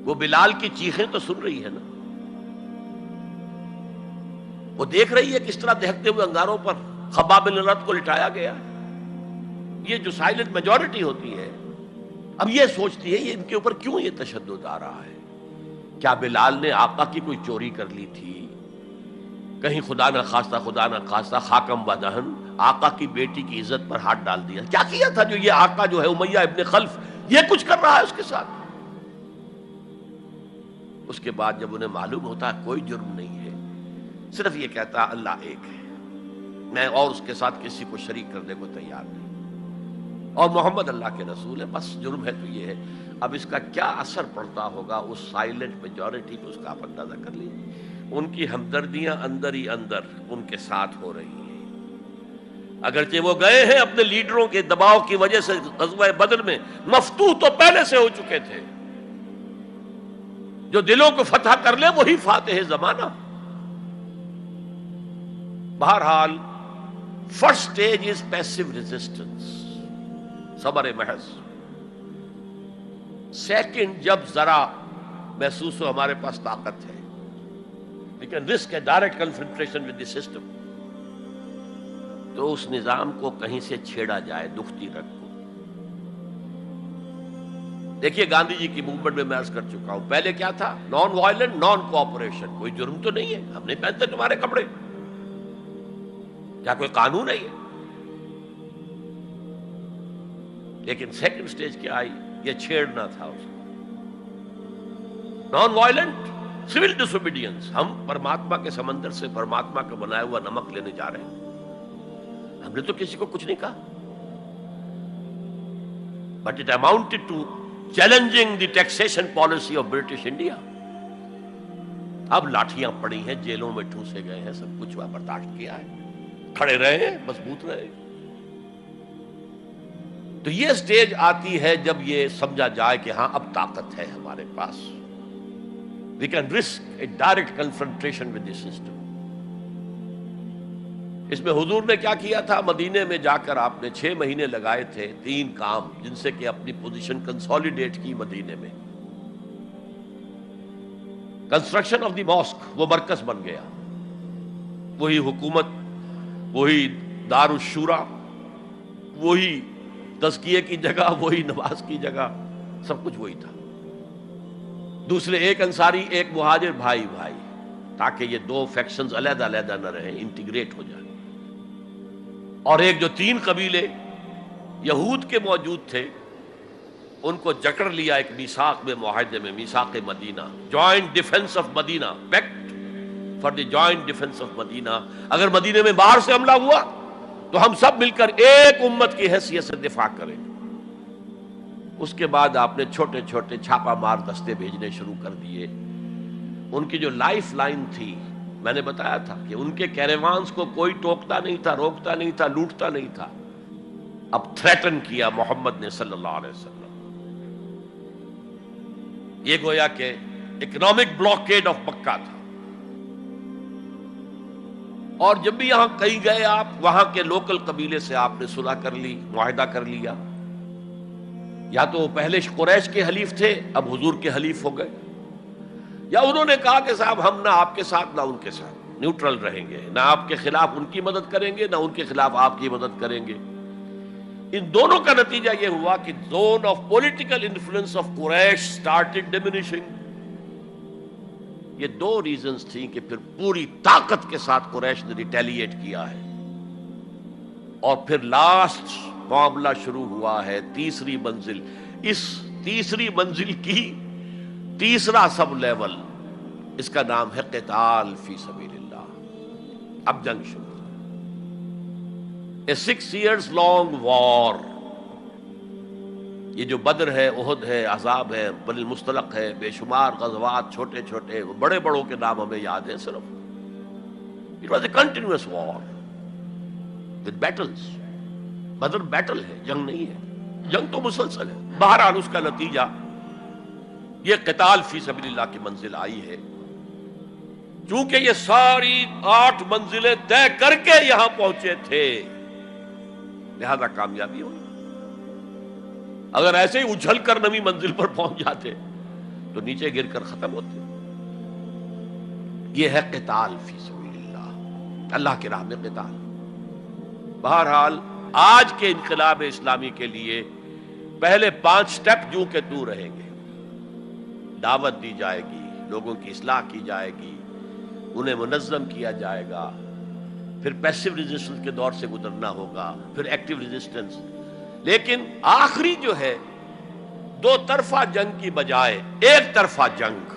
وہ بلال کی چیخیں تو سن رہی ہے نا، وہ دیکھ رہی ہے کس طرح دہکتے ہوئے انگاروں پر خباب بن الارت کو لٹایا گیا۔ یہ جو سائلنٹ میجورٹی ہوتی ہے، اب یہ سوچتی ہے یہ ان کے اوپر کیوں یہ تشدد آ رہا ہے؟ کیا بلال نے آقا کی کوئی چوری کر لی تھی؟ کہیں خدا نہ خواستہ خاکم و دہن آقا کی بیٹی کی عزت پر ہاتھ ڈال دیا؟ کیا کیا تھا جو یہ آقا جو ہے امیہ ابن خلف یہ کچھ کر رہا ہے اس کے ساتھ؟ اس کے بعد جب انہیں معلوم ہوتا ہے کوئی جرم نہیں ہے، صرف یہ کہتا ہے اللہ ایک ہے، میں اور اس کے ساتھ کسی کو شریک کرنے کو تیار نہیں، اور محمد اللہ کے رسول ہے، بس جرم ہے تو یہ ہے۔ اب اس کا کیا اثر پڑتا ہوگا اس سائلنٹ میجورٹی پہ، اس کا آپ اندازہ کر لیجیے۔ ان کی ہمدردیاں اندر ہی اندر ان کے ساتھ ہو رہی ہیں، اگرچہ وہ گئے ہیں اپنے لیڈروں کے دباؤ کی وجہ سے غزوہ بدر میں، مفتوح تو پہلے سے ہو چکے تھے، جو دلوں کو فتح کر لے وہی فاتح زمانہ۔ بہرحال first stage is passive resistance, صبر محض. سیکنڈ، جب ذرا محسوس ہو ہمارے پاس طاقت ہے، we can risk a direct confrontation with the system، تو اس نظام کو کہیں سے چھیڑا جائے دکھتی رگ کو. دیکھیے گاندھی جی کی موومنٹ میں عرض کر چکا ہوں، پہلے کیا تھا؟ Non violent, naan cooperation. کوئی جرم تو نہیں ہے، ہم نہیں پہنتے تمہارے کپڑے، کیا کوئی قانون ہے یہ؟ لیکن سیکنڈ سٹیج کیا آئی؟ یہ چھیڑنا تھا اس کو. Non violent civil disobedience. ہم پرماتما کے سمندر سے پرماتما کا بنایا ہوا نمک لینے جا رہے ہیں، ہم نے تو کسی کو کچھ نہیں کہا، but it amounted to challenging the taxation policy of British India. اب لاٹھیاں پڑی ہیں، جیلوں میں ٹھوسے گئے ہیں، سب کچھ برداشت کیا ہے، کھڑے رہے ہیں، مضبوط رہے. تو یہ سٹیج آتی ہے جب یہ سمجھا جائے کہ ہاں اب طاقت ہے ہمارے پاس، we can risk a direct confrontation with the system. اس میں حضور نے کیا کیا تھا؟ مدینے میں جا کر آپ نے 6 مہینے لگائے تھے، 3 کام جن سے کہ اپنی پوزیشن کنسالیڈیٹ کی. مدینے میں کنسٹرکشن آف دی ماسک، وہ مرکز بن گیا، وہی حکومت، وہی دار الشورا، وہی تزکیے کی جگہ، وہی نماز کی جگہ، سب کچھ وہی تھا. دوسرے، ایک انصاری ایک مہاجر، بھائی بھائی، تاکہ یہ 2 فیکشنز علیحدہ علیحدہ نہ رہیں، انٹیگریٹ ہو جائیں. اور ایک جو 3 قبیلے یہود کے موجود تھے، ان کو جکڑ لیا ایک میثاق میں، معاہدے میں، میثاق Medina, joint defence of Medina, pact for the joint defence of Medina. اگر مدینے میں باہر سے حملہ ہوا تو ہم سب مل کر ایک امت کی حیثیت سے دفاع کریں. اس کے بعد آپ نے چھوٹے چھوٹے چھاپا مار دستے بھیجنے شروع کر دیے. ان کی جو لائف لائن تھی، میں نے بتایا تھا کہ ان کے کیریوانز کو کوئی ٹوکتا نہیں تھا، روکتا نہیں تھا، لوٹتا نہیں تھا. اب تھریٹن کیا محمد نے صلی اللہ علیہ وسلم. یہ گویا کہ اکنامک بلاکیڈ آف مکہ تھا. اور جب بھی یہاں کہیں گئے آپ، وہاں کے لوکل قبیلے سے آپ نے صلح کر لی، معاہدہ کر لیا. یا تو وہ پہلے قریش کے حلیف تھے، اب حضور کے حلیف ہو گئے، یا انہوں نے کہا کہ صاحب ہم نہ آپ کے ساتھ نہ ان کے ساتھ، نیوٹرل رہیں گے، نہ آپ کے خلاف ان کی مدد کریں گے، نہ ان کے خلاف آپ کی مدد کریں گے. ان دونوں کا نتیجہ یہ ہوا کہ zone of political influence of Quraysh started diminishing. یہ 2 ریزنز تھیں کہ پھر پوری طاقت کے ساتھ قریش نے ریٹیلیٹ کیا ہے. اور پھر لاسٹ معاملہ شروع ہوا ہے، تیسری منزل. اس تیسری منزل کی تیسرا سب لیول، اس کا نام ہے قتال فی سبیل اللہ. اب جنگ شروع، اے 6 years long وار. یہ جو بدر ہے، احد ہے، احزاب ہے، بنی المصطلق ہے، بے شمار غزوات، چھوٹے چھوٹے، بڑے بڑوں کے نام ہمیں یاد ہیں صرف. It was a continuous war with battles. Badr battle ہے، جنگ نہیں ہے، جنگ تو مسلسل ہے. بہرحال اس کا نتیجہ یہ قتال فی سبیل اللہ کی منزل آئی ہے. چونکہ یہ ساری 8 منزلیں طے کر کے یہاں پہنچے تھے، لہذا کامیابی ہوئی. اگر ایسے ہی اچھل کر نویں منزل پر پہنچ جاتے تو نیچے گر کر ختم ہوتے. یہ ہے قتال فی سبیل اللہ، اللہ کی راہ میں قتال. بہرحال آج کے انقلاب اسلامی کے لیے پہلے 5 سٹیپ جو کہ تو رہیں گے. دعوت دی جائے گی، لوگوں کی اصلاح کی جائے گی، انہیں منظم کیا جائے گا، پھر پیسو ریزسٹنس کے دور سے گزرنا ہوگا، پھر ایکٹیو ریزسٹنس. لیکن آخری جو ہے 2 طرفہ جنگ کی بجائے ایک طرفہ جنگ.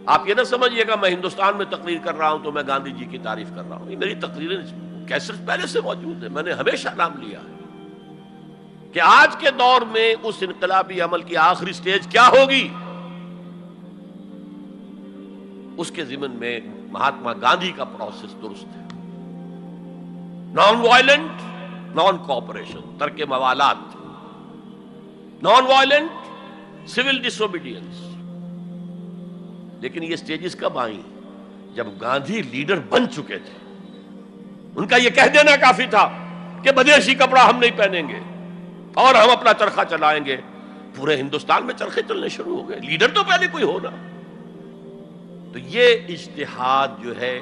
آپ یہ نہ سمجھیے گا میں ہندوستان میں تقریر کر رہا ہوں تو میں گاندھی جی کی تعریف کر رہا ہوں. یہ میری تقریریں کیسٹ پہلے سے موجود ہے، میں نے ہمیشہ نام لیا ہے کہ آج کے دور میں اس انقلابی عمل کی آخری سٹیج کیا ہوگی. اس کے ضمن میں مہاتما گاندھی کا پروسیس درست ہے. نان وائلنٹ، نان کوآپریشن، ترک موالات، نان وائلنٹ، سول ڈس اوبیڈینس. لیکن یہ سٹیجز کب آئیں؟ جب گاندھی لیڈر بن چکے تھے. ان کا یہ کہہ دینا کافی تھا کہ بدیشی کپڑا ہم نہیں پہنیں گے اور ہم اپنا چرخہ چلائیں گے. پورے ہندوستان میں چرخے چلنے شروع ہو گئے. لیڈر تو پہلے کوئی ہونا. تو یہ اجتہاد جو ہے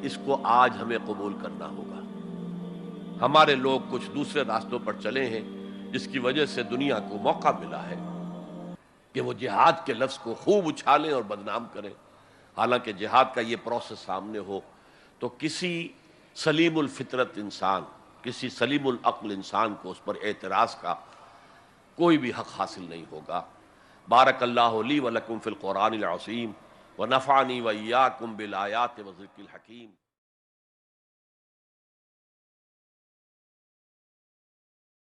اس کو آج ہمیں قبول کرنا ہوگا. ہمارے لوگ کچھ دوسرے راستوں پر چلے ہیں جس کی وجہ سے دنیا کو موقع ملا ہے کہ وہ جہاد کے لفظ کو خوب اچھالیں اور بدنام کریں. حالانکہ جہاد کا یہ پروسیس سامنے ہو تو کسی سلیم الفطرت انسان، کسی سلیم العقل انسان کو اس پر اعتراض کا کوئی بھی حق حاصل نہیں ہوگا. بارک اللہ لی ولکم فی القرآن العظیم ونفعنی وإیاکم بالآیات والذکر الحکیم.